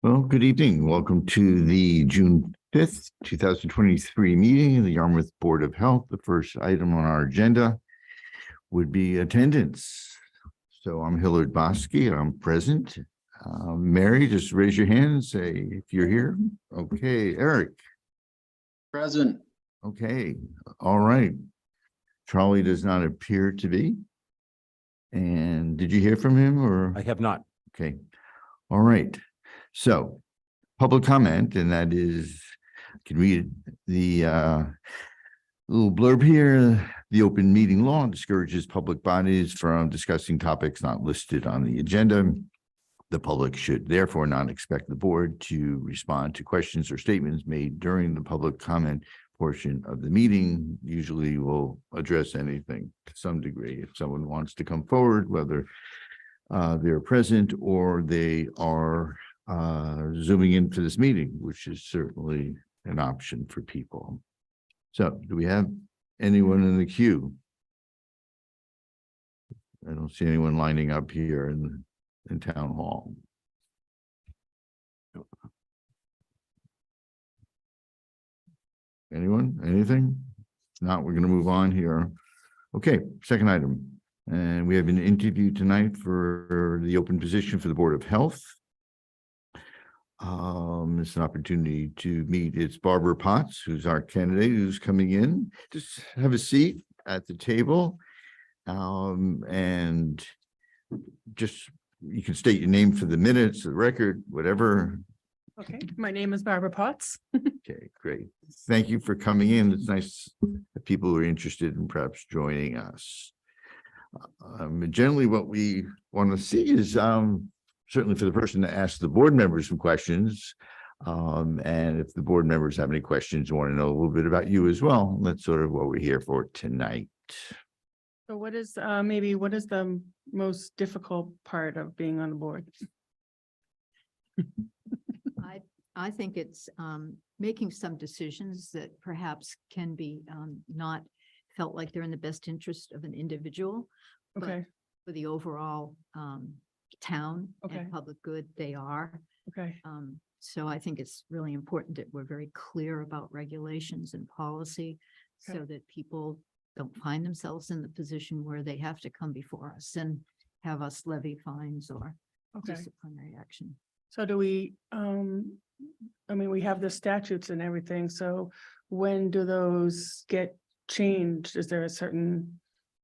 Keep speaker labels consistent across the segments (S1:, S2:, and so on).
S1: Well, good evening. Welcome to the June 5th, 2023 meeting of the Yarmouth Board of Health. The first item on our agenda would be attendance. So I'm Hillard Bosky. I'm present. Mary, just raise your hand and say if you're here. Okay. Eric.
S2: Present.
S1: Okay. All right. Charlie does not appear to be. And did you hear from him or?
S3: I have not.
S1: Okay. All right. So public comment, and that is, I can read the little blurb here. The open meeting law discourages public bodies from discussing topics not listed on the agenda. The public should therefore not expect the board to respond to questions or statements made during the public comment portion of the meeting. Usually we'll address anything to some degree. If someone wants to come forward, whether they're present or they are zooming in for this meeting, which is certainly an option for people. So do we have anyone in the queue? I don't see anyone lining up here in town hall. Anyone? Anything? If not, we're going to move on here. Okay, second item. And we have an interview tonight for the open position for the Board of Health. It's an opportunity to meet. It's Barbara Potts, who's our candidate, who's coming in. Just have a seat at the table. And just, you can state your name for the minutes, the record, whatever.
S4: Okay, my name is Barbara Potts.
S1: Okay, great. Thank you for coming in. It's nice that people are interested in perhaps joining us. Generally what we want to see is certainly for the person to ask the board members some questions. And if the board members have any questions, want to know a little bit about you as well. That's sort of what we're here for tonight.
S4: So what is the most difficult part of being on the board?
S5: I think it's making some decisions that perhaps can be not felt like they're in the best interest of an individual. but
S4: Okay,
S5: For the overall town
S4: Okay.
S5: and public good, they are.
S4: okay,
S5: So I think it's really important that we're very clear about regulations and policy so
S4: Okay.
S5: that people don't find themselves in the position where they have to come before us and have us levy fines or
S4: okay.
S5: disciplinary action.
S4: So do we, we have the statutes and everything, so when do those get changed? Is there a certain,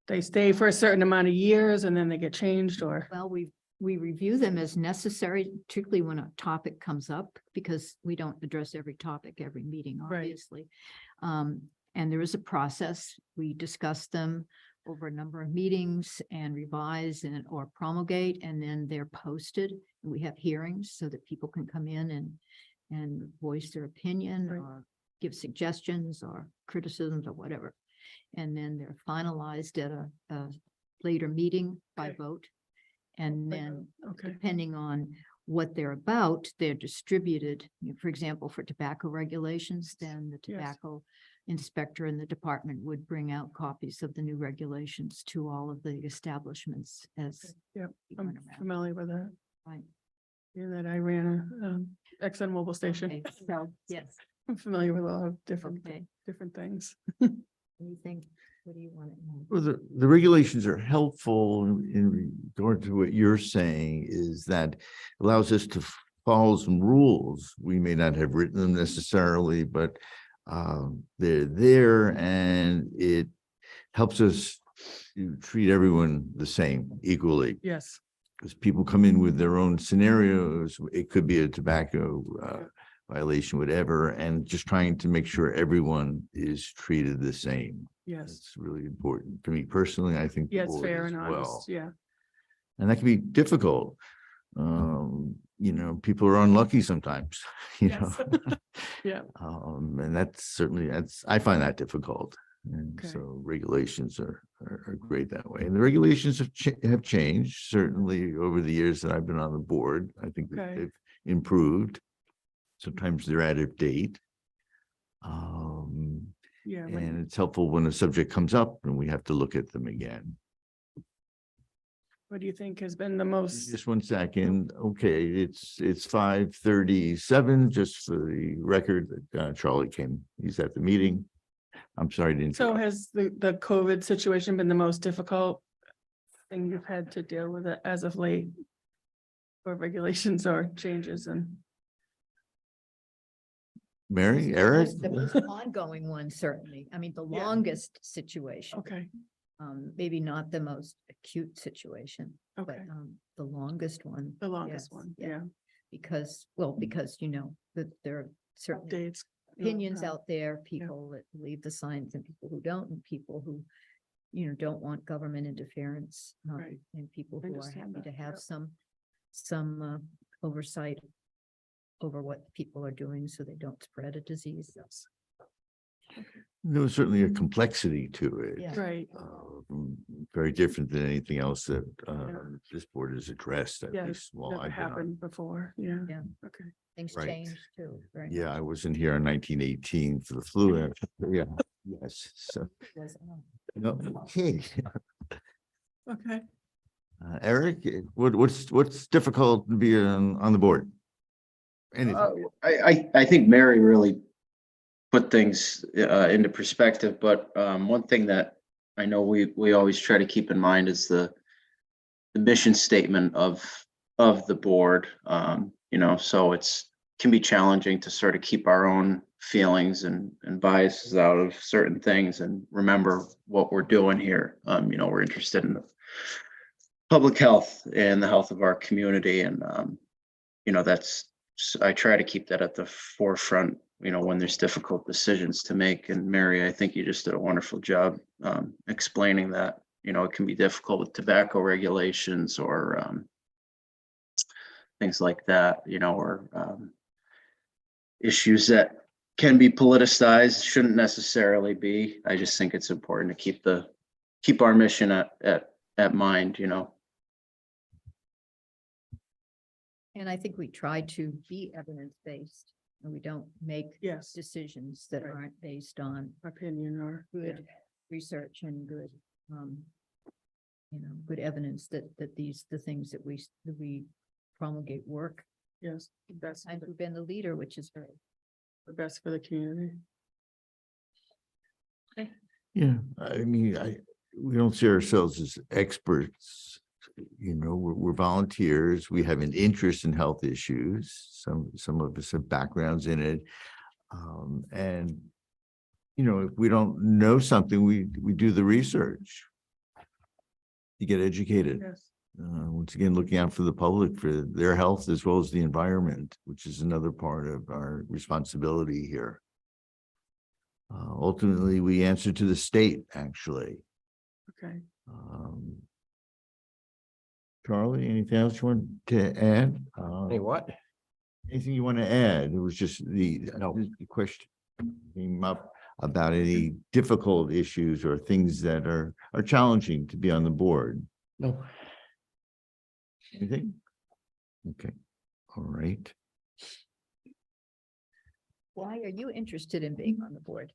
S4: they stay for a certain amount of years and then they get changed, or?
S5: Well, we review them as necessary, particularly when a topic comes up, because we don't address every topic, every meeting,
S4: Right.
S5: obviously. And there is a process. We discuss them over a number of meetings and revise or promulgate, and then they're posted. We have hearings so that people can come in and voice their opinion
S4: Right.
S5: or give suggestions or criticisms or whatever. And then they're finalized at a later meeting by
S4: Okay.
S5: vote. And then
S4: Okay,
S5: depending on what they're about, they're distributed. For example, for tobacco regulations, then the
S4: Yes.
S5: tobacco inspector in the department would bring out copies of the new regulations to all of the establishments as
S4: yep,
S5: we
S4: I'm
S5: went around.
S4: familiar with that.
S5: Right.
S4: Yeah, that I ran a Exxon Mobil station.
S5: Okay, so, yes,
S4: I'm familiar with a lot of different
S5: okay.
S4: things.
S5: Anything, what do you want to know?
S1: Well, the regulations are helpful in regard to what you're saying, is that allows us to follow some rules. We may not have written them necessarily, but they're there, and it helps us to treat everyone the same equally.
S4: Yes,
S1: Because people come in with their own scenarios. It could be a tobacco violation, whatever, and just trying to make sure everyone is treated the same.
S4: yes,
S1: It's really important for me personally. I think the
S4: yeah, it's
S1: board
S4: fair
S1: as
S4: and
S1: well.
S4: honest, yeah.
S1: And that can be difficult. People are unlucky sometimes,
S4: Yes. Yeah.
S1: And I find that difficult. And
S4: Okay.
S1: so regulations are great that way. And the regulations have changed certainly over the years that I've been on the board. I think that
S4: Okay.
S1: they've improved. Sometimes they're out of date.
S4: Yeah,
S1: And it's helpful when a subject comes up and we have to look at them again.
S4: What do you think has been the most?
S1: Just one second. Okay, it's 5:37, just for the record, that Charlie came. He's at the meeting. I'm sorry to
S4: So
S1: interrupt.
S4: has the COVID situation been the most difficult thing you've had to deal with it as of late? Or regulations or changes and,
S1: Mary, Eric?
S5: The most ongoing one, certainly. I mean, the
S4: Yeah.
S5: longest situation,
S4: okay,
S5: maybe not the most acute situation, but
S4: okay,
S5: the longest one.
S4: the longest
S5: yes,
S4: one,
S5: yeah.
S4: yeah.
S5: Because, well, because you know, that there are certain
S4: Updates.
S5: opinions out there, people that believe the science and people who don't, and people who, you know, don't want government interference.
S4: Right.
S5: And people
S4: I
S5: who are
S4: understand
S5: happy to
S4: that,
S5: have
S4: yep.
S5: some oversight over what people are doing so they don't spread a disease.
S4: Yes.
S1: There was certainly a complexity to it.
S5: Yeah.
S4: Right,
S1: Very different than anything else that
S4: Yeah.
S1: this board has addressed, at
S4: yeah,
S1: least while
S4: never
S1: I've been on.
S4: happened before, yeah.
S5: Yeah.
S4: Okay,
S5: Things
S1: Right.
S5: change too, right?
S1: Yeah, I wasn't here in 1918 for the flu. Yeah, yes, so, no, okay.
S4: okay.
S1: Eric, what's difficult to be on the board? Anything?
S2: I think Mary really put things into perspective, but one thing that I know we always try to keep in mind is the mission statement of the board. You know, so can be challenging to sort of keep our own feelings and biases out of certain things and remember what we're doing here. You know, we're interested in public health and the health of our community, and you know, I try to keep that at the forefront, you know, when there's difficult decisions to make. And Mary, I think you just did a wonderful job explaining that, you know, it can be difficult with tobacco regulations or things like that, you know, or issues that can be politicized, shouldn't necessarily be. I just think it's important to keep our mission at mind, you know.
S5: And I think we try to be evidence-based and we don't make
S4: Yes,
S5: decisions that
S4: Right.
S5: aren't based on
S4: opinion or, yeah,
S5: good research and good, you know, good evidence that the things that we promulgate work.
S4: yes, that's
S5: And we've been the leader, which is very.
S4: the best for the community.
S1: Yeah, I mean, we don't see ourselves as experts. You know, we're volunteers. We have an interest in health issues. Some of us have backgrounds in it. And, you know, if we don't know something, we do the research. You get educated.
S4: Yes,
S1: Once again, looking out for the public, for their health as well as the environment, which is another part of our responsibility here. Ultimately, we answer to the state, actually.
S4: okay.
S1: Charlie, anything else you want to add?
S3: Hey, what?
S1: Anything you want to add? It was just the question came up about any difficult issues or things that are challenging to be on the board.
S3: No.
S1: Anything? Okay, all right.
S5: Why are you interested in being on the board?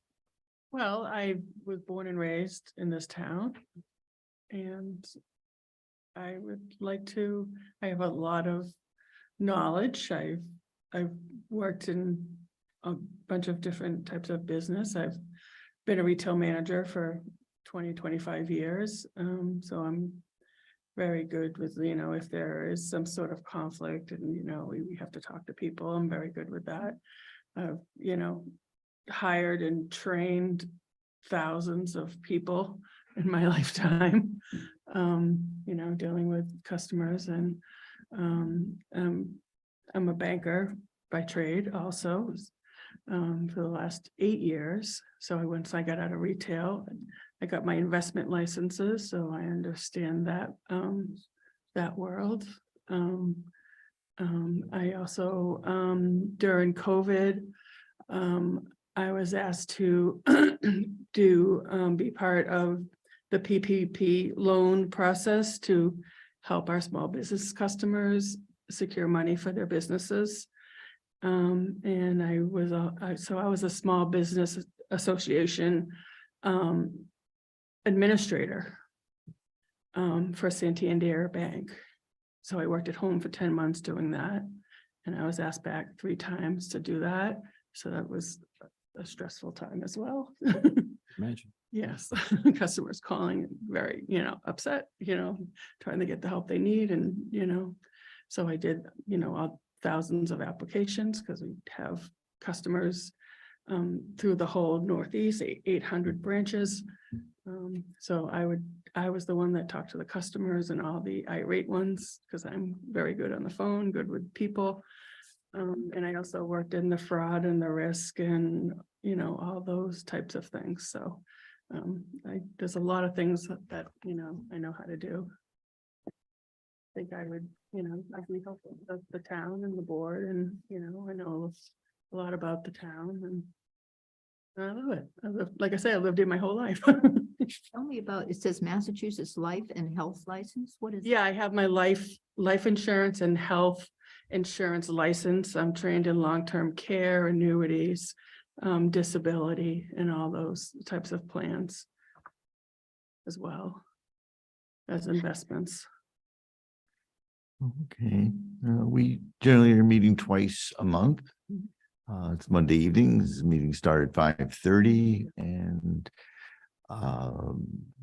S4: Well, I was born and raised in this town. And I would like to, I have a lot of knowledge. I've worked in a bunch of different types of business. I've been a retail manager for 25 years. So I'm very good with, you know, if there is some sort of conflict and, you know, we have to talk to people, I'm very good with that. You know, hired and trained thousands of people in my lifetime, you know, dealing with customers and I'm a banker by trade also for the last 8 years. So once I got out of retail, I got my investment licenses, so I understand that that world. I also during COVID, I was asked to be part of the PPP loan process to help our small business customers secure money for their businesses. And I was a small business association administrator. for Santander Bank. So I worked at home for 10 months doing that. And I was asked back 3 times to do that. So that was a stressful time as well.
S3: Imagine.
S4: Yes, customers calling very, upset, trying to get the help they need and, so I did, thousands of applications because we have customers through the whole Northeast, 800 branches. So I was the one that talked to the customers and all the irate ones because I'm very good on the phone, good with people. And I also worked in the fraud and the risk and, all those types of things. So there's a lot of things that, I know how to do. I think I would, I'd be helpful with the town and the board and, I know a lot about the town and I love it. Like I said, I lived it my whole life.
S5: Tell me about, it says Massachusetts Life and Health License. What is?
S4: Yeah, I have my life insurance and health insurance license. I'm trained in long-term care, annuities, disability, and all those types of plans as well as investments.
S1: Okay, we generally are meeting twice a month. It's Monday evenings, meetings start at 5:30 and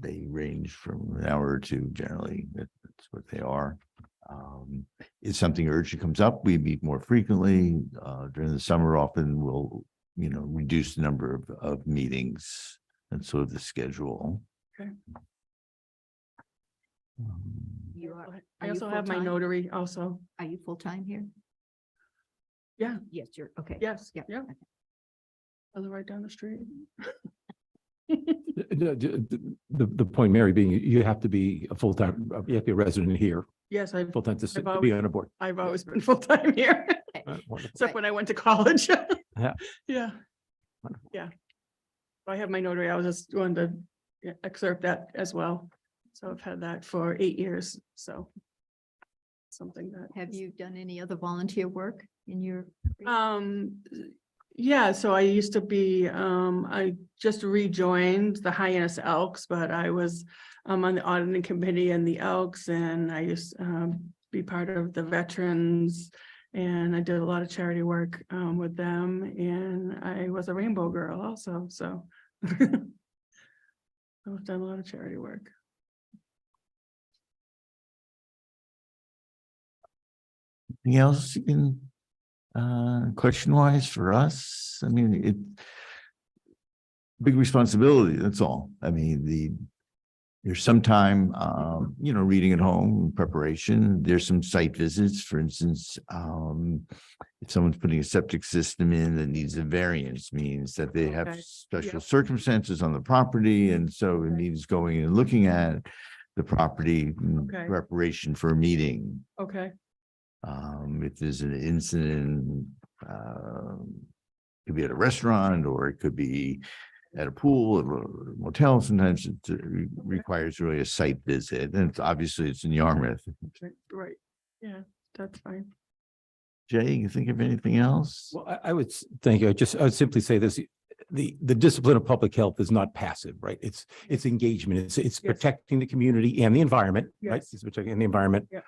S1: they range from an hour or two generally. That's what they are. If something urgent comes up, we meet more frequently. During the summer, often we'll, reduce the number of meetings and sort of the schedule.
S4: Okay.
S5: You are,
S4: I
S5: you
S4: also have my
S5: full-time?
S4: notary also.
S5: Are you full-time here?
S4: Yeah.
S5: Yes, you're, okay.
S4: Yes,
S5: Yeah.
S4: yeah. I live right down the street.
S3: The point, Mary, being you have to be a full-time, you have to be a resident here,
S4: Yes,
S3: full-time to
S4: I've
S3: be
S4: always-
S3: on a board.
S4: I've always been full-time here,
S3: Wonderful.
S4: except when I went to college.
S3: Yeah.
S4: Yeah.
S3: Wonderful.
S4: Yeah. I have my notary. I was just going to excerpt that as well. So I've had that for 8 years, so. Something that.
S5: Have you done any other volunteer work in your?
S4: Yeah, so I used to be, I just rejoined the Hyannis Elks, but I was on the auditing committee and the Elks, and I used to be part of the veterans. And I did a lot of charity work with them, and I was a Rainbow Girl also, so. I've done a lot of charity work.
S1: Anything else you can, question wise for us? I mean, it. Big responsibility, that's all. I mean, there's some time, reading at home, preparation. There's some site visits, for instance. If someone's putting a septic system in that needs a variance, means that they have
S4: Okay.
S1: special
S4: Yep.
S1: circumstances on the property, and so it
S4: Okay.
S1: means going and looking at the property in
S4: Okay.
S1: preparation for a meeting.
S4: Okay,
S1: If there's an incident, could be at a restaurant or it could be at a pool or a motel. Sometimes it requires really a site visit, and obviously it's in Yarmouth.
S4: right, yeah, that's fine.
S1: Jay, you think of anything else?
S3: Well, I would thank you. I would simply say this. The discipline of public health is not passive, right? It's engagement. It's
S4: Yes.
S3: protecting the community and the environment, right?
S4: Yes.
S3: It's protecting the environment.
S4: Yeah.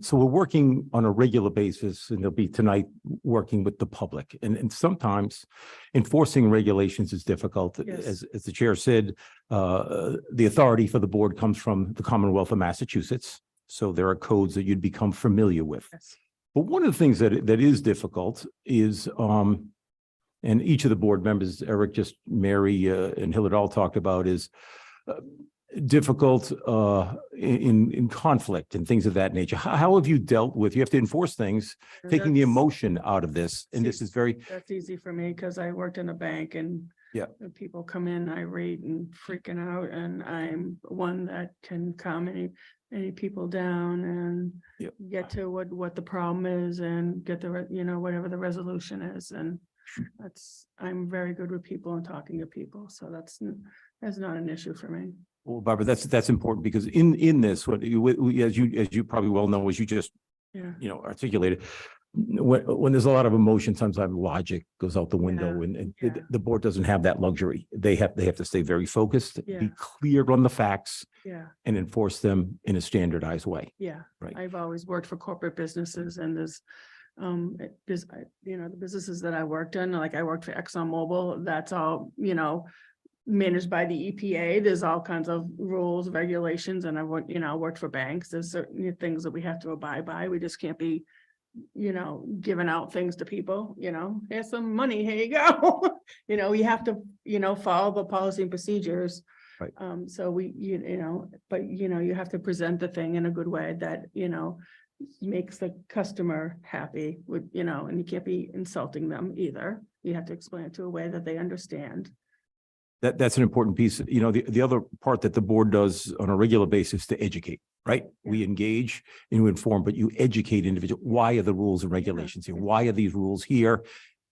S3: So we're working on a regular basis, and there'll be tonight working with the public. And sometimes enforcing regulations is difficult.
S4: Yes.
S3: As the chair said, the authority for the board comes from the Commonwealth of Massachusetts. So there are codes that you'd become familiar with.
S4: Yes.
S3: But one of the things that is difficult is, and each of the board members, Eric, Mary, and Hillard all talked about, is difficult in conflict and things of that nature. How have you dealt with? You have to enforce things, taking the
S4: That's-
S3: emotion out of this, and this is very.
S4: That's easy for me because I worked in a bank and.
S3: Yeah.
S4: when people come in irate and freaking out, and I'm one that can calm any people down and.
S3: Yep.
S4: Get to what the problem is and get whatever the resolution is, and I'm very good with people and talking to people, so that's not an issue for me.
S3: Well, Barbara, that's important because in this, as you probably well know, as you just
S4: Yeah,
S3: articulated, when there's a lot of emotion, sometimes logic goes out the window
S4: Yeah,
S3: and
S4: yeah.
S3: the board doesn't have that luxury. They have to stay very focused,
S4: Yeah.
S3: be clear on the facts
S4: Yeah,
S3: and enforce them in a standardized way.
S4: yeah.
S3: Right.
S4: I've always worked for corporate businesses and there's, the businesses that I worked in, like I worked for ExxonMobil, that's all, managed by the EPA. There's all kinds of rules, regulations, and I worked for banks. There's certain things that we have to abide by. We just can't be, giving out things to people, here's some money, here you go. You have to, follow the policy and procedures.
S3: Right.
S4: So but you have to present the thing in a good way that, makes the customer happy with, and you can't be insulting them either. You have to explain it to a way that they understand.
S3: That's an important piece. The other part that the board does on a regular basis to educate, right? We engage and you inform, but you educate individual. Why are the rules and regulations here? Why are these rules here?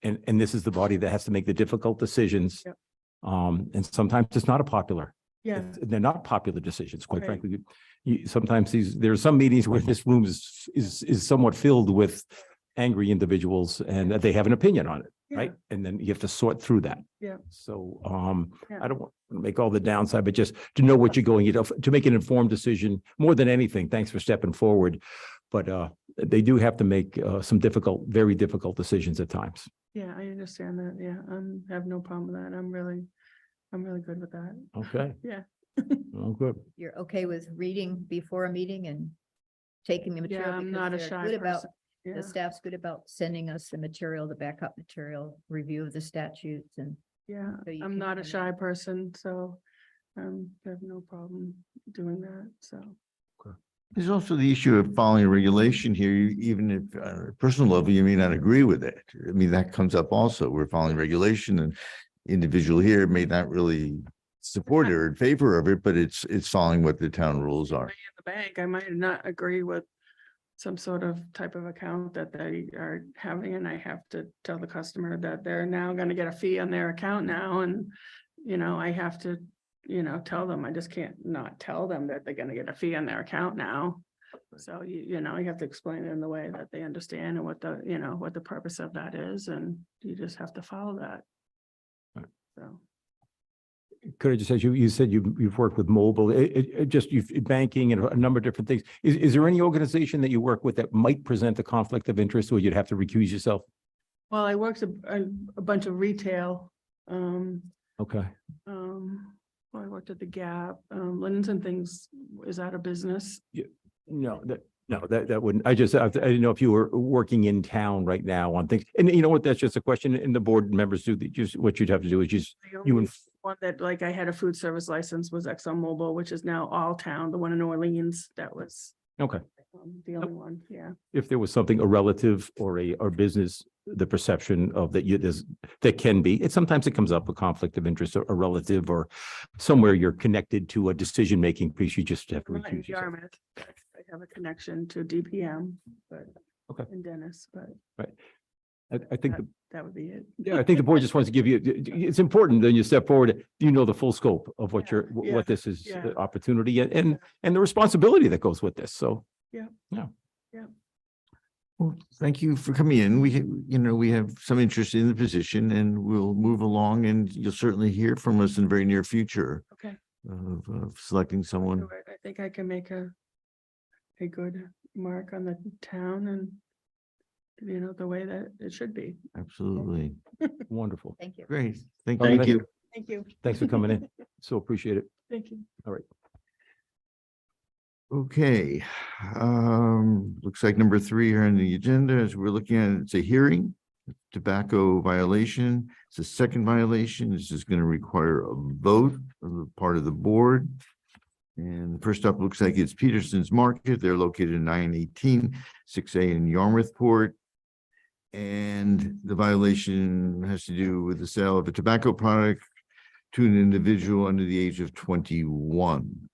S3: And this is the body that has to make the difficult decisions.
S4: Yep.
S3: And sometimes it's not a popular.
S4: Yeah,
S3: They're not popular decisions, quite
S4: Right.
S3: frankly. Sometimes there are some meetings where this room is somewhat filled with angry individuals and that they have an opinion on it,
S4: yeah,
S3: right? And then you have to sort through that.
S4: Yeah.
S3: So,
S4: Yeah.
S3: I don't want to make all the downside, but just to know what you're going, to make an informed decision more than anything. Thanks for stepping forward. But, they do have to make, some very difficult decisions at times.
S4: yeah, I understand that. Yeah, I have no problem with that. I'm really good with that.
S3: Okay.
S4: Yeah.
S3: Oh, good.
S5: You're okay with reading before a meeting and taking the material?
S4: Yeah, I'm
S5: because
S4: not a
S5: they're
S4: shy
S5: good about
S4: person. Yeah,
S5: The staff's good about sending us the material, the backup material, review of the statutes and.
S4: yeah,
S5: So you
S4: I'm
S5: can
S4: not a
S5: come
S4: shy person, so I have no problem doing that, so.
S1: There's also the issue of following regulation here, even if on a personal level, you may not agree with it. I mean, that comes up also. We're following regulation and individual here may not really support it or in favor of it, but it's following what the town rules are.
S4: In the bank, I might not agree with some sort of type of account that they are having, and I have to tell the customer that they're now gonna get a fee on their account now, and, I have to, tell them, I just can't not tell them that they're gonna get a fee on their account now. So you have to explain it in the way that they understand and what the purpose of that is, and you just have to follow that.
S3: Right.
S4: So.
S3: Could I just ask you, you said you've worked with mobile, you've banking and a number of different things. Is there any organization that you work with that might present a conflict of interest or you'd have to recuse yourself?
S4: Well, I worked a bunch of retail,
S3: Okay.
S4: I worked at the Gap, Linens and Things is out of business.
S3: No, that wouldn't, I didn't know if you were working in town right now on things. And you know what, that's just a question and the board members do, just what you'd have to do is just,
S4: The
S3: you
S4: only
S3: inf-
S4: one that like I had a food service license was ExxonMobil, which is now All Town, the one in Orleans, that was
S3: okay.
S4: the only one, yeah.
S3: If there was something, a relative or or business, the perception of that can be, sometimes it comes up a conflict of interest, or a relative or somewhere you're connected to a decision-making piece, you just have to
S4: Not in
S3: recuse yourself.
S4: Yarmouth. I have a connection to DPM, but.
S3: Okay.
S4: In Dennis, but
S3: I think,
S4: that would be it.
S3: yeah, I think the board just wants to give you, it's important that you step forward, the full scope of what
S4: Yeah,
S3: what this is,
S4: yeah.
S3: the opportunity and the responsibility that goes with this. So,
S1: Well, thank you for coming in. We have some interest in the position and we'll move along and you'll certainly hear from us in the very near future
S4: Okay.
S1: of selecting someone.
S4: I think I can make a good mark on the town and, the way that it should be.
S1: Absolutely.
S3: wonderful.
S5: Thank you.
S1: Great. Thank
S3: Oh,
S1: you.
S2: Thank you.
S4: Thank you.
S3: Thanks for coming in. So appreciate it.
S4: Thank you.
S1: Okay, looks like number 3 here on the agenda as we're looking at, it's a hearing, tobacco violation. It's a second violation. This is going to require a vote on the part of the board. And the first up looks like it's Peterson's Market. They're located in 918 6A in Yarmouthport. And the violation has to do with the sale of a tobacco product to an individual under the age of 21.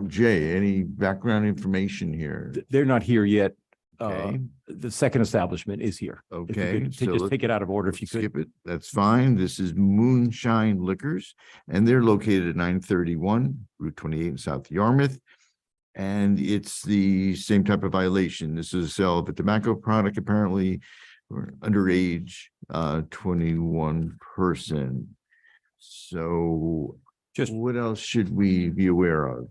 S1: Jay, any background information here?
S3: They're not here yet.
S1: Okay.
S3: The second establishment is here. If you
S1: Okay,
S3: could
S1: so
S3: just
S1: let's
S3: take it out of order if you could.
S1: skip it. That's fine. This is Moonshine Liquors, and they're located at 931 Route 28 in South Yarmouth. And it's the same type of violation. This is a sale of a tobacco product apparently for underage 21 person. So
S3: Just
S1: what else should we be aware of?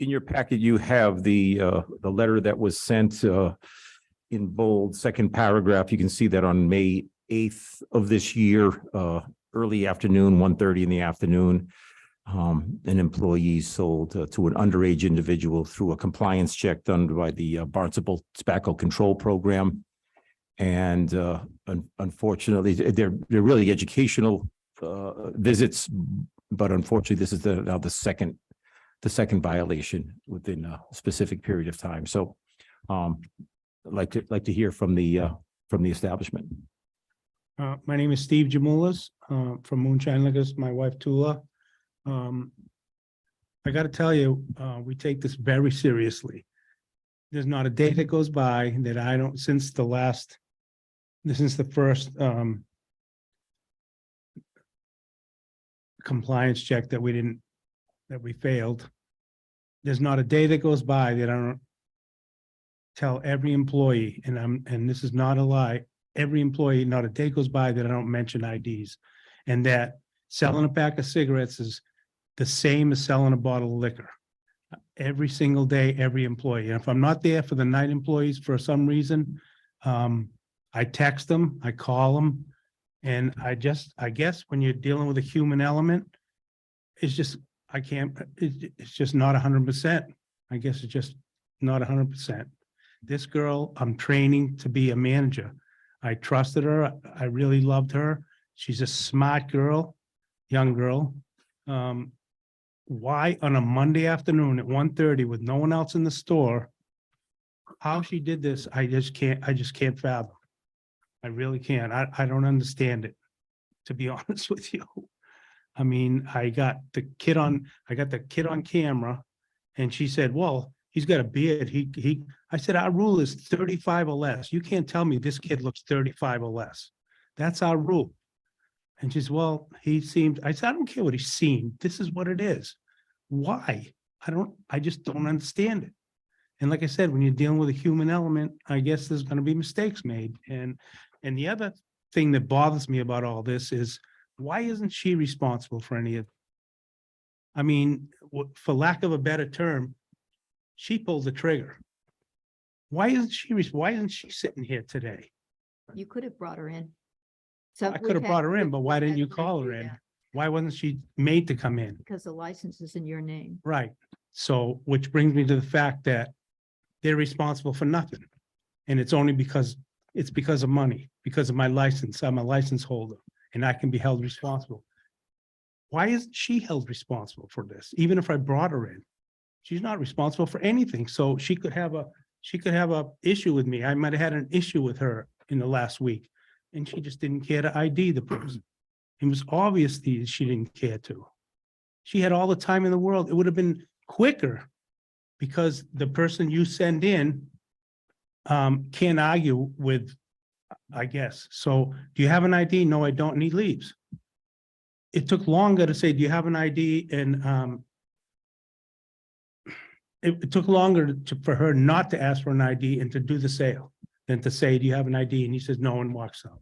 S3: in your packet, you have the letter that was sent in bold, second paragraph. You can see that on May 8th of this year, early afternoon, 1:30 in the afternoon. An employee sold to an underage individual through a compliance check done by the Barnstable Tobacco Control Program. And unfortunately, they're really educational visits, but unfortunately, this is now the second violation within a specific period of time. So I'd like to hear from the establishment.
S6: My name is Steve Jamulis, from Moonshine Liquors, my wife Tula. I gotta tell you, we take this very seriously. There's not a day that goes by that I don't, since the first, compliance check that we failed. There's not a day that goes by that I don't tell every employee, and this is not a lie, every employee, not a day goes by that I don't mention IDs. And that selling a pack of cigarettes is the same as selling a bottle of liquor. Every single day, every employee. And if I'm not there for the night employees for some reason, I text them, I call them. And I guess when you're dealing with a human element, it's just, it's just not 100%. I guess it's just not 100%. This girl, I'm training to be a manager. I trusted her. I really loved her. She's a smart girl, young girl. Why on a Monday afternoon at 1:30 with no one else in the store, how she did this, I just can't fathom. I really can't. I don't understand it, to be honest with you. I mean, I got the kid on camera and she said, well, he's got a beard. I said, our rule is 35 or less. You can't tell me this kid looks 35 or less. That's our rule. And she said, well, I said, I don't care what he's seen. This is what it is. Why? I just don't understand it. And like I said, when you're dealing with a human element, I guess there's going to be mistakes made. And the other thing that bothers me about all this is, why isn't she responsible for any of it? I mean, for lack of a better term, she pulled the trigger. Why isn't she sitting here today?
S5: You could have brought her in. So
S6: I could have brought her in, but why didn't you call her in? Why wasn't she made to come in?
S5: Because the license is in your name.
S6: Right. So, which brings me to the fact that they're responsible for nothing. And it's only because of money, because of my license. I'm a license holder and I can be held responsible. Why isn't she held responsible for this? Even if I brought her in, she's not responsible for anything. So she could have a issue with me. I might have had an issue with her in the last week and she just didn't care to ID the person. It was obvious that she didn't care to. She had all the time in the world. It would have been quicker because the person you send in can't argue with, I guess. So do you have an ID? No, I don't. And he leaves. It took longer to say, do you have an ID? And it took longer for her not to ask for an ID and to do the sale than to say, do you have an ID? And he says, no, and walks out.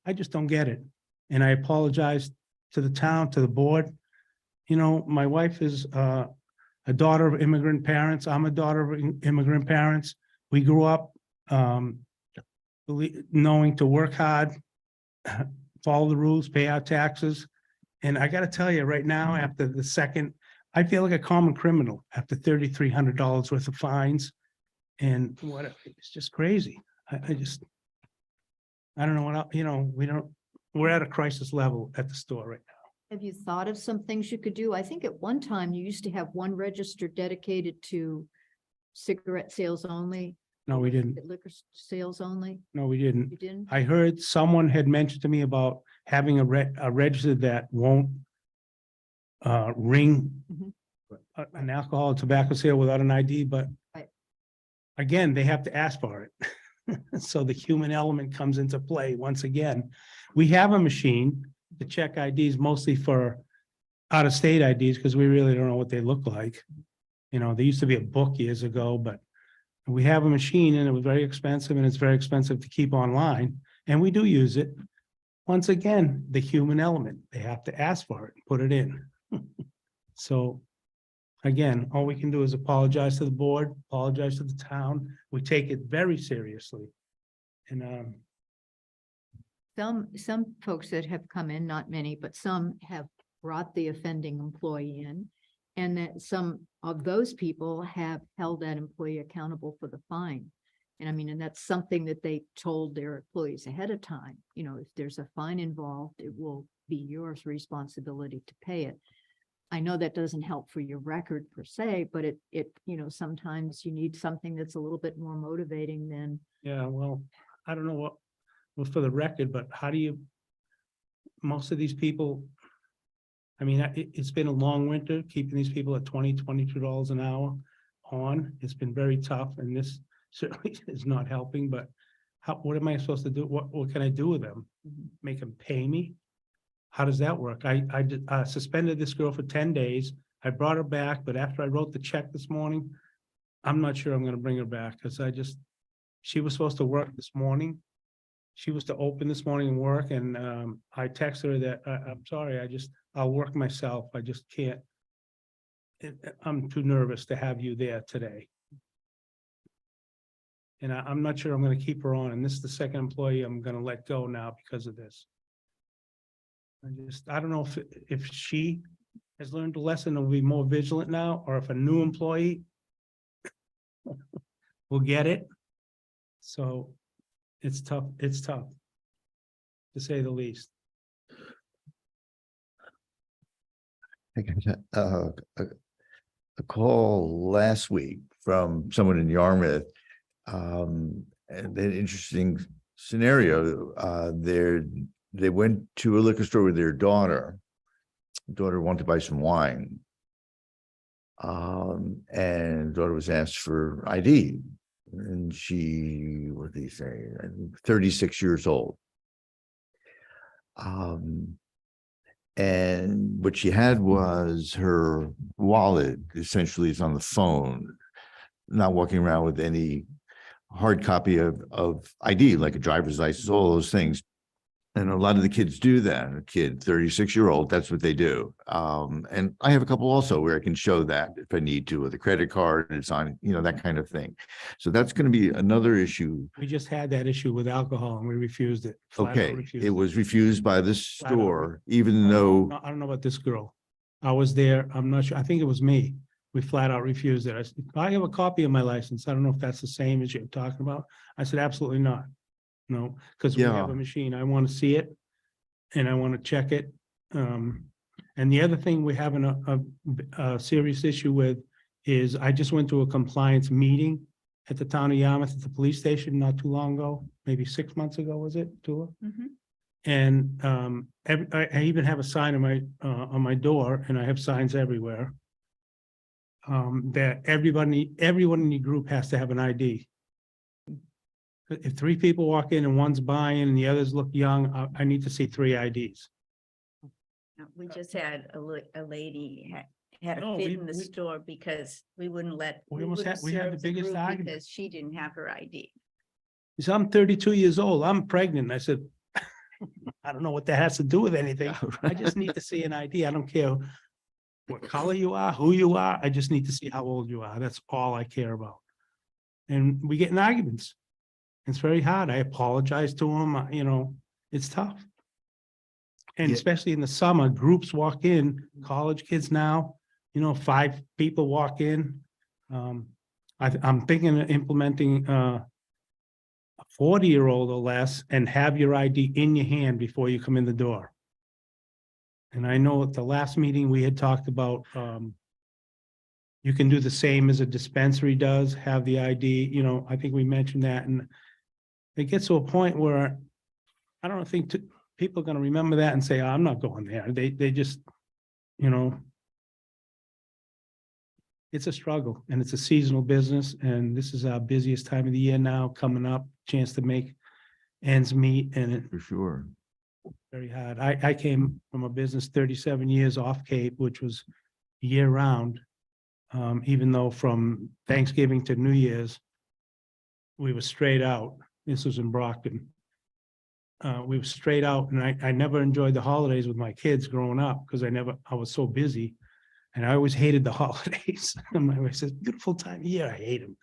S6: I just don't get it. And I apologize to the town, to the board. You know, my wife is a daughter of immigrant parents. I'm a daughter of immigrant parents. We grew up knowing to work hard, follow the rules, pay our taxes. And I got to tell you right now, after the second, I feel like a common criminal after $3,300 worth of fines. And what, it's just crazy. I don't know what, we're at a crisis level at the store right now.
S5: Have you thought of some things you could do? I think at one time you used to have one register dedicated to cigarette sales only.
S6: No, we didn't.
S5: Liquor sales only.
S6: No, we didn't.
S5: You didn't?
S6: I heard someone had mentioned to me about having a register that won't ring
S5: Mhm.
S6: an alcohol or tobacco sale without an ID, but
S5: Right.
S6: again, they have to ask for it. So the human element comes into play once again. We have a machine to check IDs mostly for out-of-state IDs because we really don't know what they look like. You know, there used to be a book years ago, but we have a machine and it was very expensive and it's very expensive to keep online, and we do use it. Once again, the human element, they have to ask for it, put it in. So again, all we can do is apologize to the board, apologize to the town. We take it very seriously. And
S5: Some folks that have come in, not many, but some have brought the offending employee in. And that some of those people have held that employee accountable for the fine. And I mean, and that's something that they told their employees ahead of time. You know, if there's a fine involved, it will be your responsibility to pay it. I know that doesn't help for your record per se, but it, you know, sometimes you need something that's a little bit more motivating than,
S6: yeah, well, I don't know what, well, for the record, but how do you, most of these people, I mean, it's been a long winter, keeping these people at $22 an hour on. It's been very tough, and this certainly is not helping, but what am I supposed to do? What can I do with them? Make them pay me? How does that work? I suspended this girl for 10 days. I brought her back, but after I wrote the check this morning, I'm not sure I'm gonna bring her back, because she was supposed to work this morning. She was to open this morning and work, and I texted her that I'm sorry, I'll work myself. I just can't. I'm too nervous to have you there today. And I'm not sure I'm gonna keep her on, and this is the second employee I'm gonna let go now because of this. I don't know if she has learned a lesson and will be more vigilant now, or if a new employee will get it. So it's tough, to say the least.
S1: I got a call last week from someone in Yarmouth. And an interesting scenario. They went to a liquor store with their daughter. Daughter wanted to buy some wine. And daughter was asked for ID. And she, what did he say? 36 years old. And what she had was her wallet, essentially is on the phone, not walking around with any hard copy of ID, like a driver's license, all those things. And a lot of the kids do that. A kid, 36-year-old, that's what they do. And I have a couple also where I can show that if I need to with a credit card, and it's on, that kind of thing. So that's going to be another issue.
S6: We just had that issue with alcohol and we refused it. flat out
S1: Okay,
S6: refused
S1: it was refused by the
S6: Flat out.
S1: store, even though,
S6: I don't know about this girl. I was there. I'm not sure. I think it was me. We flat out refused it. I said, I have a copy of my license. I don't know if that's the same as you're talking about. I said, absolutely not. No, because we have
S1: Yeah.
S6: a machine. I want to see it and I want to check it. And the other thing we're having a serious issue with is I just went to a compliance meeting at the town of Yarmouth at the police station not too long ago, maybe 6 months ago, was it, Tula? And I even have a sign on my door, and I have signs everywhere. That everyone in your group has to have an ID. If 3 people walk in and one's buying and the others look young, I need to see 3 IDs.
S7: We just had a lady had
S6: No,
S7: a fit
S6: we-
S7: in the
S6: we-
S7: store because we wouldn't let.
S6: We almost
S7: wouldn't
S6: had- we had the
S7: serve
S6: biggest
S7: group
S6: argument.
S7: Because she didn't have her ID.
S6: He said, I'm 32 years old. I'm pregnant. I said, I don't know what that has to do with anything. I just need to see an ID. I don't care what color you are, who you are. I just need to see how old you are. That's all I care about. And we get in arguments. It's very hard. I apologize to him, it's tough. And
S1: Yeah.
S6: especially in the summer, groups walk in, college kids now, 5 people walk in. I'm thinking of implementing a 40-year-old or less and have your ID in your hand before you come in the door. And I know at the last meeting, we had talked about, you can do the same as a dispensary does, have the ID, I think we mentioned that, and it gets to a point where I don't think people are gonna remember that and say, oh, I'm not going there. They just, it's a struggle and it's a seasonal business, and this is our busiest time of the year now coming up, chance to make ends meet, and it's
S1: for sure.
S6: very hard. I came from a business 37 years off Cape, which was year round. Even though from Thanksgiving to New Year's, we were straight out. This was in Brockton. We were straight out, and I never enjoyed the holidays with my kids growing up because I was so busy. And I always hated the holidays. My wife says, beautiful time of year. I hate them.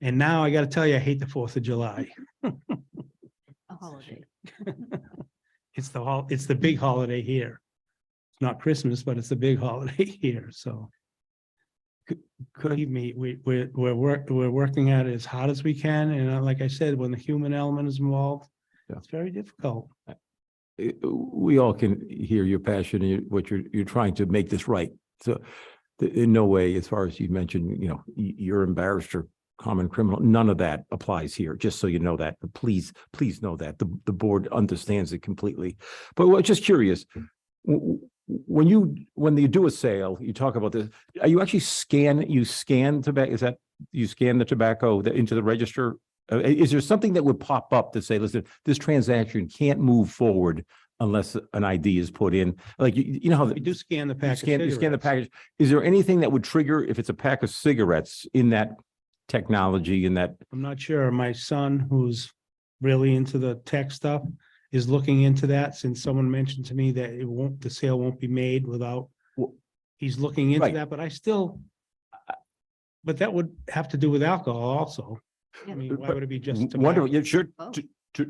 S6: And now I got to tell you, I hate the 4th of July.
S5: A holiday.
S6: It's the big holiday here. It's not Christmas, but it's the big holiday here. So believe me, we're working at it as hard as we can. And like I said, when the human element is involved,
S3: Yeah.
S6: it's very difficult.
S3: We all can hear your passion and what you're trying to make this right. So in no way, as far as you mentioned, you're embarrassed or common criminal, none of that applies here, just so you know that. But please know that the board understands it completely. But we're just curious, when you do a sale, you talk about this, are you actually scan tobacco? Is that you scan the tobacco into the register? Is there something that would pop up to say, listen, this transaction can't move forward unless an ID is put in? Like, you know how
S6: We do scan the pack.
S3: you scan the package. Is there anything that would trigger if it's a pack of cigarettes in that technology in that?
S6: I'm not sure. My son, who's really into the tech stuff, is looking into that since someone mentioned to me that the sale won't be made without.
S3: Well,
S6: He's looking into
S3: right.
S6: that, but that would have to do with alcohol also. I
S5: Yeah.
S6: mean, why would it be just
S3: Wonderful.
S6: tobacco?
S3: Yeah, sure.
S5: Oh.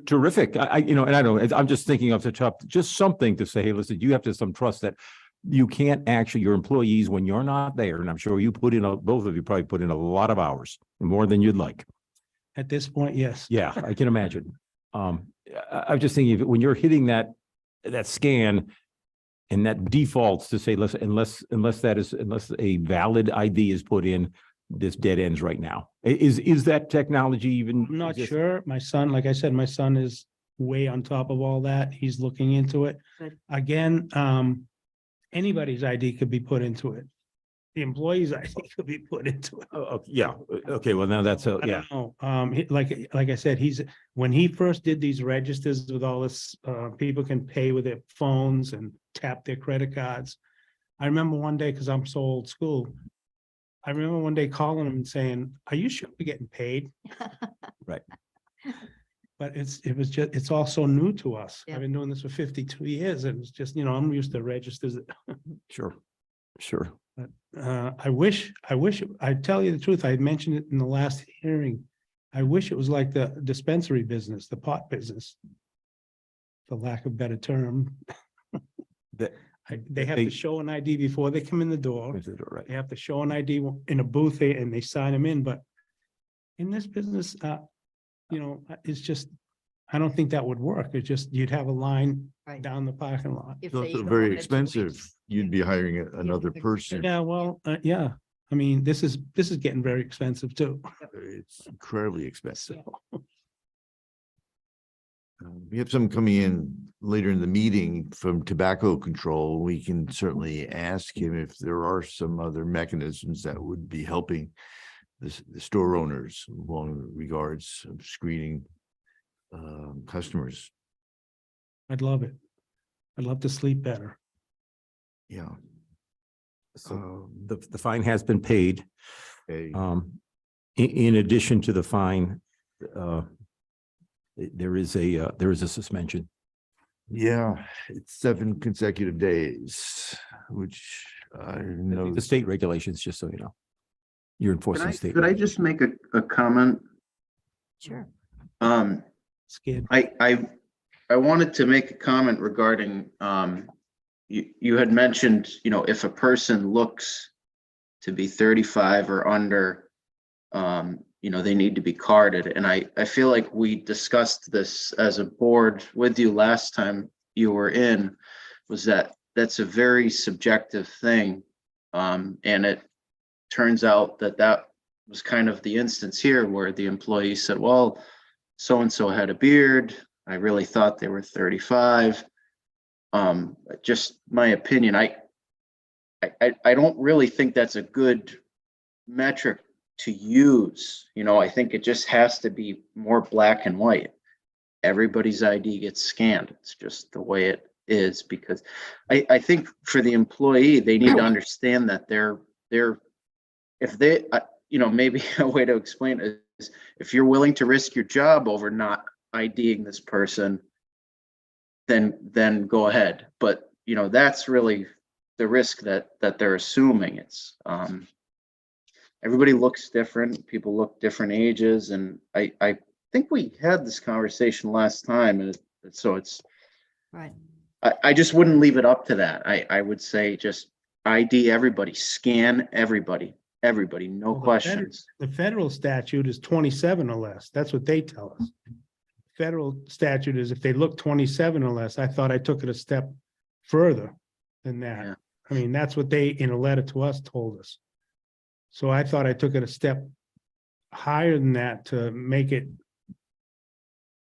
S3: Terrific. And I don't, I'm just thinking off the top, just something to say, hey, listen, you have to have some trust that you can't actually, your employees, when you're not there, and I'm sure you both of you probably put in a lot of hours, more than you'd like.
S6: At this point, yes.
S3: Yeah, I can imagine. I'm just thinking, when you're hitting that scan and that defaults to say, listen, unless a valid ID is put in, this dead ends right now. Is that technology even?
S6: I'm not
S3: exist?
S6: sure. My son, like I said, my son is way on top of all that. He's looking into it.
S5: Good.
S6: Again, anybody's ID could be put into it. The employee's ID could be put into it.
S3: Oh, yeah. Okay. Well, now that's
S6: I
S3: yeah.
S6: don't know. Like I said, when he first did these registers with all this, people can pay with their phones and tap their credit cards. I remember one day, because I'm so old school, I remember one day calling him and saying, are you sure we're getting paid?
S3: Right.
S6: But it's all so new to us.
S5: Yeah.
S6: I've been doing this for 52 years and it's just, I'm used to registers.
S3: Sure.
S6: I wish, I tell you the truth, I mentioned it in the last hearing. I wish it was like the dispensary business, the pot business. For lack of a better term.
S3: That-
S6: They have
S3: they-
S6: to show an ID before they come in the door.
S3: Right.
S6: They have to show an ID in a booth and they sign them in, but in this business, it's just, I don't think that would work. It's just, you'd have a line
S5: Right.
S6: down the parking lot.
S5: If
S1: It's
S5: they
S1: also
S5: go
S1: very
S5: on a 2
S1: expensive.
S5: weeks.
S1: You'd be hiring another
S5: they're-
S1: person.
S6: Yeah, well, yeah. I mean, this is getting very expensive too.
S1: It's incredibly expensive.
S6: So,
S1: We have some coming in later in the meeting from tobacco control. We can certainly ask him if there are some other mechanisms that would be helping the store owners along regards of screening customers.
S6: I'd love it. I'd love to sleep better.
S1: Yeah.
S3: So the fine has been paid.
S1: Okay.
S3: In addition to the fine, there is a suspension.
S1: Yeah, it's 7 consecutive days, which I know.
S3: The state regulations, just so you know. You're enforcing state.
S2: Could I just make a comment?
S5: Sure.
S6: Scared.
S2: I wanted to make a comment regarding, you had mentioned, if a person looks to be 35 or under, they need to be carded. And I feel like we discussed this as a board with you last time you were in, was that's a very subjective thing. And it turns out that was kind of the instance here where the employee said, well, so-and-so had a beard. I really thought they were 35. Just my opinion, I don't really think that's a good metric to use. I think it just has to be more black and white. Everybody's ID gets scanned. It's just the way it is, because I think for the employee, they need to understand that they're if they, maybe a way to explain it is if you're willing to risk your job over not IDing this person, then go ahead. But, that's really the risk that they're assuming. It's, everybody looks different. People look different ages. And I think we had this conversation last time. And so
S5: Right.
S2: I just wouldn't leave it up to that. I would say just ID everybody, scan everybody, no
S6: Well,
S2: questions.
S6: The federal statute is 27 or less. That's what they tell us. Federal statute is if they look 27 or less. I thought I took it a step further than
S2: Yeah.
S6: that. I mean, that's what they, in a letter to us, told us. So I thought I took it a step higher than that to make it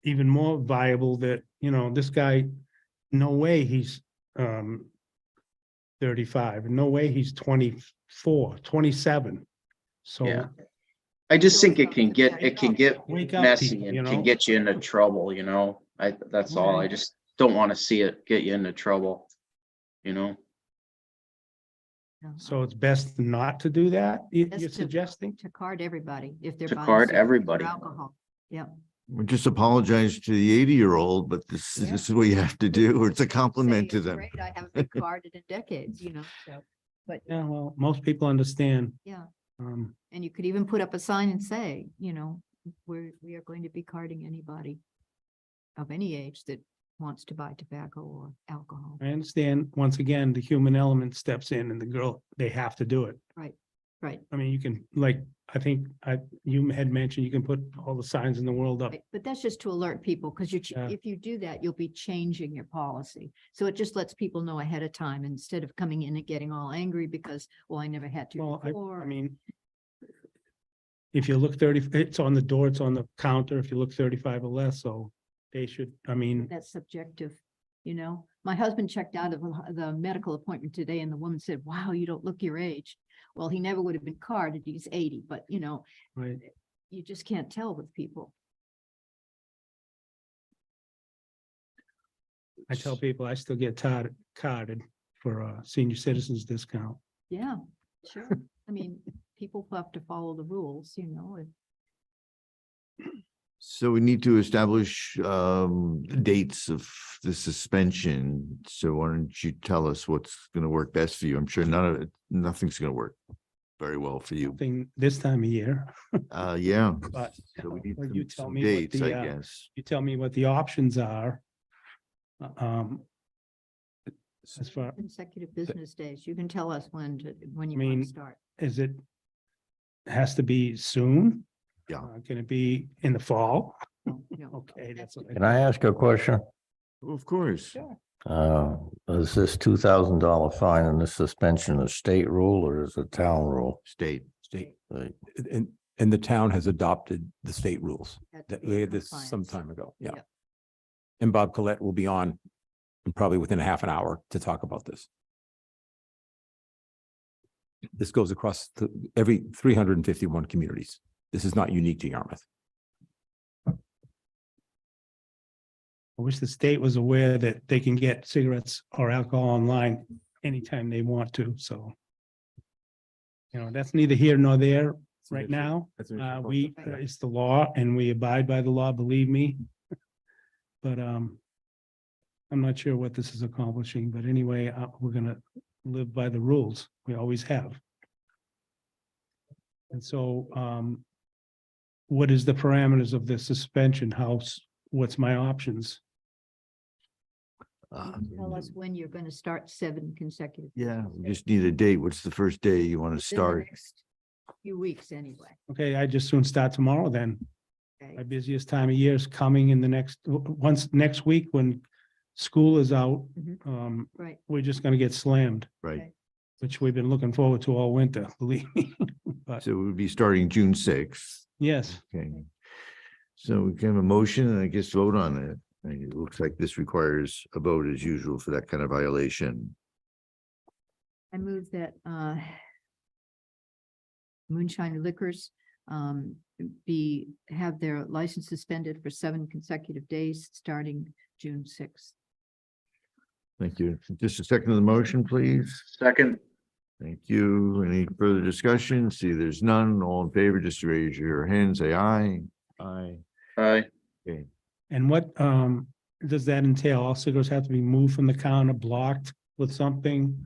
S6: even more viable that, this guy, no way he's 35, no way he's 24, 27. So
S2: Yeah. I just think it can get
S6: wake up,
S2: messy
S6: people,
S2: and can get you into trouble, that's all. I
S6: Right.
S2: just don't want to see it get you into trouble,
S6: So it's best not to do that, you're
S5: Best to-
S6: suggesting?
S5: To card everybody if they're.
S2: To
S5: buying
S2: card
S5: cigarettes or
S2: everybody.
S5: Alcohol. Yeah.
S1: We just apologize to the 80-year-old, but this is what you have to do, or it's a compliment to
S5: Say, "It's
S1: them.
S5: great, I haven't been carded in decades, so, but
S6: Yeah, well, most people understand.
S5: yeah.
S6: Um,
S5: And you could even put up a sign and say, we are going to be carding anybody of any age that wants to buy tobacco or alcohol.
S6: I understand, once again, the human element steps in and the girl, they have to do it.
S5: Right.
S6: I mean, you can, like, I think you had mentioned, you can put all the signs in the world up.
S5: Right, but that's just to alert people, because
S6: Yeah.
S5: if you do that, you'll be changing your policy. So it just lets people know ahead of time instead of coming in and getting all angry because, well, I never had to
S6: Well,
S5: before.
S6: I mean, if you look 30, it's on the door, it's on the counter, if you look 35 or less, so they should, I mean,
S5: That's subjective, My husband checked out of the medical appointment today and the woman said, wow, you don't look your age. Well, he never would have been carded. He's 80, but
S6: right,
S5: you just can't tell with people.
S6: I tell people I still get carded for a senior citizens discount.
S5: Yeah, sure. I mean, people have to follow the rules, and
S1: So we need to establish dates of the suspension. So why don't you tell us what's going to work best for you? I'm sure nothing's going to work very well for you.
S6: Thing this time of year,
S1: Yeah.
S6: but
S1: So we need
S6: Well, you tell
S1: some
S6: me what
S1: dates, I
S6: the,
S1: guess.
S6: you tell me what the options are. As far,
S5: consecutive business days. You can tell us when you want
S6: mean,
S5: to start.
S6: is it, has to be soon?
S1: Yeah.
S6: Can it be in the fall?
S5: No,
S6: Okay, that's. what
S8: Can I ask a question?
S1: Of course.
S8: Is this $2,000 fine and this suspension a state rule or is it town rule?
S1: State.
S8: Like,
S3: And the town has adopted the state rules.
S5: Had to
S3: That
S5: be
S3: we
S5: in
S3: had this some
S5: compliance.
S3: time ago. Yeah.
S5: Yeah.
S3: And Bob Collette will be on probably within a half an hour to talk about this. This goes across every 351 communities. This is not unique to Yarmouth.
S6: I wish the state was aware that they can get cigarettes or alcohol online anytime they want to, so. That's neither here nor there right now. It's the law and we abide by the law, believe me. But, I'm not sure what this is accomplishing, but anyway, we're gonna live by the rules. We always have. And so, what is the parameters of the suspension house? What's my options?
S5: Tell us when you're going to start 7 consecutive.
S1: Yeah,
S5: business
S1: we
S5: days.
S1: just need a date. What's the first day you want to
S5: Within the
S1: start?
S5: next Few weeks anyway.
S6: Okay, I just soon start tomorrow then.
S5: Okay.
S6: My busiest time of year is coming in the once next week when school is out.
S5: Mhm. Right.
S6: We're just gonna get slammed,
S1: Right.
S6: which we've been looking forward to all winter, believe me. But
S1: So we would be starting June 6th.
S6: yes,
S1: Okay. So we can have a motion and I guess vote on it. I mean, it looks like this requires a vote as usual for that kind of violation.
S5: I move that Moonshine Liquors have their license suspended for 7 consecutive days, starting June 6th.
S1: Thank you. Just a second of the motion, please.
S2: Second,
S1: Thank you. Any further discussion? See, there's none. All in favor, just raise your hand, say aye. Aye.
S2: Aye.
S1: Okay.
S6: And what, does that entail? All cigarettes have to be moved from the counter, blocked with something?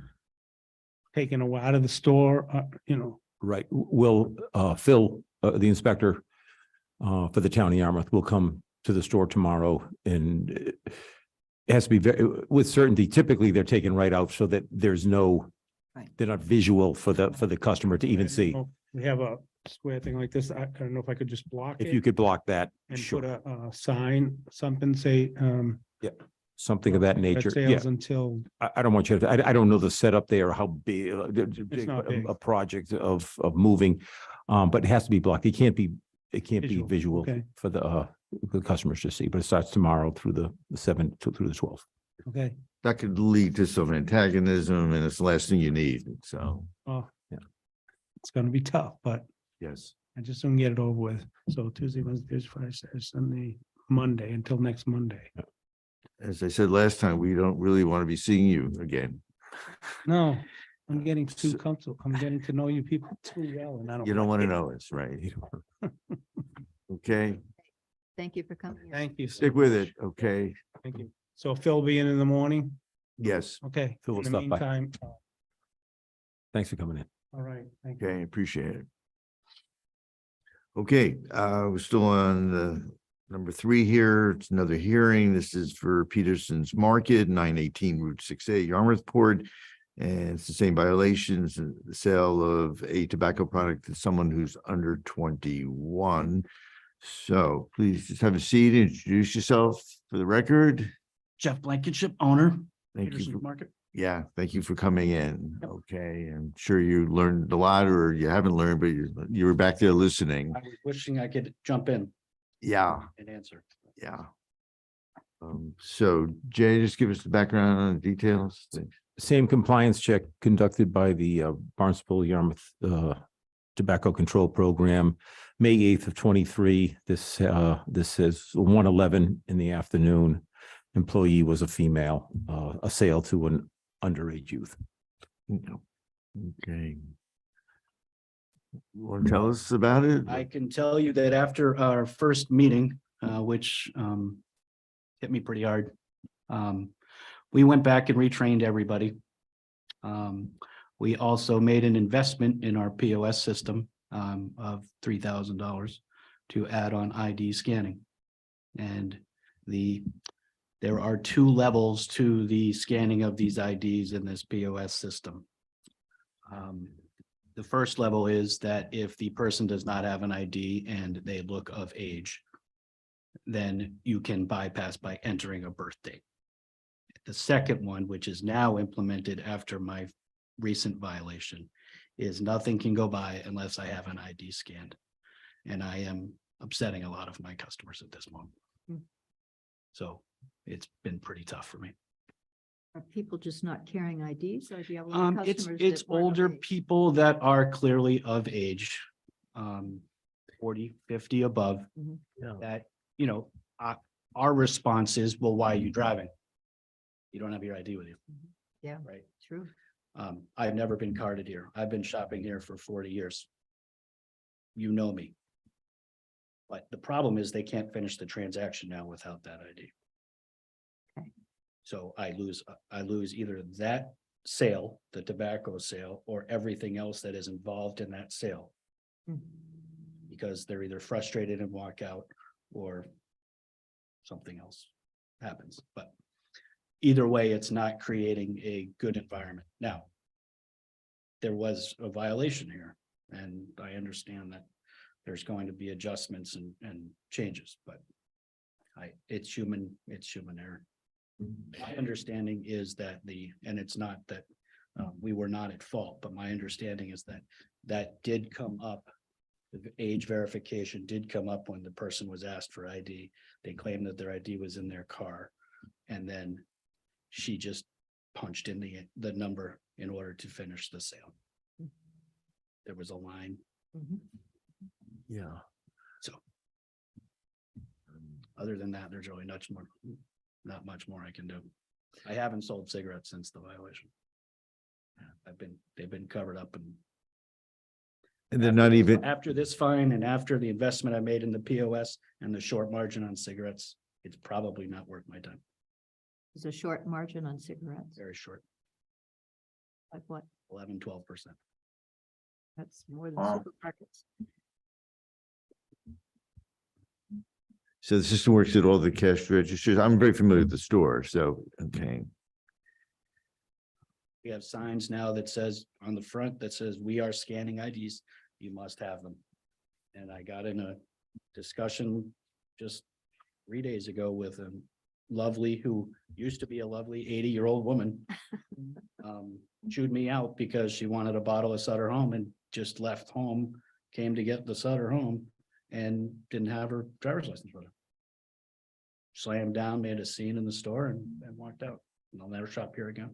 S6: Taken away out of the store, you know,
S3: Right. Will, Phil, the inspector for the town of Yarmouth will come to the store tomorrow and it has to be very, with certainty. Typically, they're taken right out so that there's no, they're not visual for the customer to even see.
S6: we have a square thing like this. I don't know if I could just block
S3: If you
S6: it
S3: could block that,
S6: and put
S3: sure,
S6: a sign, something say,
S3: something of that
S6: cigarette
S3: nature. Yeah.
S6: sales until,
S3: I don't want you to, I don't know the setup there, how big,
S6: not big.
S3: a project of moving. But it has to be blocked. It can't be
S6: Visual,
S3: visual
S6: okay.
S3: for the customers to see, but it starts tomorrow through the 7th through the 12th.
S6: okay,
S1: That could lead to some antagonism and it's the last thing you need. So,
S6: oh.
S3: Yeah.
S6: It's gonna be tough, but
S1: yes.
S6: I just don't get it over with. So Tuesday, Wednesday, Thursday, Friday, Saturday, Sunday, Monday, until next Monday.
S1: As I said last time, we don't really want to be seeing you again.
S6: No, I'm getting too
S1: So-
S6: comfortable. I'm getting to know you people too well and I don't.
S1: You don't want
S6: like
S1: to
S6: it.
S1: know us, right? Okay,
S5: Thank you for coming. here.
S6: Thank you. so
S1: stick with
S6: much.
S1: it. Okay,
S6: Thank you. So Phil will be in the morning?
S1: yes,
S6: Okay.
S3: Phil will
S6: In the
S3: stop by.
S6: meantime,
S3: Thank for coming in.
S6: all right, thank you.
S1: okay, appreciate it. Okay, we're still on the number 3 here. It's another hearing. This is for Peterson's Market, 918 Route 6A, Yarmouthport. And it's the same violations, the sale of a tobacco product to someone who's under 21. So please just have a seat, introduce yourself for the record.
S9: Jeff Blankenship, owner,
S1: Thank you.
S9: Peterson
S1: for-
S9: Market.
S1: Yeah, thank you for coming in.
S9: Yep.
S1: Okay, I'm sure you learned a lot or you haven't learned, but you were back there listening.
S9: I was wishing I could jump in
S1: Yeah,
S9: and answer.
S1: yeah. So Jay, just give us the background on the details.
S3: Same compliance check conducted by the Barnstable Yarmouth Tobacco Control Program, May 8th of 23. This says 1:11 in the afternoon. Employee was a female, a sale to an underage youth.
S1: Okay. Want to tell us about it?
S9: I can tell you that after our first meeting, which hit me pretty hard, we went back and retrained everybody. We also made an investment in our POS system of $3,000 to add on ID scanning. And there are 2 levels to the scanning of these IDs in this POS system. The first level is that if the person does not have an ID and they look of age, then you can bypass by entering a birth date. The second one, which is now implemented after my recent violation, is nothing can go by unless I have an ID scanned. And I am upsetting a lot of my customers at this moment.
S5: Hmm.
S9: So it's been pretty tough for me.
S5: Are people just not carrying IDs or do you have a lot of
S9: It's
S5: customers? that weren't of
S9: older
S5: age?
S9: people that are clearly of age. 40, 50 above.
S5: Mhm.
S9: That, you know, our response is, well, why are you driving? You don't have your ID with you,
S5: Yeah,
S9: right?
S5: true.
S9: I've never been carded here. I've been shopping here for 40 years. You know me. But the problem is they can't finish the transaction now without that ID.
S5: Okay.
S9: So I lose either that sale, the tobacco sale, or everything else that is involved in that sale.
S5: Mhm.
S9: Because they're either frustrated and walk out or something else happens, but either way, it's not creating a good environment. Now, there was a violation here, and I understand that there's going to be adjustments and changes, but it's human error. My understanding is that and it's not that we were not at fault, but my understanding is that did come up. The age verification did come up when the person was asked for ID. They claimed that their ID was in their car. And then she just punched in the number in order to finish the sale. There was a line.
S5: Mhm.
S1: Yeah.
S9: So other than that, there's really not much more I can do. I haven't sold cigarettes since the violation. They've been covered up and.
S1: And they're not even,
S9: After this fine and after the investment I made in the POS and the short margin on cigarettes, it's probably not worth my time.
S5: There's a short margin on cigarettes,
S9: Very short,
S5: like what?
S9: 11-12%.
S5: That's more than
S2: Wow.
S5: supermarkets.
S1: so the system works at all the cash registers. I'm very familiar with the store, so, okay.
S9: We have signs now that says on the front that says we are scanning IDs, you must have them. And I got in a discussion just 3 days ago with a lovely, who used to be a lovely 80-year-old woman. Chewed me out because she wanted a bottle of Sutter Home and just left home, came to get the Sutter Home and didn't have her driver's license with her. Slammed down, made a scene in the store and walked out. And I'll never shop here again.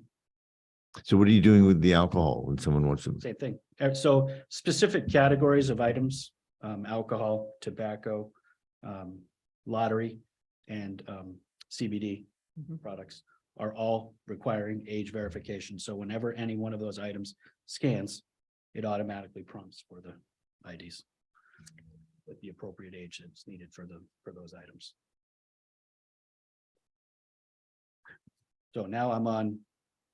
S1: So what are you doing with the alcohol when someone wants to?
S9: Same thing. So specific categories of items, alcohol, tobacco, lottery, and CBD
S5: Mhm.
S9: products are all requiring age verification. So whenever any one of those items scans, it automatically prompts for the IDs with the appropriate age that's needed for those items. So now I'm on,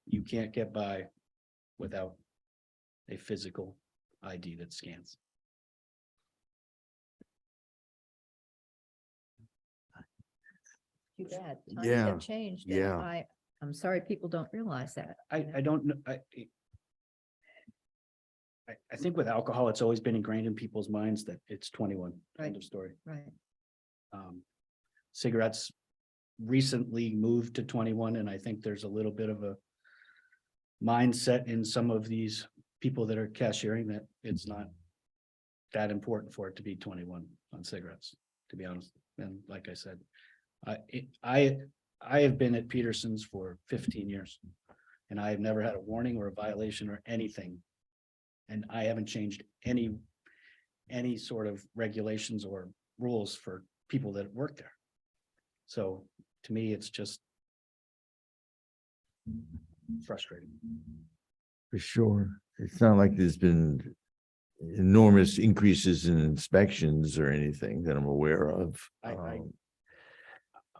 S9: you can't get by without a physical ID that scans.
S5: Too bad. Times
S1: Yeah,
S5: have changed. and
S1: yeah.
S5: I'm sorry, people don't realize that.
S9: I don't know, I think with alcohol, it's always been ingrained in people's minds that it's 21, end
S5: Right.
S9: of story.
S5: Right.
S9: Cigarettes recently moved to 21, and I think there's a little bit of a mindset in some of these people that are cashiering that it's not that important for it to be 21 on cigarettes, to be honest. And like I said, I have been at Peterson's for 15 years and I have never had a warning or a violation or anything. And I haven't changed any sort of regulations or rules for people that work there. So to me, it's just frustrating.
S1: For sure. It's not like there's been enormous increases in inspections or anything that I'm aware of.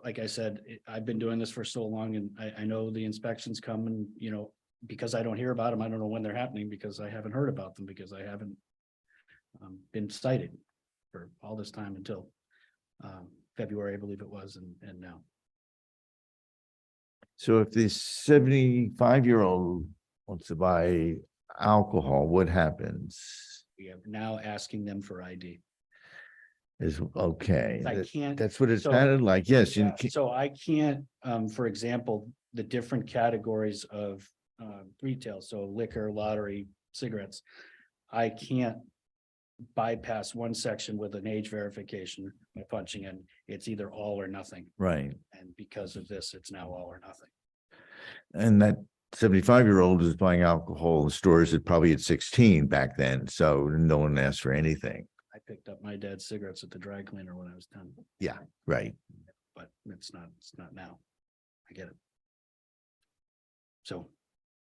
S9: Like I said, I've been doing this for so long and I know the inspections come and, because I don't hear about them, I don't know when they're happening because I haven't heard about them because I haven't been cited for all this time until February, I believe it was, and now.
S1: So if this 75-year-old wants to buy alcohol, what happens?
S9: We are now asking them for ID.
S1: Is okay.
S9: I can't.
S1: That's what it
S9: so-
S1: sounded like. Yes, you
S9: Yeah,
S1: can,
S9: So I can't, for example, the different categories of retail, so liquor, lottery, cigarettes. I can't bypass one section with an age verification by punching in. It's either all or nothing.
S1: right.
S9: And because of this, it's now all or nothing.
S1: And that 75-year-old is buying alcohol in stores at probably at 16 back then. So no one asked for anything.
S9: I picked up my dad's cigarettes at the dry cleaner when I was 10,
S1: Right.
S9: but it's not now. I get it. So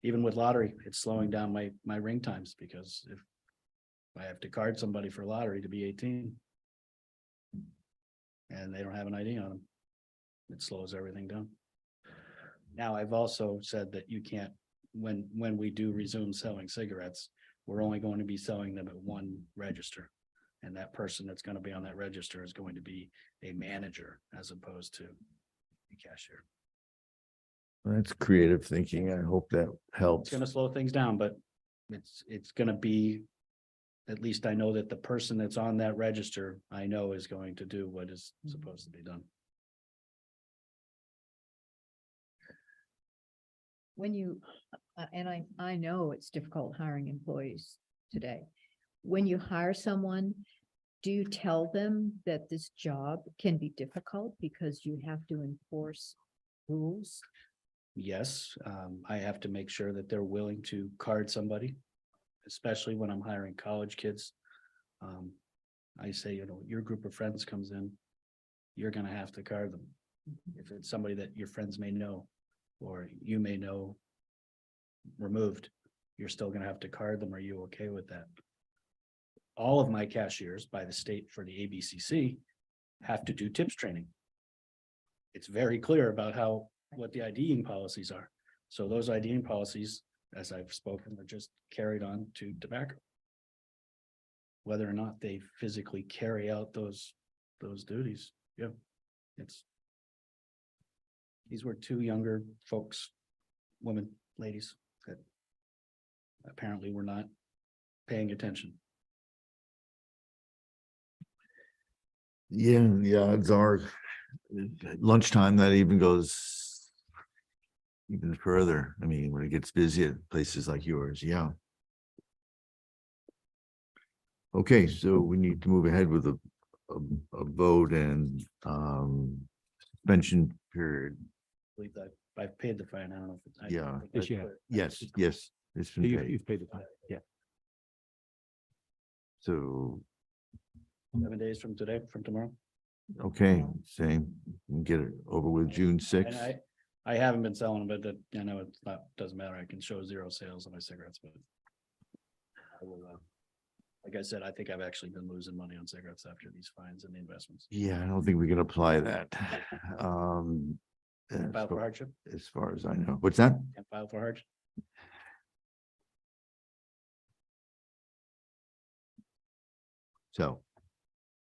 S9: even with lottery, it's slowing down my ring times because if I have to card somebody for lottery to be 18 and they don't have an ID on them, it slows everything down. Now, I've also said that you can't, when we do resume selling cigarettes, we're only going to be selling them at one register. And that person that's going to be on that register is going to be a manager as opposed to a cashier.
S1: That's creative thinking. I hope that
S9: It's
S1: helps.
S9: gonna slow things down, but it's gonna be, at least I know that the person that's on that register, I know is going to do what is supposed to be done.
S5: When you, and I know it's difficult hiring employees today. When you hire someone, do you tell them that this job can be difficult because you have to enforce rules?
S9: Yes, I have to make sure that they're willing to card somebody, especially when I'm hiring college kids. I say, your group of friends comes in, you're gonna have to card them. If it's somebody that your friends may know, or you may know removed, you're still gonna have to card them. Are you okay with that? All of my cashiers by the state for the ABCC have to do tips training. It's very clear about what the IDing policies are. So those IDing policies, as I've spoken, are just carried on to tobacco. Whether or not they physically carry out those duties, yeah, it's. These were two younger folks, women, ladies, that apparently were not paying attention.
S1: Yeah, the odds are lunchtime, that even goes even further. I mean, when it gets busy at places like yours, yeah. Okay, so we need to move ahead with a vote and suspension period.
S9: I believe that I've paid the fine. I don't know if it's.
S1: Yeah.
S3: Yes, you have.
S1: Yes, yes, it's been
S3: You-
S1: paid.
S3: You've paid the fine, yeah.
S1: So,
S9: 7 days from today, from tomorrow.
S1: okay, same, we can get it over with June
S9: And
S1: sixth.
S9: I haven't been selling, but that, I know it's not, doesn't matter. I can show 0 sales on my cigarettes, but. I will, like I said, I think I've actually been losing money on cigarettes after these fines and the investments.
S1: Yeah, I don't think we can apply that.
S9: Can't file for hardship,
S1: as far as I know. What's that?
S9: can't file for hardship.
S1: So,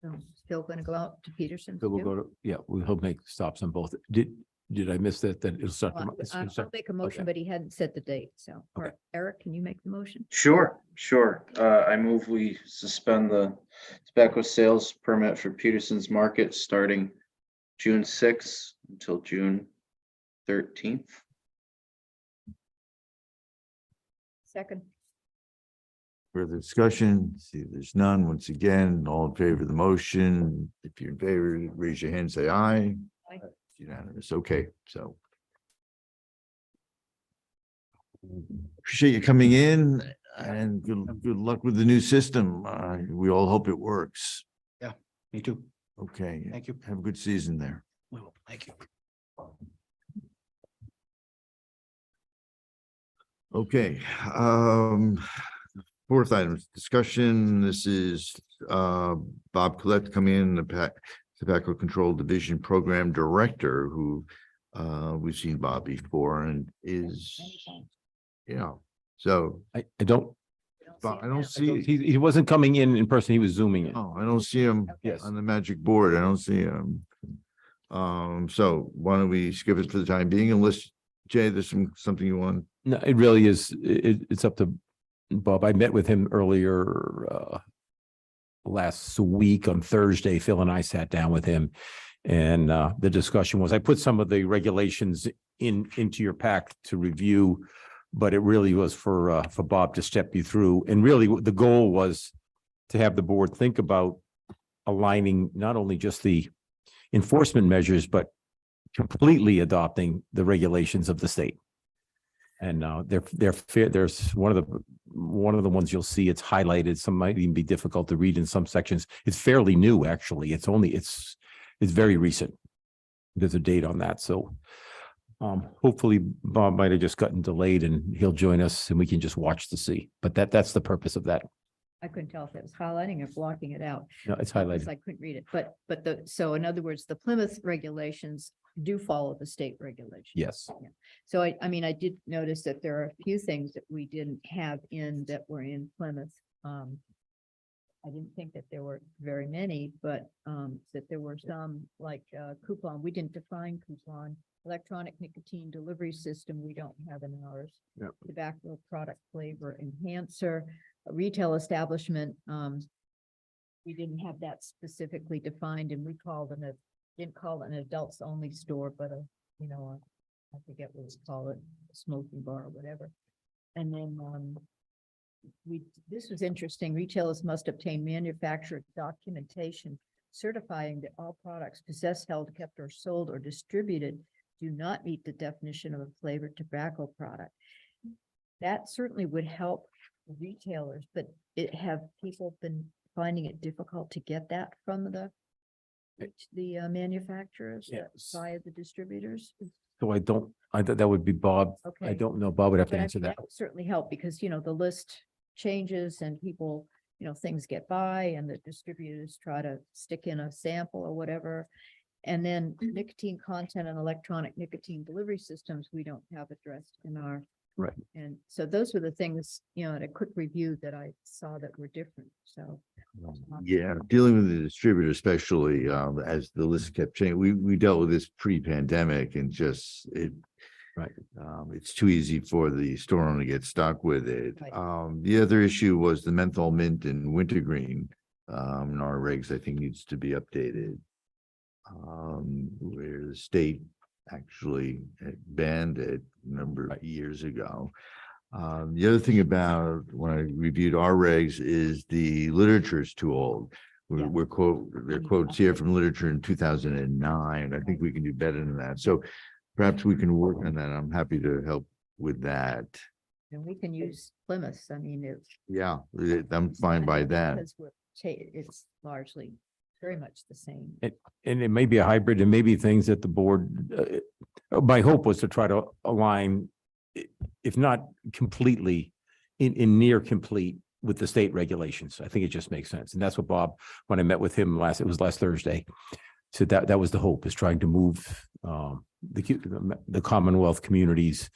S5: So still gonna go out to Peterson?
S3: So we'll go to, yeah, we'll make stops on both. Did I miss that? That it'll start.
S5: I'll make a motion, but he hadn't set the date, so.
S3: Okay.
S5: Eric, can you make the motion?
S2: Sure. I move we suspend the tobacco sales permit for Peterson's Market starting June sixth until June 13th.
S5: Second.
S1: further discussion, see if there's none. Once again, all in favor of the motion. If you're in favor, raise your hand, say aye.
S5: Aye.
S1: It's unanimous. Okay, so. Appreciate you coming in and good luck with the new system. We all hope it works.
S9: Me too.
S1: Okay.
S9: Thank you.
S1: Have a good season there.
S9: We will. Thank you.
S1: Okay, fourth item, discussion. This is Bob Collette coming in, the Tobacco Control Division Program Director, who we've seen Bob before and is, so
S3: I don't,
S1: Bob, I don't see,
S3: he wasn't coming in person, he was zooming in.
S1: oh, I don't see him
S3: Yes.
S1: on the magic board. I don't see him. So why don't we skip it for the time being unless, Jay, there's something you want?
S3: No, it really is, it's up to Bob. I met with him earlier last week on Thursday. Phil and I sat down with him. And the discussion was, I put some of the regulations into your pack to review, but it really was for Bob to step you through. And really, the goal was to have the board think about aligning not only just the enforcement measures, but completely adopting the regulations of the state. And they're fair. There's one of the ones you'll see, it's highlighted. Some might even be difficult to read in some sections. It's fairly new, actually. It's very recent. There's a date on that. So hopefully Bob might have just gotten delayed and he'll join us and we can just watch to see. But that's the purpose of that.
S5: I couldn't tell if it was highlighting or blocking it out.
S3: No, it's
S5: Because
S3: highlighted.
S5: I couldn't read it, but so in other words, the Plymouth regulations do follow the state regulations.
S3: Yes.
S5: So I mean, I did notice that there are a few things that we didn't have in that were in Plymouth. I didn't think that there were very many, but that there were some like coupon. We didn't define coupon. Electronic nicotine delivery system, we don't have in ours.
S3: Yep.
S5: Tobacco product flavor enhancer, a retail establishment. We didn't have that specifically defined and we called it didn't call it an adults only store, but I forget what it's called, a smoking bar or whatever. And then this was interesting. Retailers must obtain manufacturer documentation certifying that all products possessed, held, kept, or sold or distributed do not meet the definition of a flavored tobacco product. That certainly would help retailers, but have people been finding it difficult to get that from the manufacturers
S3: Yes.
S5: via the distributors?
S3: So that would be Bob. I
S5: Okay.
S3: don't know. Bob would have to
S5: But I
S3: answer
S5: mean,
S3: that.
S5: would certainly help because, the list changes and people, things get by and the distributors try to stick in a sample or whatever. And then nicotine content and electronic nicotine delivery systems, we don't have addressed in our.
S3: Right.
S5: And so those were the things, at a quick review that I saw that were different, so.
S1: Yeah, dealing with the distributor, especially as the list kept changing, we dealt with this pre-pandemic and just it.
S3: Right.
S1: It's too easy for the store owner to get stuck with it.
S5: Right.
S1: The other issue was the menthol mint and wintergreen. In our regs, I think needs to be updated. Where the state actually had banned it a number of years ago. The other thing about when I reviewed our regs is the literature is too old.
S5: Yeah.
S1: There are quotes here from literature in 2009. I think we can do better than that. So perhaps we can work on that. I'm happy to help with that.
S5: And we can use Plymouth, I mean, it's.
S1: Yeah, I'm fine by that.
S5: Because it's largely very much the same.
S3: And it may be a hybrid and maybe things that the board, my hope was to try to align, if not completely, in near complete with the state regulations. I think it just makes sense. And that's what Bob, when I met with him last Thursday, said that was the hope, is trying to move the Commonwealth communities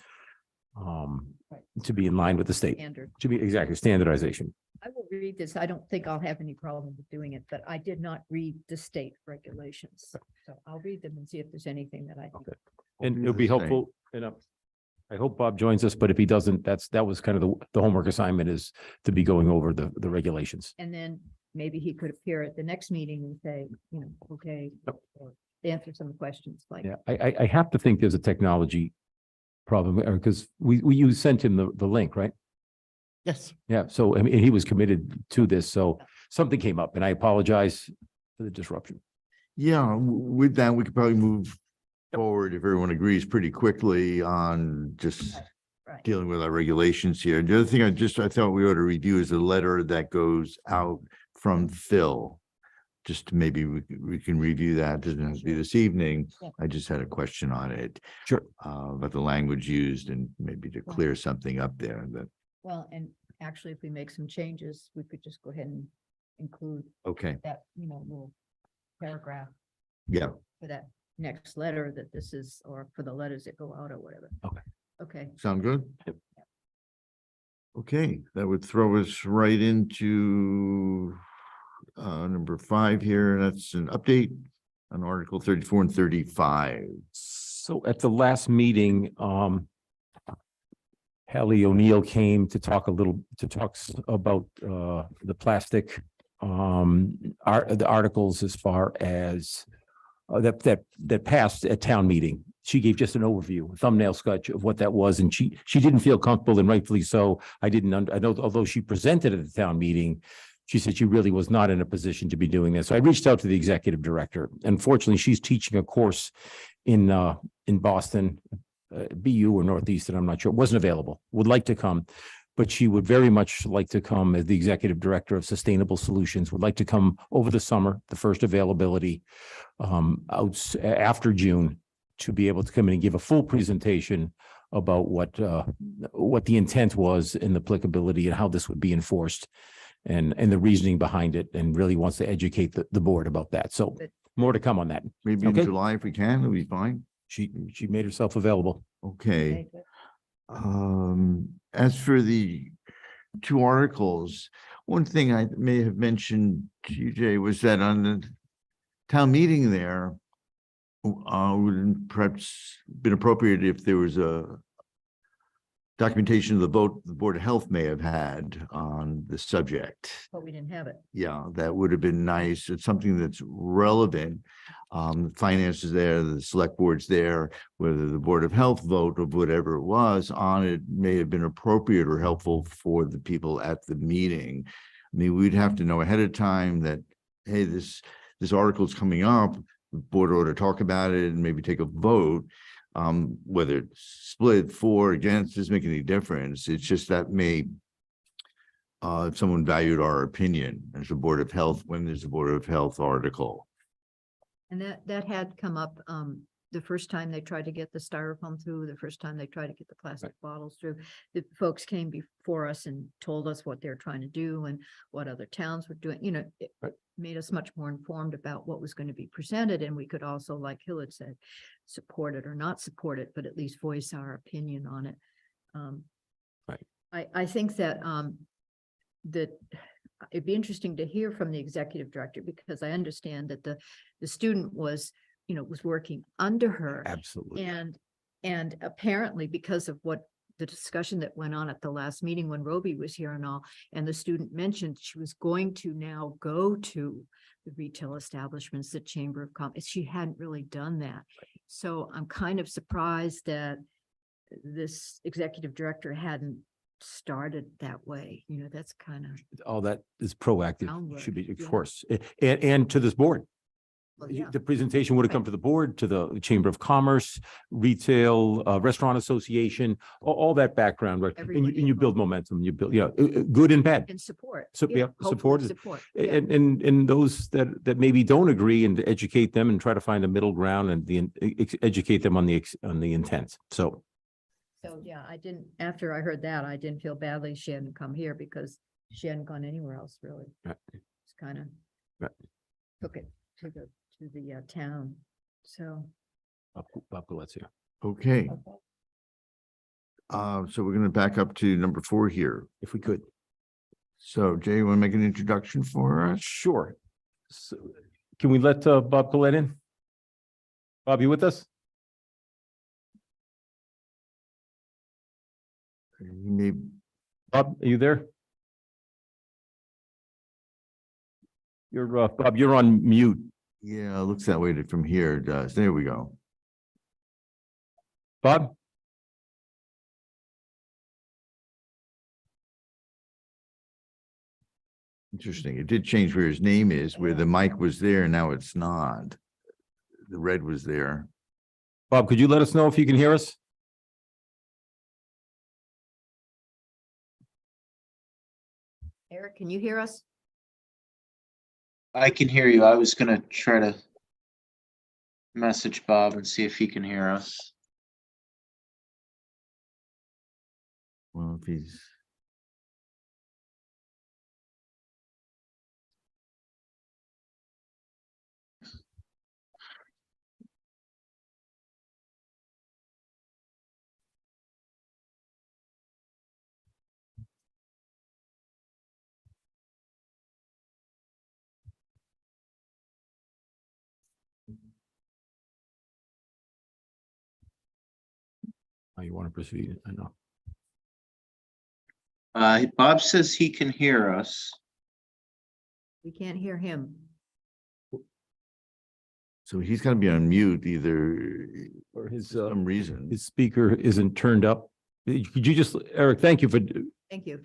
S3: to be in line with the state,
S5: Standard.
S3: to be exactly standardization.
S5: I will read this. I don't think I'll have any problem with doing it, but I did not read the state regulations. So I'll read them and see if there's anything that I think.
S3: Okay. And
S1: do
S3: it'll be
S1: the same.
S3: helpful, and I hope Bob joins us, but if he doesn't, that was kind of the homework assignment, is to be going over the regulations.
S5: And then maybe he could appear at the next meeting and say, okay,
S3: Yep.
S5: or answer some questions like.
S3: Yeah, I have to think there's a technology problem, because you sent him the link, right?
S8: Yes.
S3: Yeah, so I mean, he was committed to this, so something came up, and I apologize for the disruption.
S1: Yeah, with that, we could probably move forward, if everyone agrees, pretty quickly on just
S5: Right.
S1: dealing with our regulations here. The other thing I thought we ought to review is a letter that goes out from Phil. Just to maybe we can review that. Doesn't have to be this evening.
S5: Yeah.
S1: I just had a question on it.
S3: Sure.
S1: About the language used and maybe to clear something up there that,
S5: Well, and actually, if we make some changes, we could just go ahead and include
S1: okay,
S5: that, little paragraph
S1: yeah.
S5: for that next letter that this is, or for the letters that go out or whatever.
S3: Okay.
S5: Okay.
S1: Sound good?
S3: Yep.
S1: Okay, that would throw us right into number 5 here. That's an update on Article 34 and 35.
S3: So at the last meeting, Hallie O'Neill came to talk about the plastic the articles as far as that passed at town meeting. She gave just an overview, a thumbnail sketch of what that was, and she didn't feel comfortable, and rightfully so. I know, although she presented at the town meeting, she said she really was not in a position to be doing this. So I reached out to the executive director. Unfortunately, she's teaching a course in Boston, BU or Northeastern, I'm not sure, wasn't available, would like to come, but she would very much like to come as the executive director of Sustainable Solutions, would like to come over the summer, the first availability out after June, to be able to come in and give a full presentation about what the intent was and the applicability and how this would be enforced and the reasoning behind it, and really wants to educate the board about that. So
S5: Good.
S3: more to come on that.
S1: Maybe in
S3: Okay.
S1: July if we can, it'll be fine.
S3: She made herself available.
S1: Okay.
S5: good.
S1: As for the 2 articles, one thing I may have mentioned to you, Jay, was that on the town meeting there, would perhaps been appropriate if there was a documentation of the vote the Board of Health may have had on the subject.
S5: But we didn't have it.
S1: Yeah, that would have been nice. It's something that's relevant. Finances there, the select board's there, whether the Board of Health vote or whatever it was on it may have been appropriate or helpful for the people at the meeting. I mean, we'd have to know ahead of time that, hey, this article is coming up, the board ought to talk about it and maybe take a vote. Whether it's split for, against, doesn't make any difference. It's just that may, if someone valued our opinion as a Board of Health, when there's a Board of Health article.
S5: And that had come up the first time they tried to get the styrofoam through, the first time they tried to get the plastic bottles through, the folks came before us and told us what they're trying to do and what other towns were doing, it
S3: Right.
S5: made us much more informed about what was going to be presented, and we could also, like Hill had said, support it or not support it, but at least voice our opinion on it.
S3: Right.
S5: I think that, that it'd be interesting to hear from the executive director, because I understand that the student was, was working under her.
S3: Absolutely.
S5: And apparently because of what the discussion that went on at the last meeting when Roby was here and all, and the student mentioned she was going to now go to the retail establishments, the Chamber of Commerce. She hadn't really done that. So I'm kind of surprised that this executive director hadn't started that way. That's kind of,
S3: All that is proactive,
S5: Groundwork,
S3: should be, of
S5: yeah.
S3: course, and to this board.
S5: well, yeah.
S3: The presentation would have come to the board, to the Chamber of Commerce, Retail, Restaurant Association, all that background, right? And
S5: Everybody
S3: you build
S5: involved.
S3: momentum, you build, good and bad.
S5: And support.
S3: So, yeah,
S5: hopefully
S3: support is-
S5: Support. Yeah.
S3: And those that maybe don't agree, and to educate them and try to find a middle ground and educate them on the intent. So,
S5: So, yeah, after I heard that, I didn't feel badly she hadn't come here, because she hadn't gone anywhere else, really.
S3: Right.
S5: It's kind of
S3: Right.
S5: took it to the town, so.
S3: Bob Colette's here.
S1: Okay. So we're gonna back up to number 4 here.
S3: If we could.
S1: So Jay, you want to make an introduction for us?
S3: Sure. So, can we let Bob Colette in? Bob, you with us?
S1: You may,
S3: Bob, are you there? You're, Bob, you're on mute.
S1: yeah, it looks that way from here. It does. There we go.
S3: Bob?
S1: Interesting. It did change where his name is, where the mic was there, now it's not. The red was there.
S3: Bob, could you let us know if you can hear us?
S5: Eric, can you hear us?
S2: I can hear you. I was gonna try to message Bob and see if he can hear us.
S1: Well, if he's.
S3: Oh, you want to proceed? I know.
S2: Bob says he can hear us.
S5: We can't hear him.
S1: So he's gonna be on mute either,
S3: Or his,
S1: for some reason.
S3: his speaker isn't turned up. Could you just, Eric, thank you
S5: Thank you.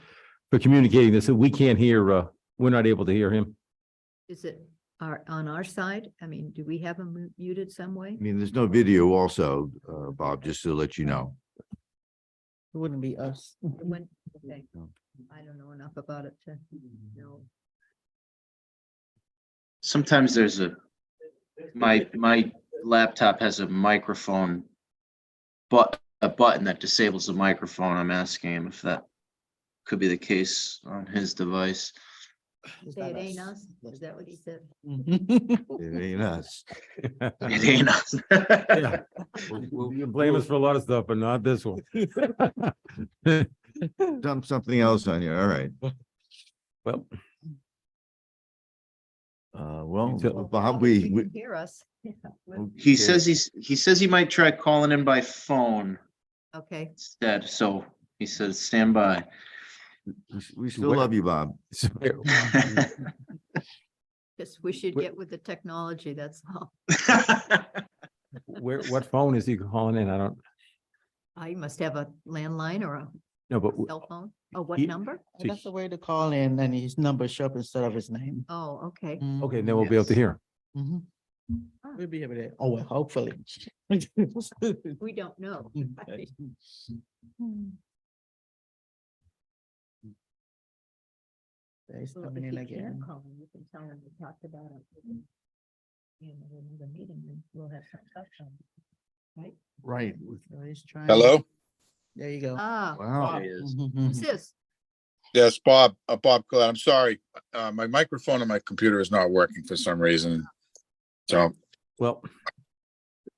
S3: for communicating this. We can't hear, we're not able to hear him.
S5: Is it on our side? I mean, do we have him muted some way?
S1: I mean, there's no video also, Bob, just to let you know.
S10: It wouldn't be us.
S5: When, okay,
S1: No.
S5: I don't know enough about it to know.
S2: Sometimes there's my laptop has a microphone, but a button that disables the microphone. I'm asking him if that could be the case on his device.
S5: Say it ain't us. Is that what he said?
S1: It ain't us.
S2: It ain't us.
S3: Yeah. You can blame us for a lot of stuff, but not this one.
S1: Dump something else on you. All right.
S3: Well,
S1: Well,
S3: So-
S1: Bob,
S5: If
S1: we.
S5: you can hear us. Yeah.
S2: He says he might try calling in by phone
S5: Okay,
S2: instead. So he says, stand by.
S1: We still love you, Bob.
S5: just we should
S3: Wait.
S5: get with the technology, that's all.
S3: what phone is he calling in? I don't,
S5: I must have a landline or a
S3: no, but
S5: cell phone. Oh, what
S3: He-
S5: number?
S3: So
S10: That's the way to call in and his number show up instead of his name.
S5: Oh, okay.
S3: okay, then we'll be able to hear.
S10: Mhm. We'll be able to, oh, well, hopefully.
S5: We don't know.
S10: Okay. He's
S5: Well,
S10: coming
S5: if
S10: in
S5: he can't
S10: again.
S5: call, you can tell him we talked about it. In another meeting, and we'll have some stuff on.
S1: Right.
S10: So he's trying.
S11: Hello?
S10: There you go.
S5: Ah,
S1: Wow.
S2: There he is.
S5: who's this?
S11: Yes, Bob, Bob Collette. I'm sorry. My microphone on my computer is not working for some reason. So,
S3: Well,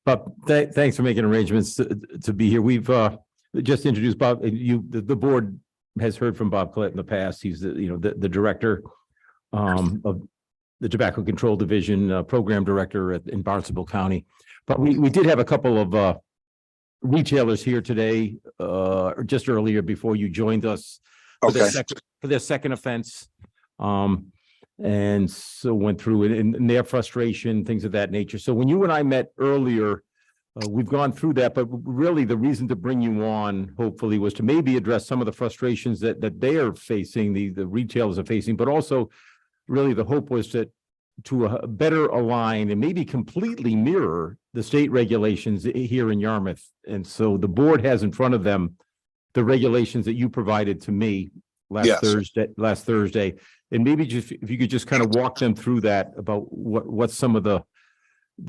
S3: Bob, thanks for making arrangements to be here. We've just introduced Bob, the board has heard from Bob Collette in the past. He's the director of the Tobacco Control Division, program director in Barnstable County. But we did have a couple of retailers here today, just earlier before you joined us for their
S11: okay,
S3: second offense. And so went through it and their frustration, things of that nature. So when you and I met earlier, we've gone through that, but really the reason to bring you on, hopefully, was to maybe address some of the frustrations that they are facing, the retailers are facing, but also really the hope was to better align and maybe completely mirror the state regulations here in Yarmouth. And so the board has in front of them the regulations that you provided to me last Thursday. And maybe just, if you could just kind of walk them through that about what some of the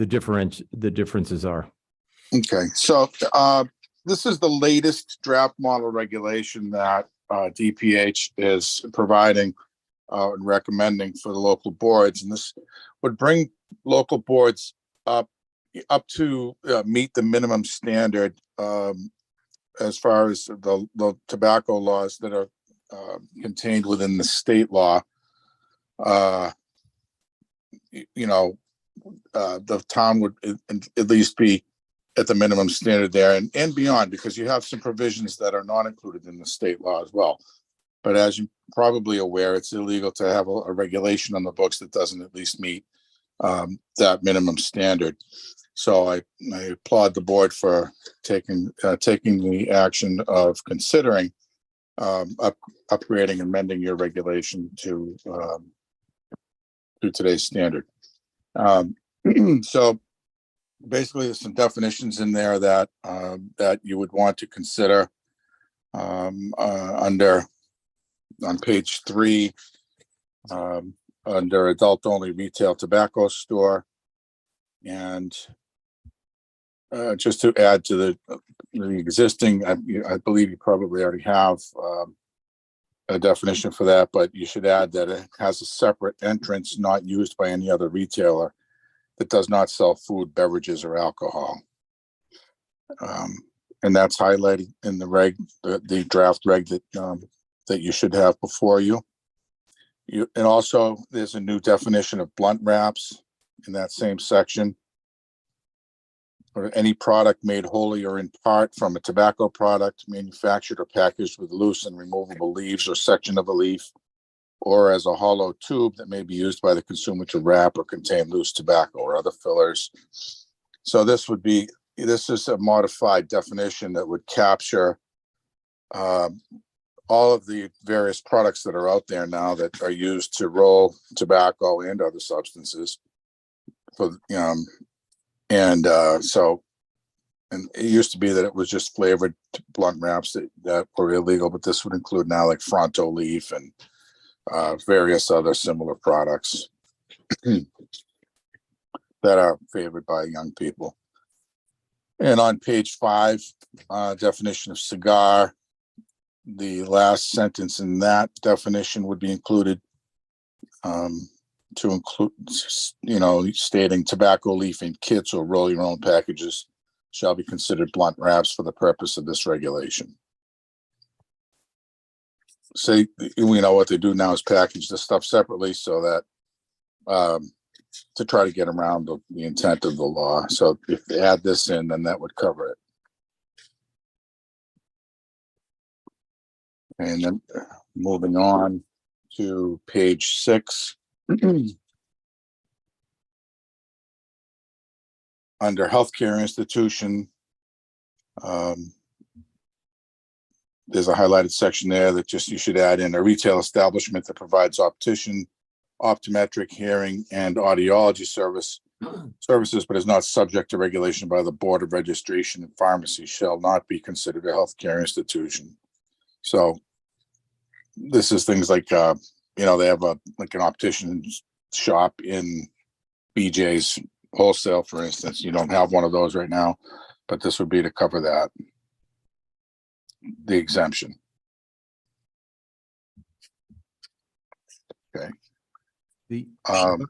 S3: differences are.
S11: okay. So this is the latest draft model regulation that DPH is providing and recommending for the local boards. And this would bring local boards up to meet the minimum standard as far as the tobacco laws that are contained within the state law. The town would at least be at the minimum standard there and beyond, because you have some provisions that are not included in the state law as well. But as you're probably aware, it's illegal to have a regulation on the books that doesn't at least meet that minimum standard. So I applaud the board for taking the action of considering upgrading and amending your regulation to today's standard. So basically, there's some definitions in there that you would want to consider on page 3 under adult only retail tobacco store. And just to add to the existing, I believe you probably already have a definition for that, but you should add that it has a separate entrance not used by any other retailer that does not sell food, beverages, or alcohol. And that's highlighted in the draft reg that you should have before you. And also there's a new definition of blunt wraps in that same section. Or any product made wholly or in part from a tobacco product manufactured or packaged with loose and removable leaves or section of a leaf, or as a hollow tube that may be used by the consumer to wrap or contain loose tobacco or other fillers. So this is a modified definition that would capture all of the various products that are out there now that are used to roll tobacco and other substances. And it used to be that it was just flavored blunt wraps that were illegal, but this would include now like Fronto Leaf and various other similar products that are favored by young people. And on page 5, definition of cigar, the last sentence in that definition would be included to include, stating tobacco leaf in kits or roll your own packages shall be considered blunt wraps for the purpose of this regulation. So, what they do now is package the stuff separately so that to try to get around the intent of the law. So if they add this in, then that would cover it. And then moving on to page 6. Under healthcare institution, there's a highlighted section there that you should add in a retail establishment that provides optician, optometric, hearing, and audiology services, but is not subject to regulation by the Board of Registration and Pharmacy shall not be considered a healthcare institution. So this is things like, they have an optician shop in BJ's Wholesale, for instance. You don't have one of those right now, but this would be to cover that. The exemption.
S3: The,
S11: Um,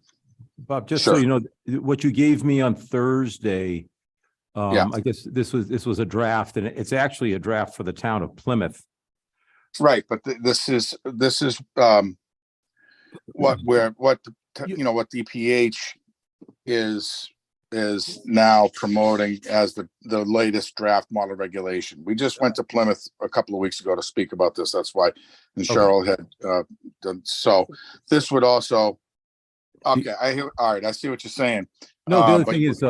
S3: Bob, just so
S11: sure.
S3: you know, what you gave me on Thursday,
S11: Yeah.
S3: I guess this was a draft, and it's actually a draft for the town of Plymouth.
S11: right, but this is, what what DPH is now promoting as the latest draft model regulation. We just went to Plymouth a couple of weeks ago to speak about this. That's why, and
S3: Okay.
S11: Cheryl had, done, so this would also, okay, I hear, all right, I see what you're saying.
S3: No, the other
S11: But-
S3: thing is,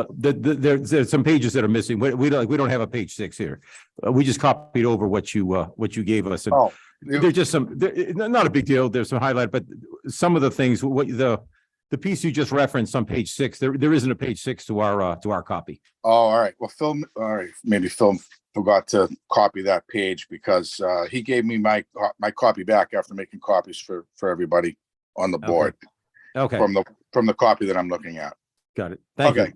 S3: there's some pages that are missing. We don't have a page 6 here. We just copied over what you gave us. And
S11: Oh,
S3: there's just not a big deal. There's some highlight, but some of the things, what the piece you just referenced on page 6, there isn't a page 6 to our copy.
S11: oh, all right, well, maybe Phil forgot to copy that page because, he gave me my copy back after making copies for everybody on the board
S3: Okay,
S11: from the copy that I'm looking at.
S3: got it. Thank you.
S11: Okay,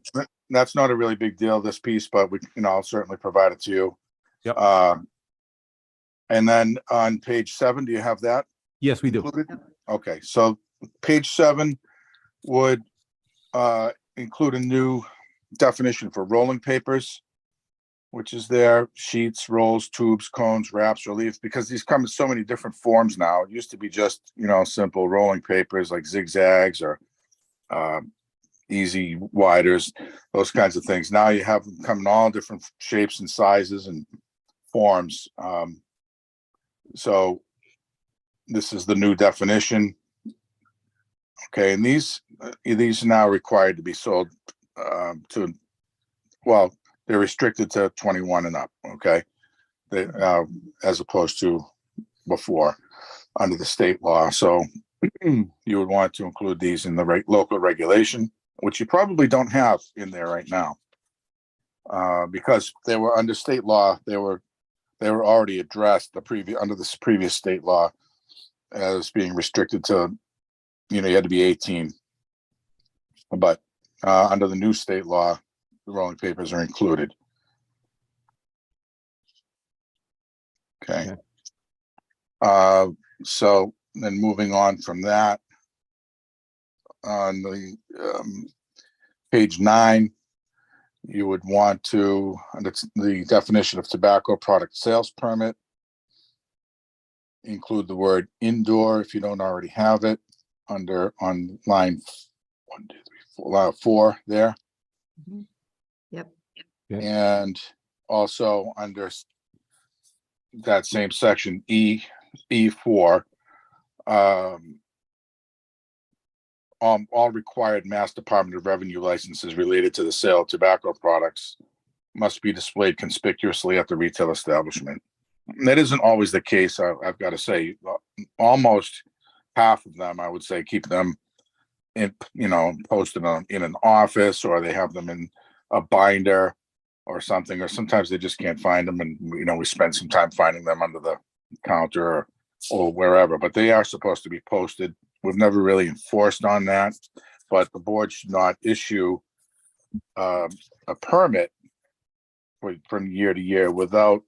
S11: that's not a really big deal, this piece, but I'll certainly provide it to you.
S3: Yep.
S11: And then on page 7, do you have that
S3: Yes, we do.
S11: included? Okay, so page 7 would include a new definition for rolling papers, which is there, sheets, rolls, tubes, cones, wraps, reliefs, because these come in so many different forms now. It used to be just, simple rolling papers like zigzags or easy widers, those kinds of things. Now you have them come in all different shapes and sizes and forms. So this is the new definition. Okay, and these are now required to be sold they're restricted to 21 and up, okay? They, as opposed to before under the state law. So you would want to include these in the local regulation, which you probably don't have in there right now. Because they were under state law, they were already addressed under this previous state law as being restricted to, you had to be 18. But under the new state law, the rolling papers are included. Okay. So then moving on from that, on the page 9, you would want to, and it's the definition of tobacco product sales permit, include the word indoor if you don't already have it on line 4 there.
S5: Yep.
S11: And also under that same section, E4, all required Mass Department of Revenue licenses related to the sale of tobacco products must be displayed conspicuously at the retail establishment. And that isn't always the case. I've got to say, almost half of them, I would say, keep them posted in an office, or they have them in a binder or something, or sometimes they just can't find them, and we spend some time finding them under the counter or wherever, but they are supposed to be posted. We've never really enforced on that, but the board should not issue a permit from year to year without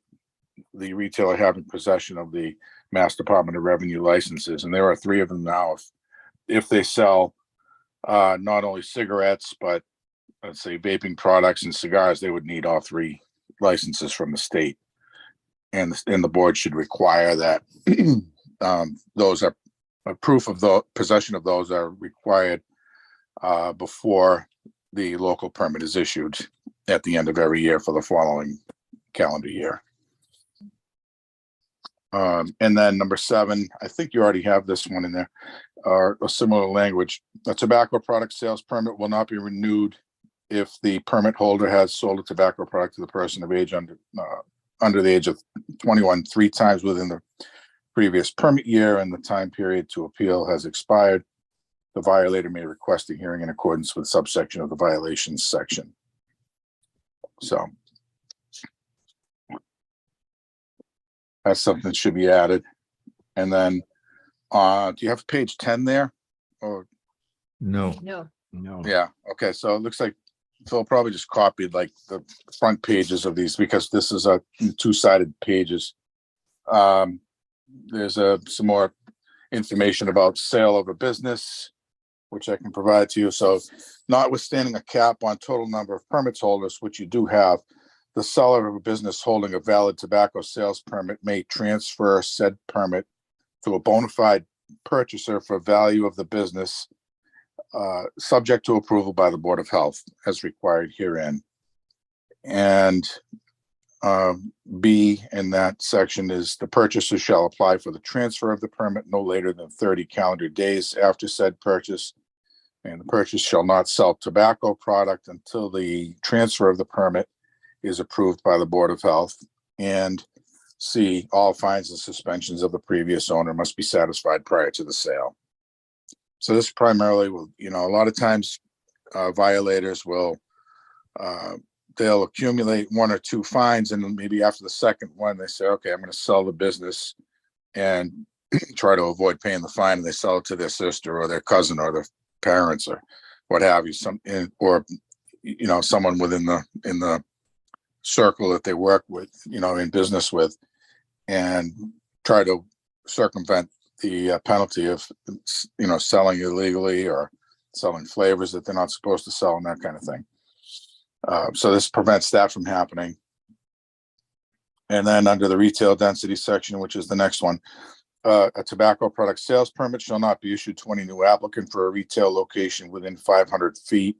S11: the retailer having possession of the Mass Department of Revenue licenses, and there are 3 of them now. If they sell not only cigarettes, but let's say vaping products and cigars, they would need all 3 licenses from the state. And the board should require that those are a proof of the possession of those are required before the local permit is issued at the end of every year for the following calendar year. And then number 7, I think you already have this one in there, or a similar language. A tobacco product sales permit will not be renewed if the permit holder has sold a tobacco product to the person of age under the age of 21 3 times within the previous permit year, and the time period to appeal has expired. The violator may request a hearing in accordance with subsection of the violations section. So that's something that should be added. And then, do you have page 10 there? Or,
S1: No.
S5: No.
S3: No.
S11: yeah, okay, so it looks like Phil probably just copied like the front pages of these because this is a two-sided pages. There's some more information about sale of a business, which I can provide to you. So notwithstanding a cap on total number of permits holders, which you do have, the seller of a business holding a valid tobacco sales permit may transfer said permit to a bona fide purchaser for value of the business, subject to approval by the Board of Health as required herein. And B in that section is the purchaser shall apply for the transfer of the permit no later than 30 calendar days after said purchase. And the purchase shall not sell tobacco product until the transfer of the permit is approved by the Board of Health. And C, all fines and suspensions of the previous owner must be satisfied prior to the sale. So this primarily will, a lot of times violators will, they'll accumulate one or two fines, and then maybe after the second one, they say, okay, I'm going to sell the business and try to avoid paying the fine, and they sell it to their sister or their cousin or their parents or what have you, or someone within the circle that they work with, in business with, and try to circumvent the penalty of, selling illegally or selling flavors that they're not supposed to sell and that kind of thing. So this prevents that from happening. And then under the retail density section, which is the next one, a tobacco product sales permit shall not be issued to any new applicant for a retail location within 500 feet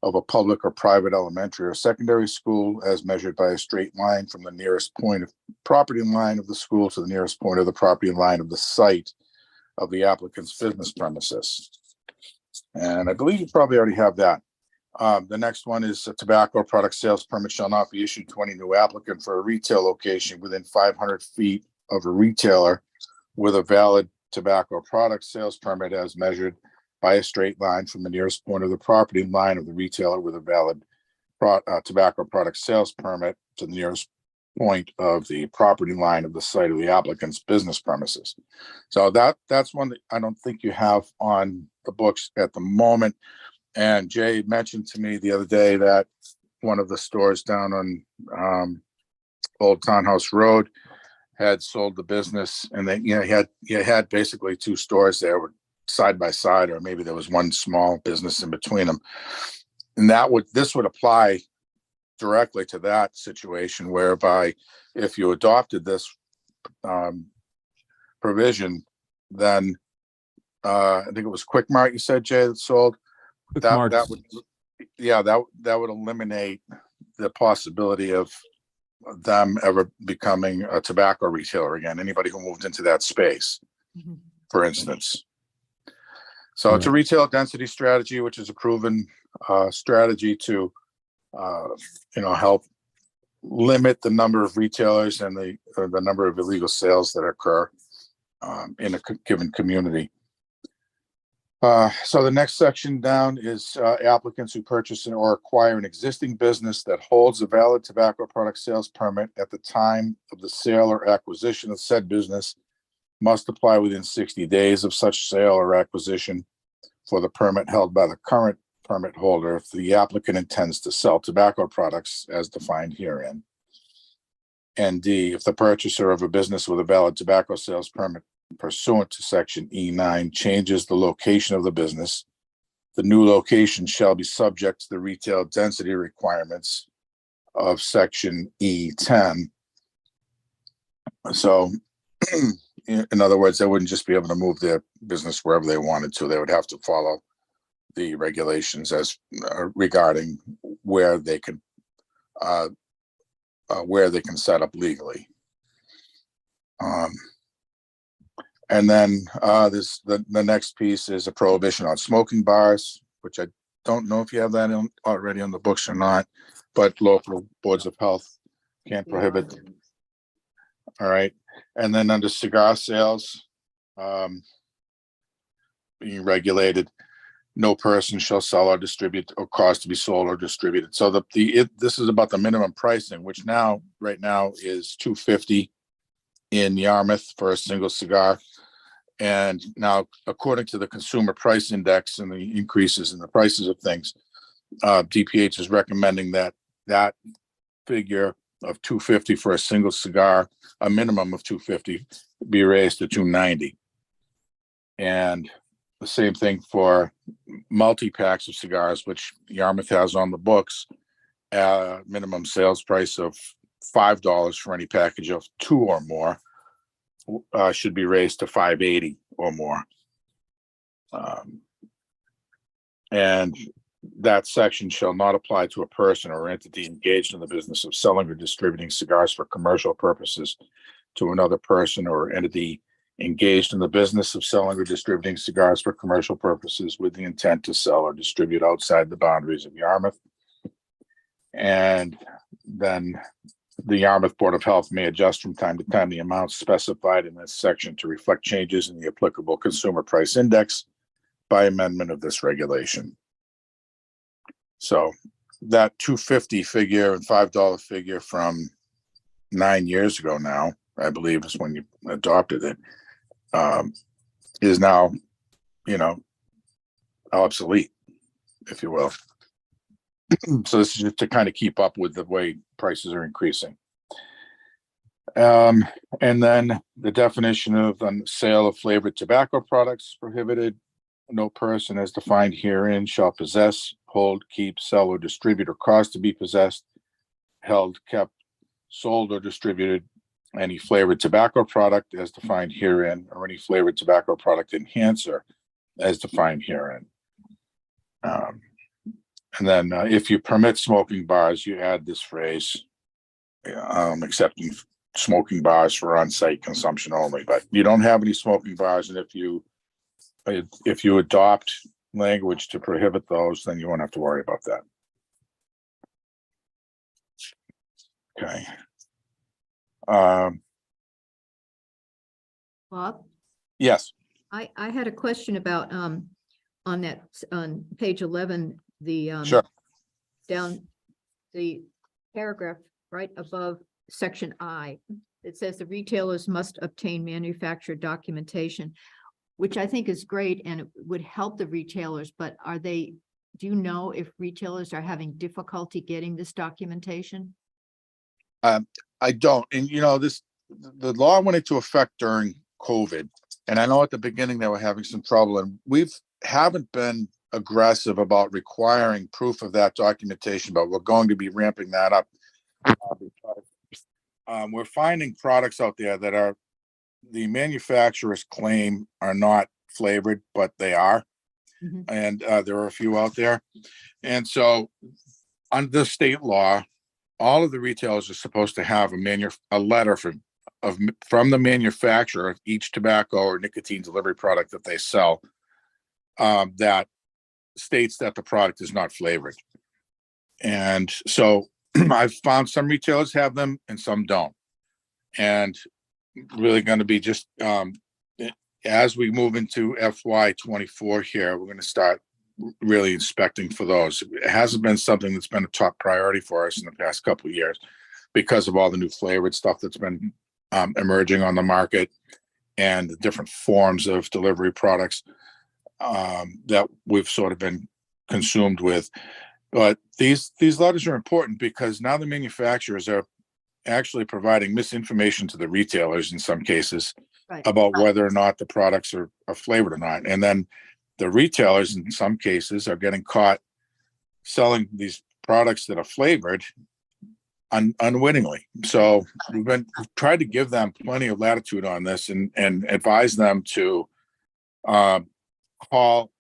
S11: of a public or private elementary or secondary school as measured by a straight line from the nearest point of property line of the school to the nearest point of the property line of the site of the applicant's business premises. And I believe you probably already have that. The next one is a tobacco product sales permit shall not be issued to any new applicant for a retail location within 500 feet of a retailer with a valid tobacco product sales permit as measured by a straight line from the nearest point of the property line of the retailer with a valid tobacco product sales permit to the nearest point of the property line of the site of the applicant's business premises. So that's one that I don't think you have on the books at the moment. And Jay mentioned to me the other day that one of the stores down on Old Townhouse Road had sold the business, and they, he had basically two stores there were side by side, or maybe there was one small business in between them. And this would apply directly to that situation, whereby if you adopted this provision, then I think it was Quick Mart, you said, Jay, that sold. That would eliminate the possibility of them ever becoming a tobacco retailer again. Anybody who moved into that space, for instance. So it's a retail density strategy, which is a proven strategy to, help limit the number of retailers and the number of illegal sales that occur in a given community. So the next section down is applicants who purchase or acquire an existing business that holds a valid tobacco product sales permit at the time of the sale or acquisition of said business must apply within 60 days of such sale or acquisition for the permit held by the current permit holder if the applicant intends to sell tobacco products as defined herein. And D, if the purchaser of a business with a valid tobacco sales permit pursuant to section E9 changes the location of the business, the new location shall be subject to the retail density requirements of section E10. So in other words, they wouldn't just be able to move their business wherever they wanted to. They would have to follow the regulations as regarding where they can set up legally. And then this the next piece is a prohibition on smoking bars, which I don't know if you have that already on the books or not, but local boards of health can't prohibit. All right. And then under cigar sales, being regulated, no person shall sell or distribute or cause to be sold or distributed. So this is about the minimum pricing, which right now is $2.50 in Yarmouth for a single cigar. And now, according to the Consumer Price Index and the increases in the prices of things, DPH is recommending that figure of 250 for a single cigar, a minimum of 250, be raised to 290. And the same thing for multi-packs of cigars, which Yarmouth has on the books, minimum sales price of $5 for any package of 2 or more, should be raised to $5.80 or more. And that section shall not apply to a person or entity engaged in the business of selling or distributing cigars for commercial purposes to another person or entity engaged in the business of selling or distributing cigars for commercial purposes with the intent to sell or distribute outside the boundaries of Yarmouth. And then the Yarmouth Board of Health may adjust from time to time the amounts specified in this section to reflect changes in the applicable consumer price index by amendment of this regulation. So that 250 figure and $5 figure from 9 years ago now, I believe is when you adopted it, is now, obsolete, if you will. So this is just to kind of keep up with the way prices are increasing. And then the definition of the sale of flavored tobacco products prohibited. No person as defined herein shall possess, hold, keep, sell, or distribute, or cause to be possessed, held, kept, sold, or distributed any flavored tobacco product as defined herein, or any flavored tobacco product enhancer as defined herein. And then if you permit smoking bars, you add this phrase, accepting smoking bars for on-site consumption only, but you don't have any smoking bars. And if you adopt language to prohibit those, then you won't have to worry about that. Okay.
S5: Bob,
S11: Yes.
S5: I had a question about, on page 11, the,
S11: Sure.
S5: down the paragraph right above section I. It says the retailers must obtain manufacturer documentation, which I think is great and it would help the retailers, but do you know if retailers are having difficulty getting this documentation?
S11: I don't. And the law went into effect during COVID. And I know at the beginning they were having some trouble, and haven't been aggressive about requiring proof of that documentation, but we're going to be ramping that up. We're finding products out there that the manufacturers claim are not flavored, but they are.
S5: Mhm.
S11: And there are a few out there. And so under state law, all of the retailers are supposed to have a letter from the manufacturer of each tobacco or nicotine delivery product that they sell, that states that the product is not flavored. And so I've found some retailers have them and some don't. And really going to be just as we move into FY24 here, we're going to start really inspecting for those. It hasn't been something that's been a top priority for us in the past couple of years because of all the new flavored stuff that's been emerging on the market and the different forms of delivery products that we've sort of been consumed with. But these letters are important because now the manufacturers are actually providing misinformation to the retailers in some cases
S5: Right.
S11: about whether or not the products are flavored or not. And then the retailers in some cases are getting caught selling these products that are flavored unwittingly. So we've tried to give them plenty of latitude on this and advise them to call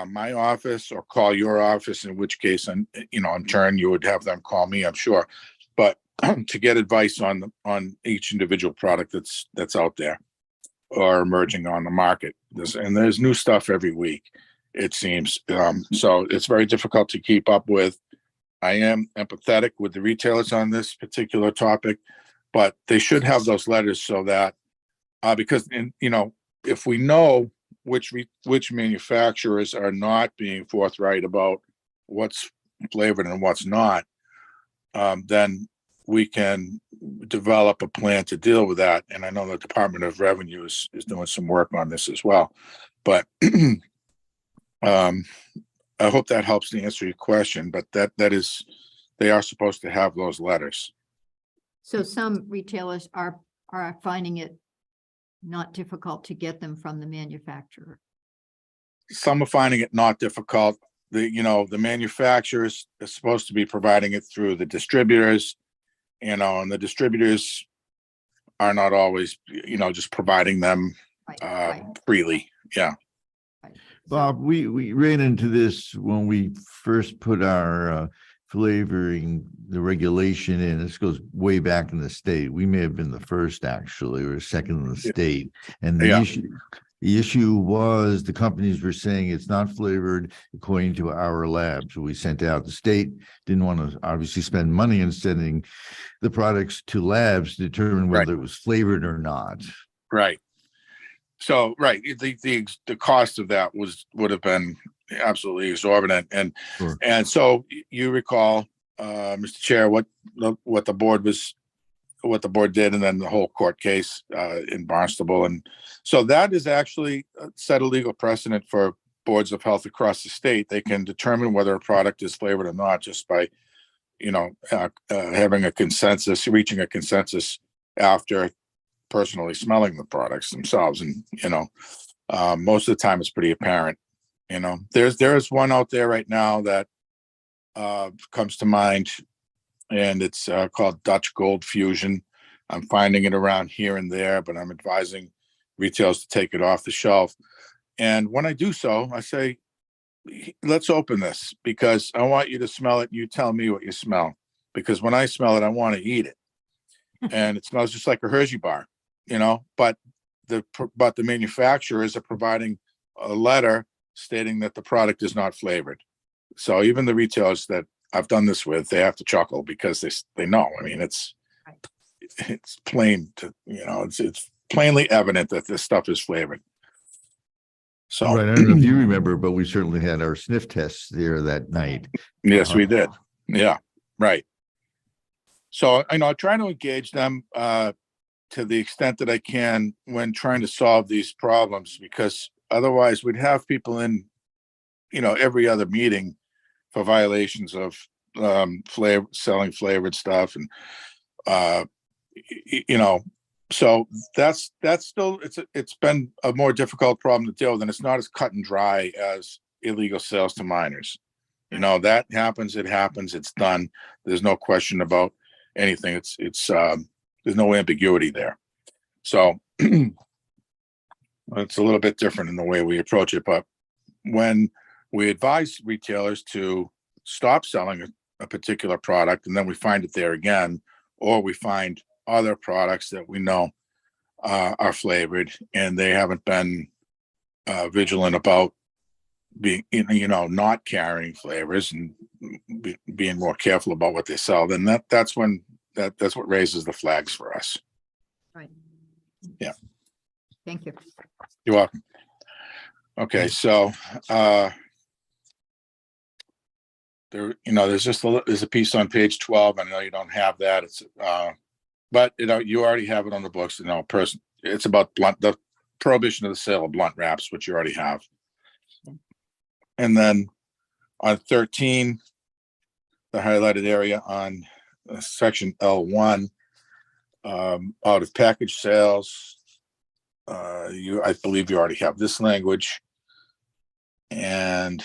S11: my office or call your office, in which case, in turn, you would have them call me, I'm sure. But to get advice on each individual product that's out there or emerging on the market. There's new stuff every week, it seems. So it's very difficult to keep up with. I am empathetic with the retailers on this particular topic, but they should have those letters so that because if we know which manufacturers are not being forthright about what's flavored and what's not, then we can develop a plan to deal with that. And I know the Department of Revenue is doing some work on this as well. But I hope that helps to answer your question, but that is, they are supposed to have those letters.
S5: So some retailers are finding it not difficult to get them from the manufacturer.
S11: Some are finding it not difficult. The manufacturers are supposed to be providing it through the distributors, and the distributors are not always, just providing them
S5: Right, right,
S11: freely. Yeah.
S5: right. So-
S1: Bob, we ran into this when we first put our flavoring, the regulation in. This goes way back in the state. We may have been the first actually, or second in the
S11: Yeah.
S1: state. And
S11: Yeah.
S1: the issue was the companies were saying it's not flavored according to our lab. So we sent out, the state didn't want to obviously spend money in sending the products to labs to determine
S11: Right.
S1: whether it was flavored or not.
S11: Right. So, right, the cost of that would have been absolutely exorbitant.
S1: Sure.
S11: And so you recall, Mr. Chair, what the board did, and then the whole court case in Barnstable. And so that is actually set a legal precedent for boards of health across the state. They can determine whether a product is flavored or not just by, having a consensus, reaching a consensus after personally smelling the products themselves. And, most of the time it's pretty apparent. There's one out there right now that comes to mind, and it's called Dutch Gold Fusion. I'm finding it around here and there, but I'm advising retailers to take it off the shelf. And when I do so, I say, let's open this, because I want you to smell it. You tell me what you smell, because when I smell it, I want to eat it. And it smells just like a Hershey bar, but the manufacturers are providing a letter stating that the product is not flavored. So even the retailers that I've done this with, they have to chuckle, because they know. I mean, it's plain to, it's plainly evident that this stuff is flavored. So,
S1: Right. I don't know if you remember, but we certainly had our sniff tests there that night.
S11: yes, we did. Yeah, right. So, I try to engage them to the extent that I can when trying to solve these problems, because otherwise we'd have people in, every other meeting for violations of selling flavored stuff. And, so that's still, it's been a more difficult problem to deal with, and it's not as cut and dry as illegal sales to minors. That happens, it happens, it's done. There's no question about anything. It's there's no ambiguity there. So it's a little bit different in the way we approach it. But when we advise retailers to stop selling a particular product, and then we find it there again, or we find other products that we know are flavored, and they haven't been vigilant about being, not carrying flavors and being more careful about what they sell, then that's when that's what raises the flags for us.
S5: Right.
S11: Yeah.
S5: Thank you.
S11: You're welcome. Okay, so there's there's a piece on page 12. I know you don't have that. It's but you already have it on the books. It's about the prohibition of the sale of blunt wraps, which you already have. And then on 13, the highlighted area on section L1, out of package sales, I believe you already have this language. And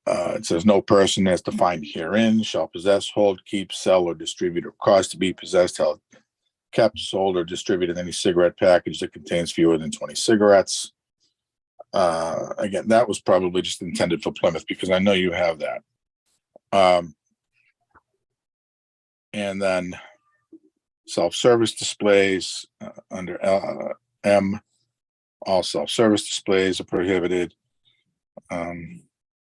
S11: it says no person as defined herein shall possess, hold, keep, sell, or distribute, or cause to be possessed, held, kept, sold, or distributed any cigarette package that contains fewer than 20 cigarettes. Again, that was probably just intended for Plymouth, because I know you have that. And then self-service displays under M, all self-service displays are prohibited. And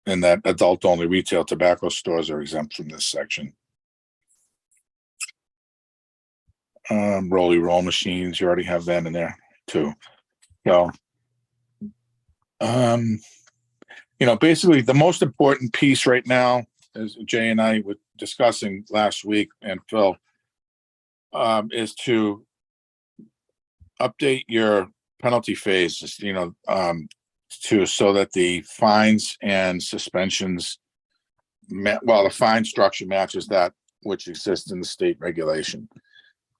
S11: that adult-only retail tobacco stores are exempt from this section. Roll machines, you already have that in there too. So, basically the most important piece right now, as Jay and I were discussing last week, and Phil, is to update your penalty phases. so that the fines and suspensions well, the fine structure matches that which exists in the state regulation.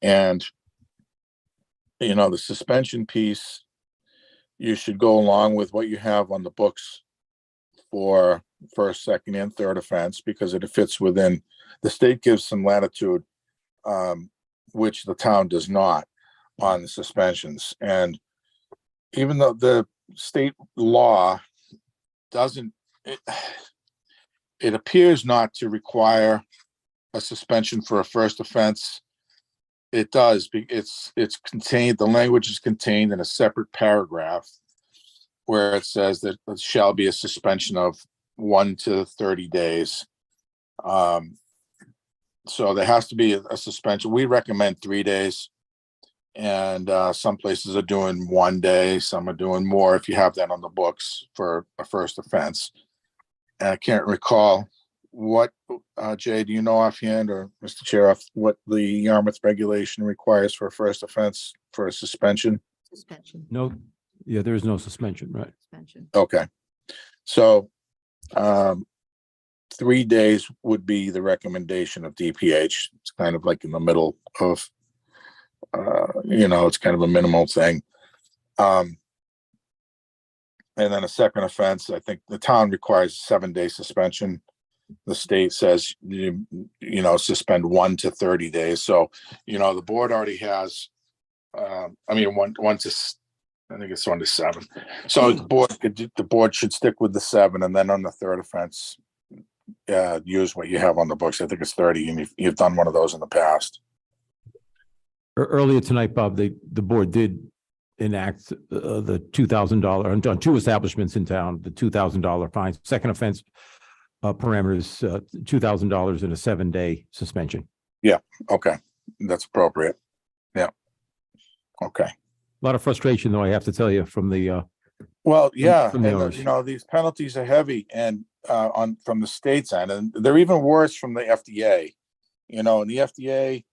S11: And, you know, the suspension piece, you should go along with what you have on the books for first, second, and third offense, because it fits within, the state gives some latitude, which the town does not on the suspensions. And even though the state law doesn't, it appears not to require a suspension for a first offense. It does, it's contained, the language is contained in a separate paragraph where it says that it shall be a suspension of 1 to 30 days. So there has to be a suspension. We recommend 3 days. And some places are doing 1 day, some are doing more if you have that on the books for a first offense. And I can't recall what, Jay, do you know offhand, or Mr. Chair, what the Yarmouth regulation requires for a first offense for a suspension?
S5: Suspension,
S3: No, yeah, there is no suspension, right?
S5: suspension.
S11: Okay. So 3 days would be the recommendation of DPH. It's kind of like in the middle of, you know, it's kind of a minimal thing. And then a second offense, I think the town requires 7-day suspension. The state says, you know, suspend 1 to 30 days. So, you know, the board already has, I mean, one to, I think it's 1 to 7. So the board should stick with the 7, and then on the third offense, use what you have on the books. I think it's 30, and you've done one of those in the past.
S3: Earlier tonight, Bob, the board did enact the $2,000 on 2 establishments in town, the $2,000 fines, second offense parameters, $2,000 and a 7-day suspension.
S11: Okay, that's appropriate. Yeah. Okay.
S3: A lot of frustration, though, I have to tell you, from the
S11: Well, yeah,
S3: from the
S11: and,
S3: owners.
S11: you know, these penalties are heavy, and from the state's end, and they're even worse from the FDA. You know, and the FDA,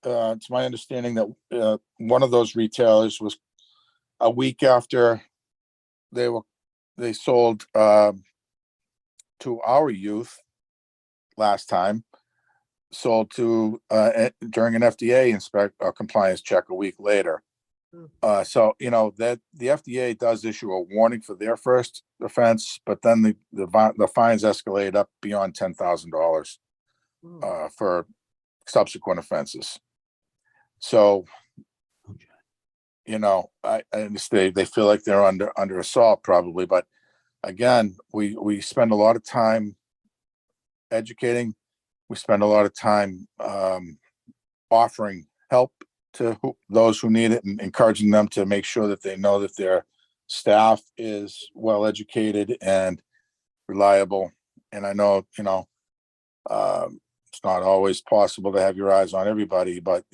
S11: it's my understanding that one of those retailers was a week after they sold to our youth last time, sold to during an FDA compliance check a week later. So, you know, that the FDA does issue a warning for their first offense, but then the fines escalate up beyond $10,000 for subsequent offenses. So, you know, I understand they feel like they're under assault probably, but again, we spend a lot of time educating. We spend a lot of time offering help to those who need it, and encouraging them to make sure that they know that their staff is well educated and reliable. And I know, you know, it's not always possible to have your eyes on everybody, but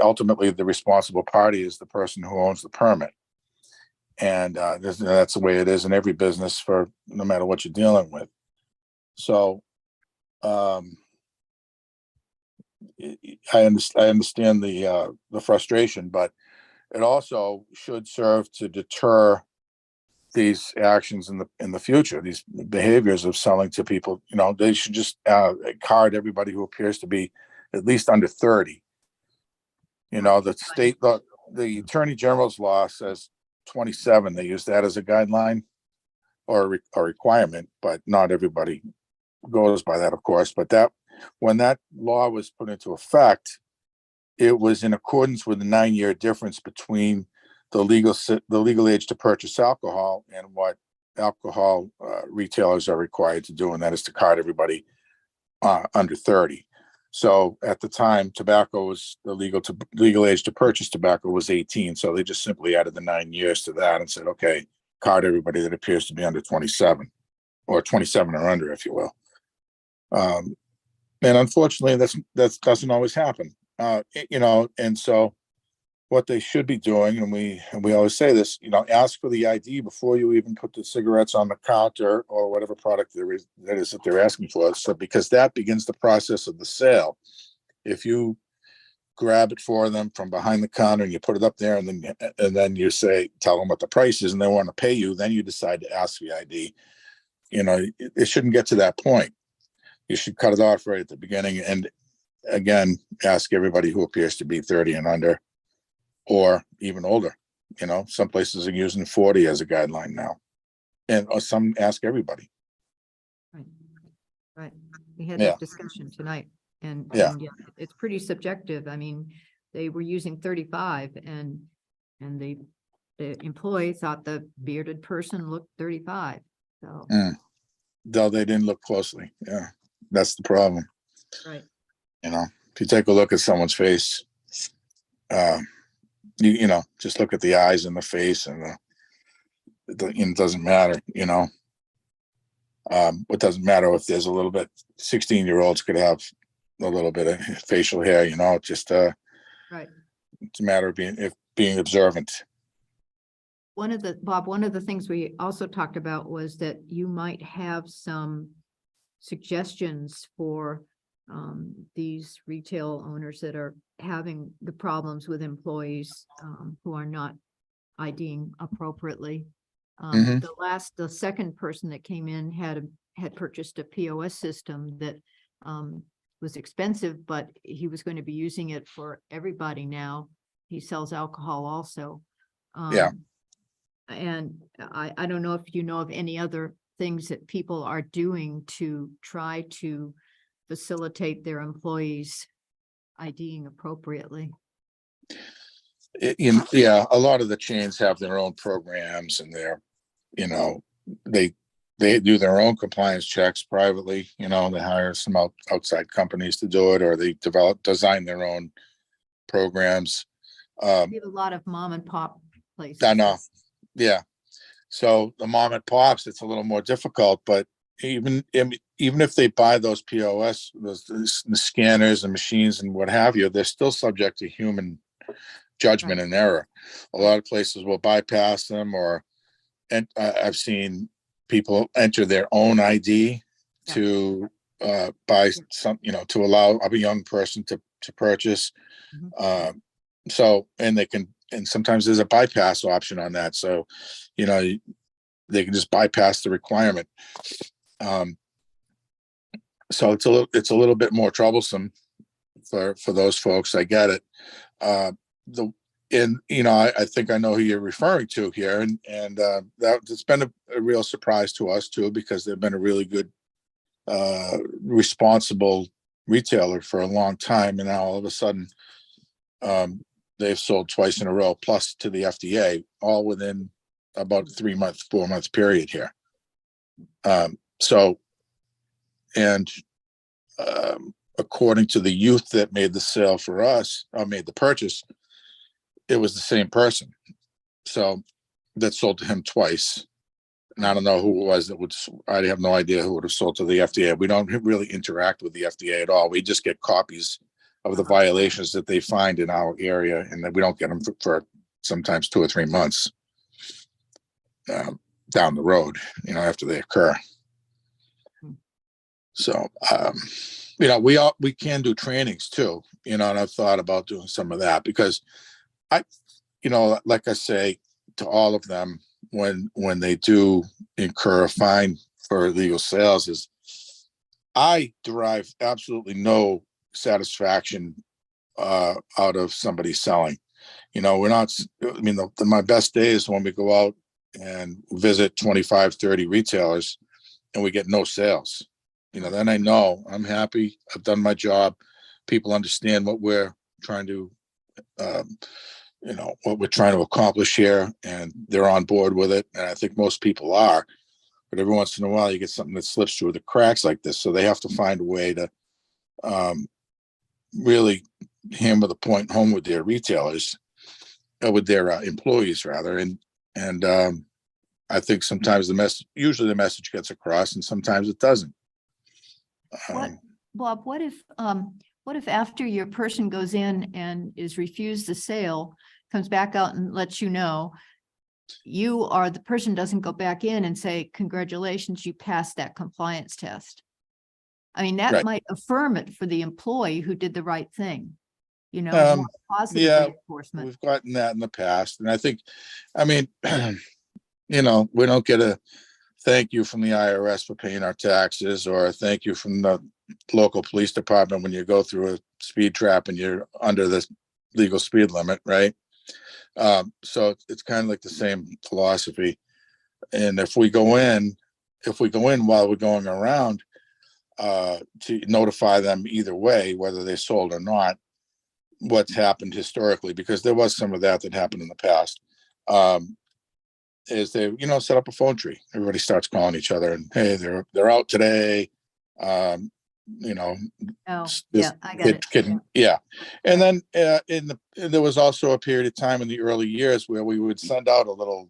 S11: ultimately the responsible party is the person who owns the permit. And that's the way it is in every business, for no matter what you're dealing with. So I understand the frustration, but it also should serve to deter these actions in the future, these behaviors of selling to people. You know, they should just card everybody who appears to be at least under 30. You know, the state, the Attorney General's law says 27. They use that as a guideline or a requirement, but not everybody goes by that, of course. But that, when that law was put into effect, it was in accordance with the 9-year difference between the legal age to purchase alcohol and what alcohol retailers are required to do, and that is to card everybody under 30. So at the time, tobacco was the legal age to purchase tobacco was 18. So they just simply added the 9 years to that and said, okay, card everybody that appears to be under 27, or 27 or under, if you will. And unfortunately, that doesn't always happen, you know. And so what they should be doing, and we always say this, you know, ask for the ID before you even put the cigarettes on the counter or whatever product that they're asking for. So, because that begins the process of the sale. If you grab it for them from behind the counter and you put it up there and then you say, tell them what the price is and they want to pay you, then you decide to ask the ID. You know, it shouldn't get to that point. You should cut it off right at the beginning and again, ask everybody who appears to be 30 and under or even older. You know, some places are using 40 as a guideline now. And or some ask everybody.
S5: Right. Right. We had
S11: Yeah.
S5: that discussion tonight and,
S11: Yeah.
S5: and yeah, it's pretty subjective. I mean, they were using 35 and the employee thought the bearded person looked 35. So,
S11: Though they didn't look closely. Yeah, that's the problem.
S5: right.
S11: You know, if you take a look at someone's face, you know, just look at the eyes and the face and it doesn't matter, you know. It doesn't matter if there's a little bit, 16-year-olds could have a little bit of facial hair, you know, just,
S5: Right.
S11: it's a matter of being observant.
S5: Bob, one of the things we also talked about was that you might have some suggestions for these retail owners that are having the problems with employees who are not IDing appropriately.
S11: Mhm.
S5: The second person that came in had purchased a POS system that was expensive, but he was going to be using it for everybody now. He sells alcohol also.
S11: Yeah.
S5: And I don't know if you know of any other things that people are doing to try to facilitate their employees IDing appropriately.
S11: Yeah, a lot of the chains have their own programs and you know, they do their own compliance checks privately, you know, they hire some outside companies to do it, or they design their own programs.
S5: We have a lot of mom and pop places.
S11: I know. Yeah. So the mom and pops, it's a little more difficult, but even if they buy those POS, the scanners and machines and what have you, they're still subject to human judgment and error. A lot of places will bypass them and I've seen people enter their own ID to buy some, you know, to allow a young person to purchase. So, and sometimes there's a bypass option on that. So, you know, they can just bypass the requirement. So it's a little bit more troublesome for those folks. I get it. You know, I think I know who you're referring to here, and that's been a real surprise to us too, because they've been a really good, responsible retailer for a long time, and now all of a sudden, they've sold twice in a row, plus to the FDA, all within about 4 month period here. So, and according to the youth that made the sale for us, or made the purchase, it was the same person. So that sold to him twice. And I don't know who it was I have no idea who would have sold to the FDA. We don't really interact with the FDA at all. We just get copies of the violations that they find in our area, and then we don't get them for sometimes 2 or 3 months down the road, you know, after they occur. So, you know, we can do trainings too, you know, and I've thought about doing some of that, because you know, like I say to all of them, when they do incur a fine for illegal sales, is I derive absolutely no satisfaction out of somebody selling. You know, we're not, I mean, my best day is when we go out and visit 25, 30 retailers and we get no sales. You know, then I know I'm happy. I've done my job. People understand what we're trying to, you know, what we're trying to accomplish here, and they're on board with it. And I think most people are, but every once in a while you get something that slips through the cracks like this. So they have to find a way to really hammer the point home with their retailers, with their employees rather. And I think sometimes usually the message gets across, and sometimes it doesn't.
S5: Bob, what if after your person goes in and is refused the sale, comes back out and lets you know, the person doesn't go back in and say, congratulations, you passed that compliance test. I mean, that
S11: Right.
S5: might affirm it for the employee who did the right thing. you know,
S11: Um,
S5: more positive
S11: yeah,
S5: reinforcement.
S11: we've gotten that in the past, and I think, I mean, you know, we don't get a thank you from the IRS for paying our taxes, or a thank you from the local police department when you go through a speed trap and you're under the legal speed limit, right? So it's kind of like the same philosophy. And if we go in while we're going around, to notify them either way, whether they sold or not, what's happened historically, because there was some of that happened in the past, is they, you know, set up a phone tree. Everybody starts calling each other and, hey, they're out today. You know,
S5: Oh,
S11: this
S5: yeah, I got it.
S11: yeah. And then there was also a period of time in the early years where we would send out a little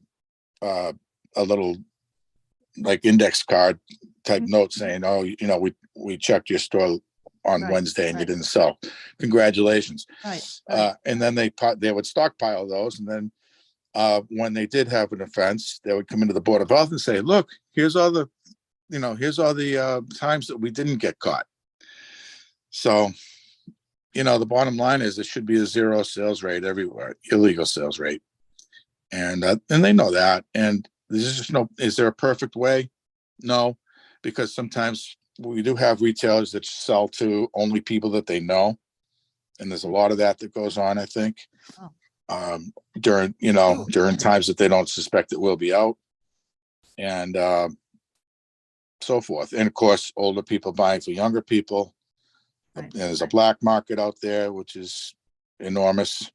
S11: like index card type
S5: Mhm.
S11: note saying, oh, you know, we checked your store on
S5: Right,
S11: Wednesday and you
S5: right.
S11: didn't sell. Congratulations.
S5: Right, right.
S11: And then they would stockpile those, and then when they did have an offense, they would come into the Board of Health and say, look, here's all the times that we didn't get caught. So, you know, the bottom line is it should be a 0 sales rate everywhere, illegal sales rate. And they know that. And there's just is there a perfect way? No, because sometimes we do have retailers that sell to only people that they know. And there's a lot of that goes on, I think, during times that they don't suspect it will be out, and so forth. And of course, older people buying for younger people.
S5: Right.
S11: And there's a black market out there, which is enormous.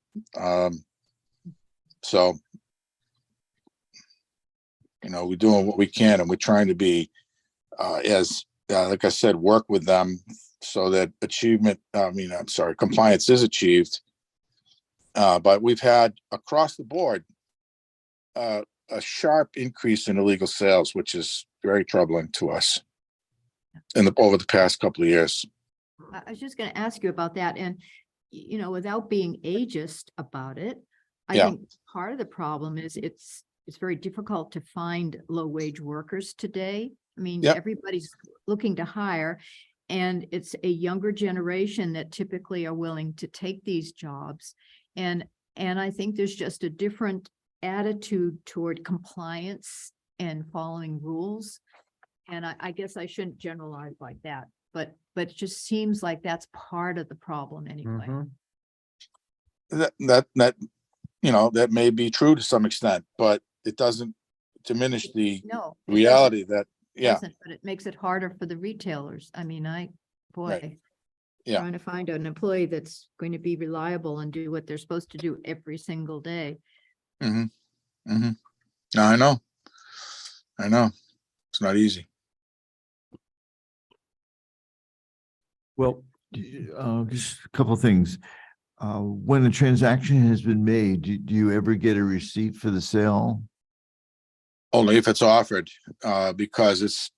S11: So, you know, we're doing what we can, and we're trying to be, like I said, work with them so that compliance is achieved. But we've had across the board a sharp increase in illegal sales, which is very troubling to us over the past couple of years.
S5: I was just gonna ask you about that, and, you know, without being ageist about it, I
S11: Yeah.
S5: think part of the problem is it's very difficult to find low-wage workers today. I mean,
S11: Yep.
S5: everybody's looking to hire, and it's a younger generation that typically are willing to take these jobs. And I think there's just a different attitude toward compliance and following rules. And I guess I shouldn't generalize like that, but it just seems like that's part of the problem anyway.
S11: That may be true to some extent, but it doesn't diminish the
S5: No. it
S11: reality that,
S5: doesn't, But it makes it harder for the retailers. I mean,
S11: Right. Yeah.
S5: trying to find an employee that's going to be reliable and do what they're supposed to do every single day.
S11: No, I know. It's not easy.
S3: Well,
S1: Just a couple of things. When a transaction has been made, do you ever get a receipt for the sale?
S11: Only if it's offered, because it's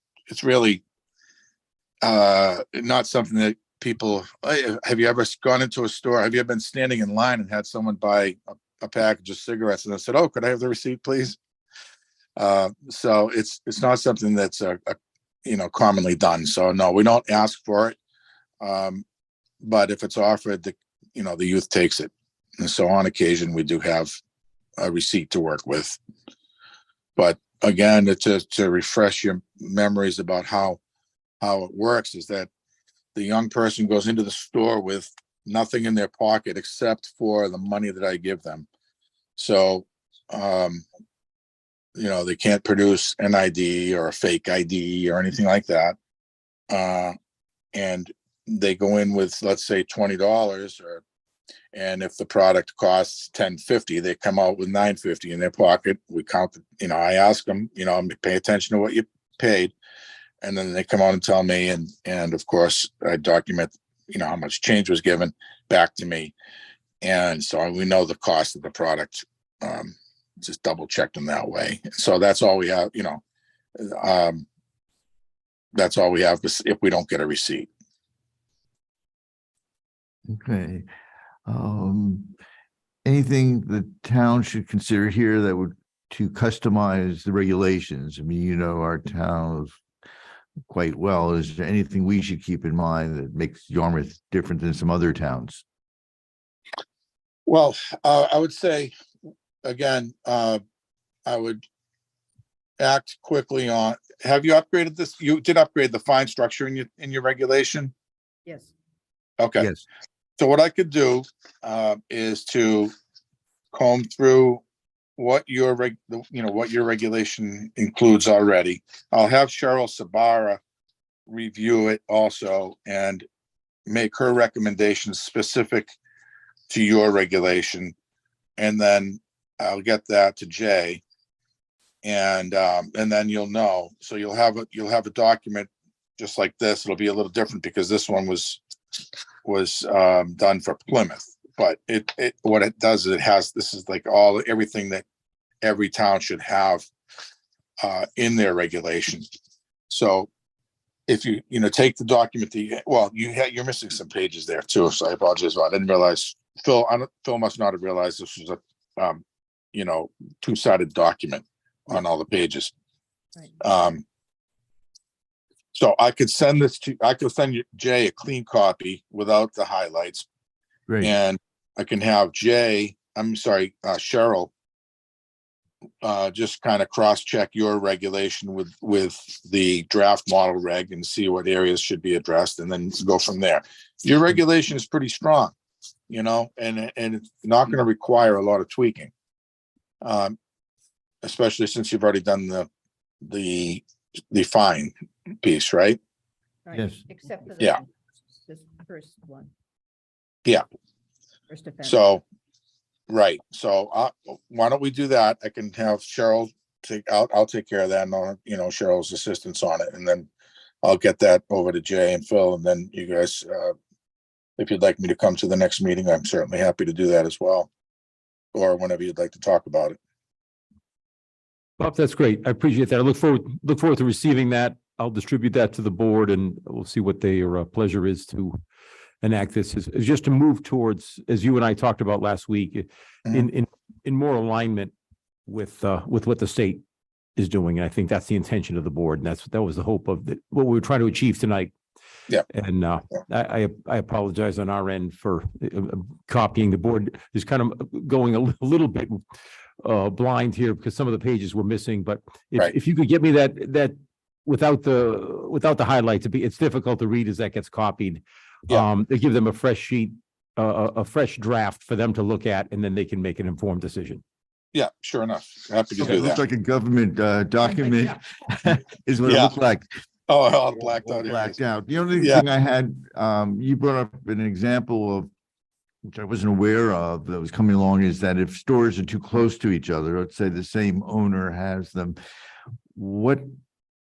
S11: really not something that people, have you ever gone into a store? Have you ever been standing in line and had someone buy a package of cigarettes and they said, oh, could I have the receipt, please? So it's not something that's commonly done. So no, we don't ask for it. But if it's offered, the youth takes it. And so on occasion, we do have a receipt to work with. But again, to refresh your memories about how it works is that the young person goes into the store with nothing in their pocket except for the money that I give them. So, they can't produce an ID or a fake ID or anything like that. And they go in with, let's say, $20, and if the product costs $10.50, they come out with $9.50 in their pocket. We count, I ask them, pay attention to what you paid. And then they come out and tell me, and of course I document, how much change was given back to me. And so we know the cost of the product, just double check them that way. So that's all we have, that's all we have if we don't get a receipt.
S1: Okay. Anything the town should consider here that would to customize the regulations? I mean, our town quite well. Is there anything we should keep in mind that makes Yarmouth different than some other towns?
S11: Well, I would say, again, I would act quickly on, have you upgraded this? You did upgrade the fine structure in your regulation?
S5: Yes.
S11: Okay.
S1: Yes.
S11: So what I could do, is to comb through what your what your regulation includes already. I'll have Cheryl Sabara review it also and make her recommendations specific to your regulation. And then I'll get that to Jay. And then you'll know. So you'll have a document just like this. It'll be a little different because this one was done for Plymouth. But what it does is this is like everything that every town should have in their regulation. So if you take the document, you're missing some pages there too. So I apologize. I didn't realize Phil must not have realized this was a two-sided document on all the pages.
S5: Right.
S11: So I could send you, Jay, a clean copy without the highlights.
S1: Great.
S11: And I can have Cheryl, just kind of cross-check your regulation with the draft model reg and see what areas should be addressed and then go from there. Your regulation is pretty strong, and it's not going to require a lot of tweaking. Especially since you've already done the fine piece, right?
S5: Right.
S1: Yes.
S5: Except for
S11: Yeah.
S5: this first one.
S11: Yeah.
S5: First offense.
S11: So, right. So, why don't we do that? I can have Cheryl I'll take care of that and Cheryl's assistance on it. And then I'll get that over to Jay and Phil. And then you guys, if you'd like me to come to the next meeting, I'm certainly happy to do that as well. Or whenever you'd like to talk about it.
S3: Bob, that's great. I appreciate that. I look forward to receiving that. I'll distribute that to the board and we'll see what their pleasure is to enact this. Is just to move towards, as you and I talked about last week, in more alignment with what the state is doing. And I think that's the intention of the board. And that was the hope of what we were trying to achieve tonight.
S11: Yeah.
S3: And I apologize on our end for copying. The board is kind of going a little bit blind here because some of the pages were missing, but if you could get me that without the highlights, it's difficult to read as that gets copied.
S11: Yeah.
S3: They give them a fresh sheet, a fresh draft for them to look at, and then they can make an informed decision.
S11: Yeah, sure enough. Happy to
S1: It
S11: do
S1: looks
S11: that.
S1: like a government document is what it
S11: Yeah.
S1: looked like.
S11: Oh, all blacked out.
S1: Blacked out. The only
S11: Yeah.
S1: thing I had, you brought up an example of, which I wasn't aware of, that was coming along, is that if stores are too close to each other, let's say the same owner has them, what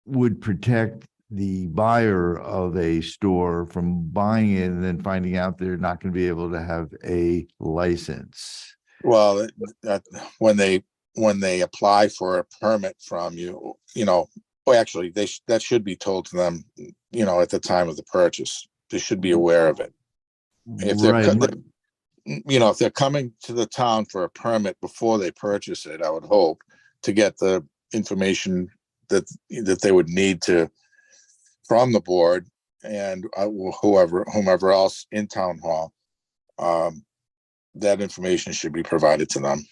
S1: would protect the buyer of a store from buying it and then finding out they're not going to be able to have a license?
S11: Well, when they apply for a permit from you, well, actually, that should be told to them, at the time of the purchase. They should be aware of it. If they're,
S1: Right.
S11: if they're coming to the town for a permit before they purchase it, I would hope to get the information that they would need from the board and whomever else in town hall. That information should be provided to them.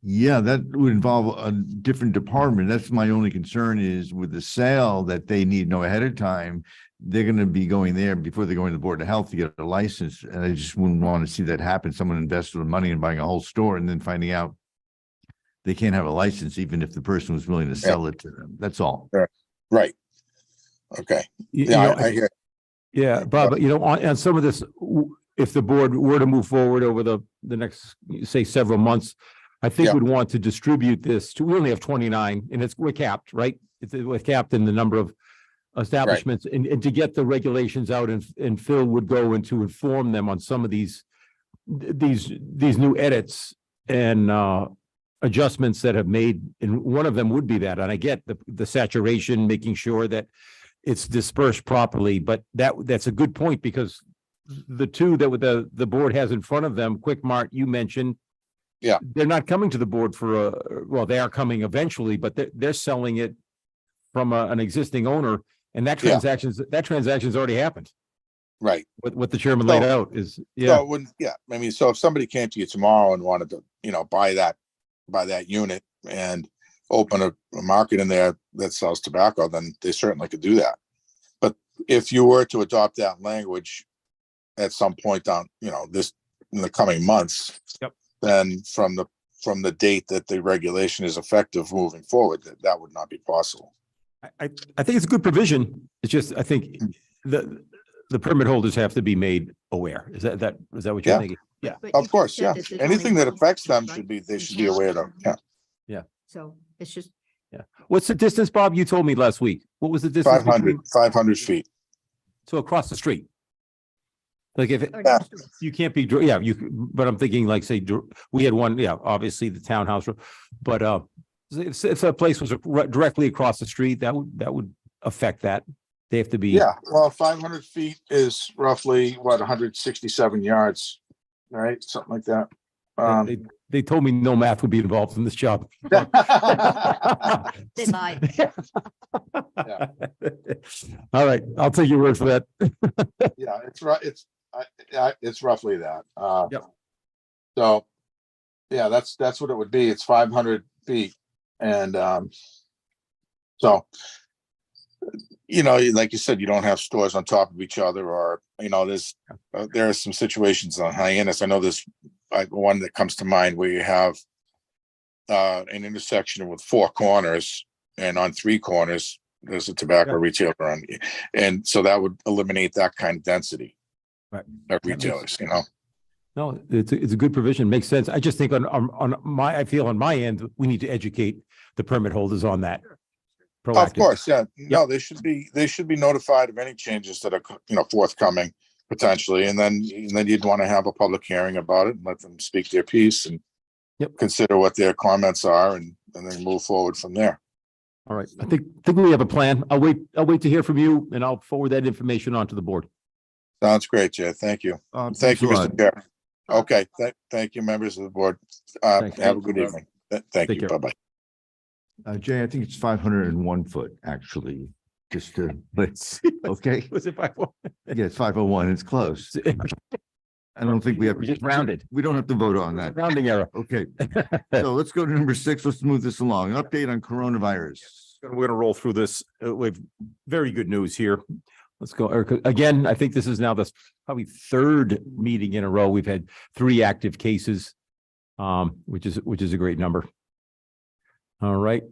S1: Yeah, that would involve a different department. That's my only concern is with the sale that they need to know ahead of time. They're going to be going there before they go into the Board of Health to get a license. And I just wouldn't want to see that happen. Someone invested the money in buying a whole store and then finding out they can't have a license, even if the person was willing to sell it to them. That's all.
S11: Right. Okay. I hear.
S3: Yeah, Bob, on some of this, if the board were to move forward over the next, say, several months, I think
S11: Yeah.
S3: we'd want to distribute this we only have 29 and we're capped, right? We're capped in the number of establishments and to get the regulations out and Phil would go and to inform them on some of these new edits and adjustments that have made, and one of them would be that, and I get the saturation, making sure that it's dispersed properly, but that's a good point because the two that the board has in front of them, Quick Mart, you mentioned,
S11: Yeah.
S3: they're not coming to the board they are coming eventually, but they're selling it from an existing owner, and that transaction's already happened.
S11: Right.
S3: What the chairman laid
S11: So-
S3: out is, yeah,
S11: So it wouldn't, yeah, I mean, so if somebody came to you tomorrow and wanted to, buy that unit and open a market in there that sells tobacco, then they certainly could do that. But if you were to adopt that language at some point down, this, in the coming months.
S3: Yep.
S11: Then from the date that the regulation is effective moving forward, that would not be possible.
S3: I think it's a good provision. It's just, I think the permit holders have to be made aware. Is that what you're
S11: Yeah.
S3: thinking? Yeah.
S5: But
S11: Of
S5: you
S11: course,
S5: said
S11: yeah.
S5: that there's
S11: Anything
S5: only
S11: that
S5: one
S11: affects
S5: place,
S11: them
S5: right?
S11: they
S5: In
S11: should be
S5: town.
S11: aware of, yeah.
S5: So it's just,
S3: What's the distance, Bob? You told me last week. What was the distance?
S11: 500 feet.
S3: So across the street. Like if,
S5: or
S11: Yeah.
S5: next door.
S3: you can't be, but I'm thinking like, say, we had one, obviously the townhouse, but, if a place was directly across the street, that would affect that. They have to be.
S11: Yeah, well, 500 feet is roughly, 167 yards, right? Something like that.
S3: They told me no math would be involved in this job.
S5: They lied.
S3: All right, I'll take your word for that.
S11: Yeah, it's right. It's roughly that.
S3: Yep.
S11: So, yeah, that's what it would be. It's 500 feet. And, so, like you said, you don't have stores on top of each other or, there are some situations on Hyannis. I know there's one that comes to mind where you have an intersection with 4 corners, and on 3 corners, there's a tobacco
S3: Yeah.
S11: retailer on, and so that would eliminate that kind of density.
S3: Right.
S11: Of
S3: makes-
S11: retailers,
S3: No, it's a good provision. Makes sense. I just think I feel on my end, we need to educate the permit holders on that.
S11: Of
S3: Proactive.
S11: course, yeah. No, they should be notified of any changes that are, forthcoming potentially. And then you'd want to have a public hearing about it and let them speak their piece and
S3: Yep.
S11: consider what their comments are and then move forward from there.
S3: All right. I think we have a plan. I'll wait to hear from you and I'll forward that information on to the board.
S11: Sounds great, Jay. Thank you.
S1: Thanks
S11: Thank you,
S1: a lot.
S11: Mr. Chair. Okay, thank you, members of the board.
S3: Thanks.
S11: Have a good evening. Thank
S3: Take
S11: you.
S3: care.
S11: Bye-bye.
S1: Jay, I think it's 501 foot, actually, just to, let's, okay?
S3: Was it by one?
S1: Yeah, it's 501. It's close. I don't think we have.
S3: We just rounded.
S1: We don't have to vote on that.
S3: Rounding error.
S1: Okay, so let's go to number 6. Let's move this along. Update on coronavirus.
S3: We're gonna roll through this with very good news here. Let's go, Erica. Again, I think this is now the probably 3rd meeting in a row. We've had 3 active cases, which is a great number. All right,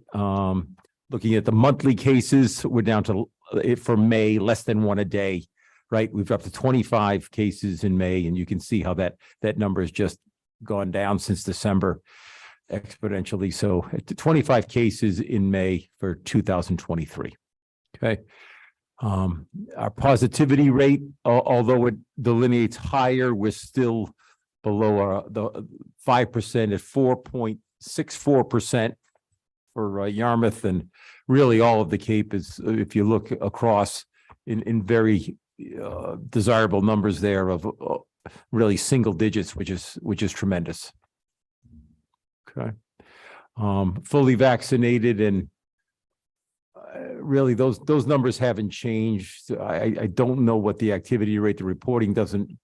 S3: looking at the monthly cases, we're down to for May, less than 1 a day, right? We've up to 25 cases in May, and you can see how that number has just gone down since December exponentially. So at 25 cases in May for 2023. Okay. Our positivity rate, although it delineates higher, we're still below the 5% at 4.64% for Yarmouth, and really all of the Cape is, if you look across in very desirable numbers there of really single digits, which is tremendous. Okay. Fully vaccinated and really those numbers haven't changed. I don't know what the activity rate, the reporting doesn't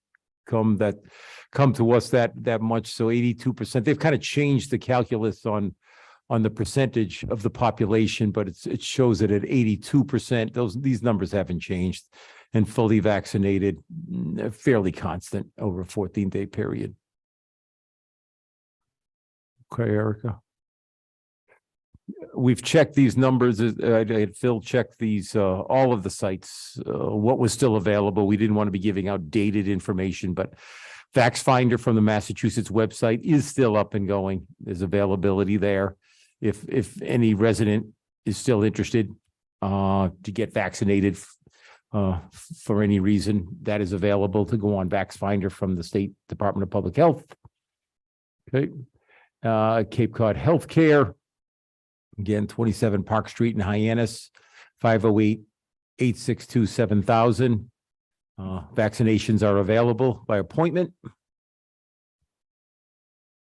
S3: come to us that much. So 82%, they've kind of changed the calculus on the percentage of the population, but it shows it at 82%. These numbers haven't changed, and fully vaccinated, fairly constant over a 14-day period. Okay, Erica. We've checked these numbers. I had Phil check these, all of the sites, what was still available. We didn't want to be giving out dated information, but Fax Finder from the Massachusetts website is still up and going. There's availability there. If any resident is still interested to get vaccinated for any reason, that is available to go on Vax Finder from the State Department of Public Health. Okay. Cape Cod Healthcare. Again, 27 Park Street in Hyannis, 508-862-7000. Vaccinations are available by appointment.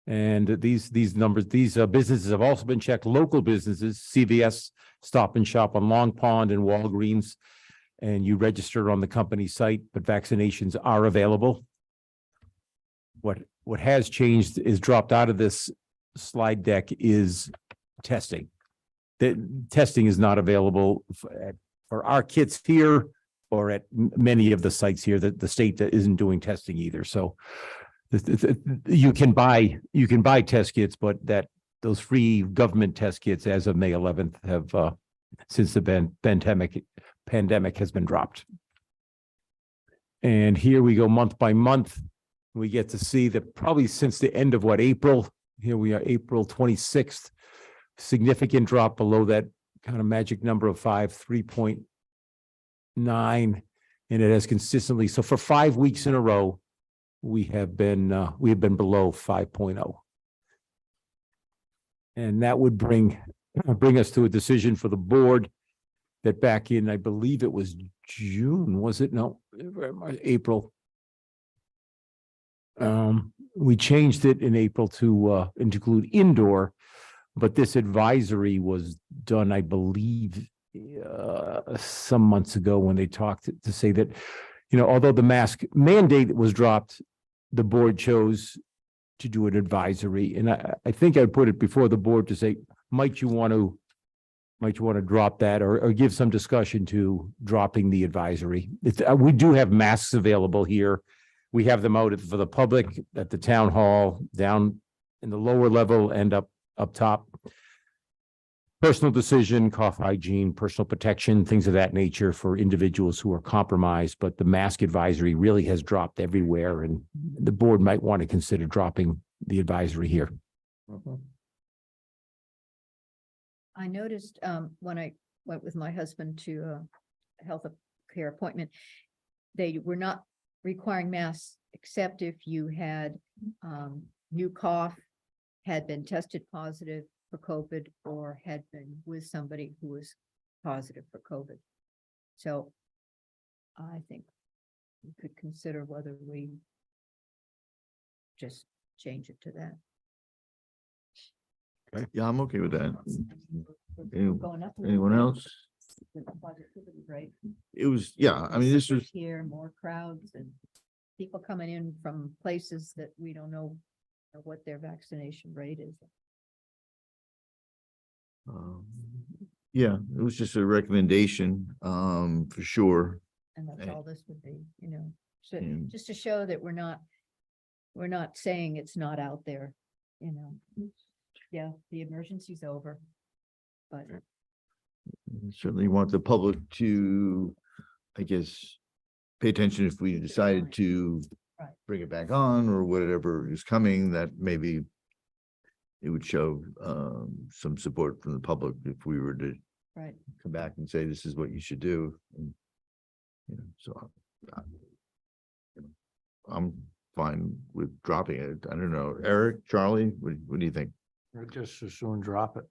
S3: And these numbers, these businesses have also been checked. Local businesses, CVS, Stop and Shop on Long Pond and Walgreens and you register on the company site, but vaccinations are available. What has changed is dropped out of this slide deck is testing. The testing is not available for our kids here or at many of the sites here, that the state that isn't doing testing either. So you can buy test kits, but those free government test kits as of May 11th have since the pandemic has been dropped. And here we go month by month. We get to see that probably since the end of April, here we are, April 26th, significant drop below that kind of magic number of 3.9. And it has consistently, so for 5 weeks in a row, we have been below 5.0. And that would bring us to a decision for the board that back in, I believe it was June, was it? No, April. We changed it in April to include indoor, but this advisory was done, I believe, some months ago when they talked to say that, although the mask mandate was dropped, the board chose to do an advisory. And I think I put it before the board to say, might you want to drop that or give some discussion to dropping the advisory? We do have masks available here. We have them out for the public at the town hall, down in the lower level and up top. Personal decision, cough hygiene, personal protection, things of that nature for individuals who are compromised, but the mask advisory really has dropped everywhere, and the board might want to consider dropping the advisory here.
S5: I noticed when I went with my husband to a health care appointment, they were not requiring masks except if you had new cough, had been tested positive for COVID, or had been with somebody who was positive for COVID. So I think we could consider whether we just change it to that.
S1: Yeah, I'm okay with that. Any-
S5: Going up a little
S1: Anyone
S5: bit
S1: else?
S5: with the positivity rate.
S1: It was, yeah, I mean, this was,
S5: Here, more crowds and people coming in from places that we don't know what their vaccination rate is.
S1: yeah, it was just a recommendation, for sure.
S5: And that's
S1: Right.
S5: all this would be, so
S1: And-
S5: just to show that we're not saying it's not out there, Yeah, the emergency's over. But
S1: Certainly want the public to, I guess, pay attention if we decided to
S5: Right.
S1: bring it back on or whatever is coming, that maybe it would show some support from the public if we were to
S5: right,
S1: come back and say, this is what you should do. And, so I'm fine with dropping it. I don't know. Eric, Charlie, what do you think?
S8: Or just as soon drop it.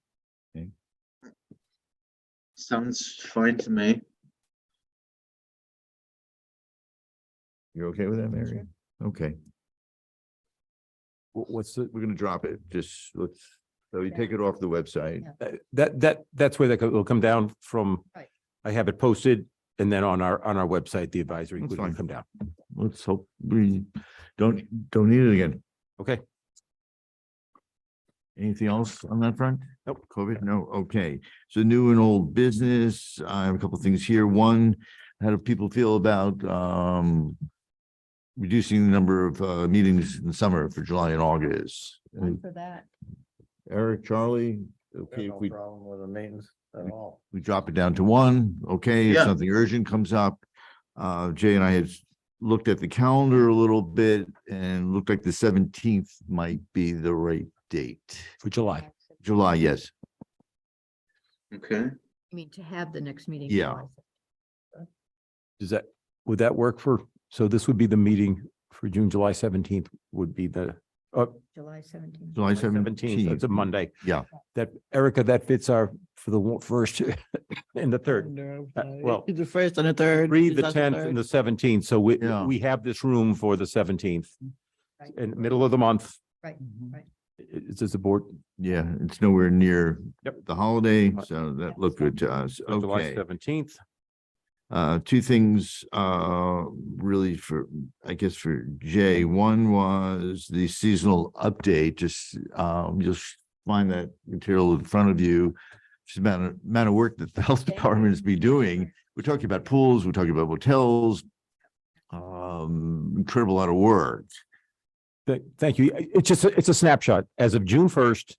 S2: Sounds fine to me.
S1: You're okay with that, Mary? Okay,
S3: What's the,
S1: we're gonna drop it. Just so you take it off the website.
S3: that's where will come down from.
S5: Right.
S3: I have it posted, and then on our website, the advisory
S1: That's
S3: would
S1: fine.
S3: come down.
S1: Let's hope we don't need it again.
S3: Okay.
S1: Anything else on that front?
S3: Nope.
S1: COVID? No, okay. So new and old business, I have a couple things here. One, how do people feel about reducing the number of meetings in the summer for July and August?
S5: one for that.
S1: Eric, Charlie, okay, if
S8: No
S1: we
S8: problem with the maintenance at all.
S1: we drop it down to one, okay, if
S2: Yeah.
S1: something urgent comes up. Jay and I had looked at the calendar a little bit and looked like the 17th might be the right date.
S3: For July.
S1: July, yes.
S2: Okay.
S5: You mean to have the next meeting?
S1: Yeah.
S3: Would that work so this would be the meeting for July 17th would be the,
S5: July 17th.
S1: July
S3: 17th,
S1: 17th.
S3: it's a Monday.
S1: Yeah.
S3: That, Erica, that fits for the first and the third. Well,
S10: The first and the third.
S3: Read
S10: is
S3: the
S10: that
S3: 10th and the 17th, so
S1: Yeah.
S3: we have this room for the 17th.
S5: Right.
S3: In the middle of the month.
S5: Right, right.
S3: Is this the board?
S1: Yeah, it's nowhere near
S3: Yep.
S1: the holiday, so that looked good to us.
S3: July
S1: Okay.
S3: 17th.
S1: Two things, really for, I guess for Jay. One was the seasonal update, just, you'll find that material in front of you. Just amount of work that the health department is be doing. We're talking about pools, we're talking about hotels. Incredible lot of work.
S3: Thank you. It's a snapshot. As of June 1st,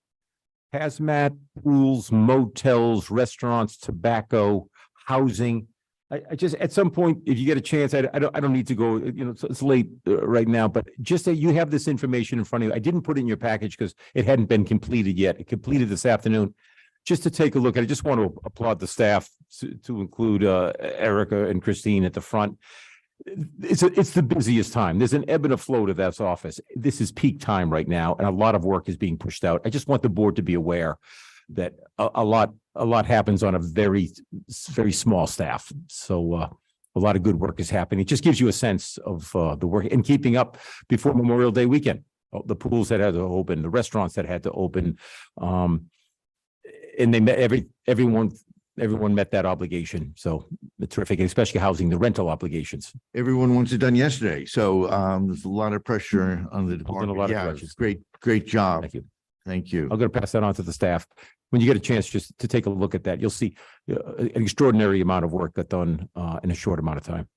S3: hazmat, pools, motels, restaurants, tobacco, housing. I just, at some point, if you get a chance, I don't need to go, it's late right now, but just that you have this information in front of you. I didn't put it in your package because it hadn't been completed yet. It completed this afternoon. Just to take a look, I just want to applaud the staff to include Erica and Christine at the front. It's the busiest time. There's an ebb and a flow to that office. This is peak time right now, and a lot of work is being pushed out. I just want the board to be aware that a lot happens on a very small staff. So a lot of good work is happening. It just gives you a sense of the work and keeping up before Memorial Day weekend. The pools that had to open, the restaurants that had to open, and they met everyone met that obligation. So terrific, especially housing, the rental obligations.
S1: Everyone wants it done yesterday, so there's a lot of pressure on the department.
S3: lot of
S1: Yeah,
S3: pressure.
S1: it's great job.
S3: Thank you.
S1: Thank you.
S3: I'm going to pass that on to the staff. When you get a chance just to take a look at that, you'll see an extraordinary amount of work that's done in a short amount of time.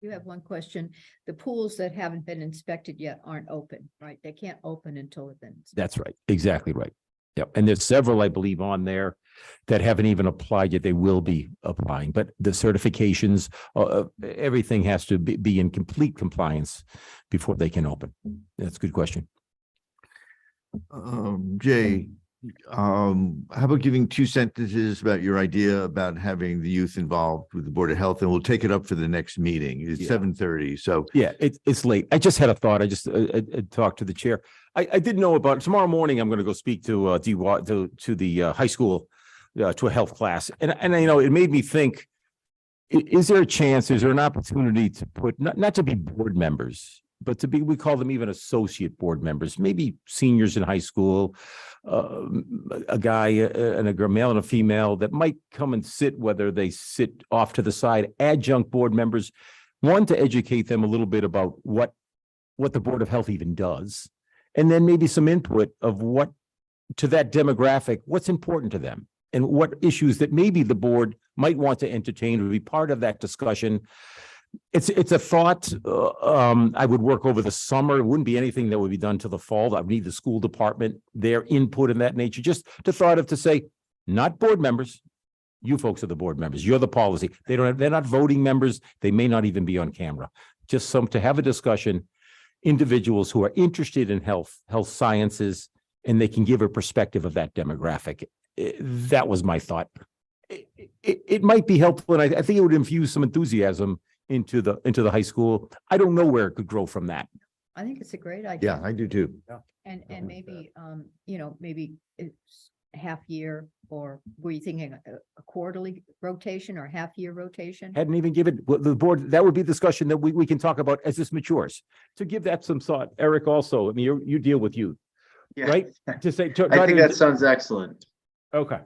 S5: You have one question. The pools that haven't been inspected yet aren't open, right? They can't open until they've been. inspected.
S3: That's right. Exactly right. Yep. And there's several, I believe, on there that haven't even applied yet. They will be applying, but the certifications, everything has to be in complete compliance before they can open. That's a good question.
S1: Jay, how about giving 2 sentences about your idea about having the youth involved with the Board of Health, and we'll take it up for the next meeting. It's
S3: Yeah.
S1: 7:30, so.
S3: Yeah, it's late. I just had a thought. I just talked to the chair. I didn't know about tomorrow morning. I'm going to go speak to the high school to a health class, and it made me think: is there a chance? Is there an opportunity to put not to be board members, but to be, we call them even associate board members, maybe seniors in high school, a guy and a girl, male and a female, that might come and sit, whether they sit off to the side, adjunct board members. One, to educate them a little bit about what the Board of Health even does, and then maybe some input of what, to that demographic, what's important to them, and what issues that maybe the board might want to entertain would be part of that discussion. It's a thought. I would work over the summer. It wouldn't be anything that would be done till the fall. I would need the school department, their input in that nature, just to say, not board members. You folks are the board members. You're the policy. They're not voting members. They may not even be on camera. Just to have a discussion, individuals who are interested in health sciences, and they can give a perspective of that demographic. That was my thought. It might be helpful, and I think it would infuse some enthusiasm into the high school. I don't know where it could grow from that.
S5: I think it's a great idea.
S1: Yeah, I do too.
S5: And maybe, maybe it's half year, or were you thinking a quarterly rotation or half year rotation?
S3: Hadn't even given the board, that would be a discussion that we can talk about as this matures. To give that some thought. Eric, also, I mean, you deal with youth,
S2: Yeah.
S3: right? To say,
S2: I think that sounds excellent.
S3: okay.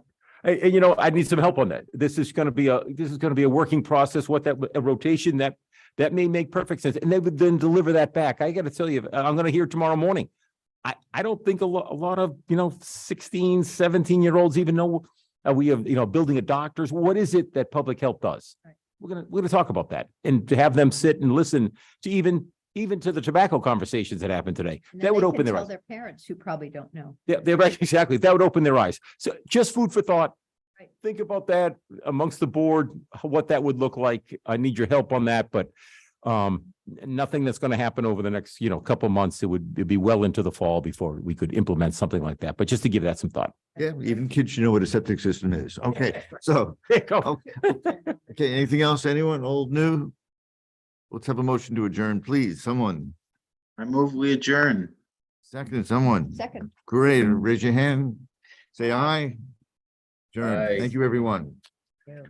S3: And, I need some help on that. This is going to be a working process. What a rotation that may make perfect sense. And they would then deliver that back. I got to tell you, I'm going to hear tomorrow morning. I don't think a lot of, 16, 17-year-olds even know we have, building a doctor's. What is it that public health does?
S5: Right.
S3: We're going to talk about that, and to have them sit and listen to even to the tobacco conversations that happened today.
S5: And then
S3: That would
S5: they
S3: open
S5: can
S3: their
S5: tell
S3: eyes.
S5: their parents who probably don't know.
S3: Yeah, they're right. Exactly. That would open their eyes. So just food for thought.
S5: Right.
S3: Think about that amongst the board, what that would look like. I need your help on that, but nothing that's going to happen over the next, couple months. It would be well into the fall before we could implement something like that. But just to give that some thought.
S1: Yeah, even kids should know what a septic system is. Okay, so,
S3: There you go.
S1: okay, anything else? Anyone, old, new? Let's have a motion to adjourn, please. Someone,
S2: I move we adjourn.
S1: second, someone.
S5: Second.
S1: Great, raise your hand. Say aye. Adjourn.
S2: Aye.
S1: Thank you, everyone.
S5: Yeah.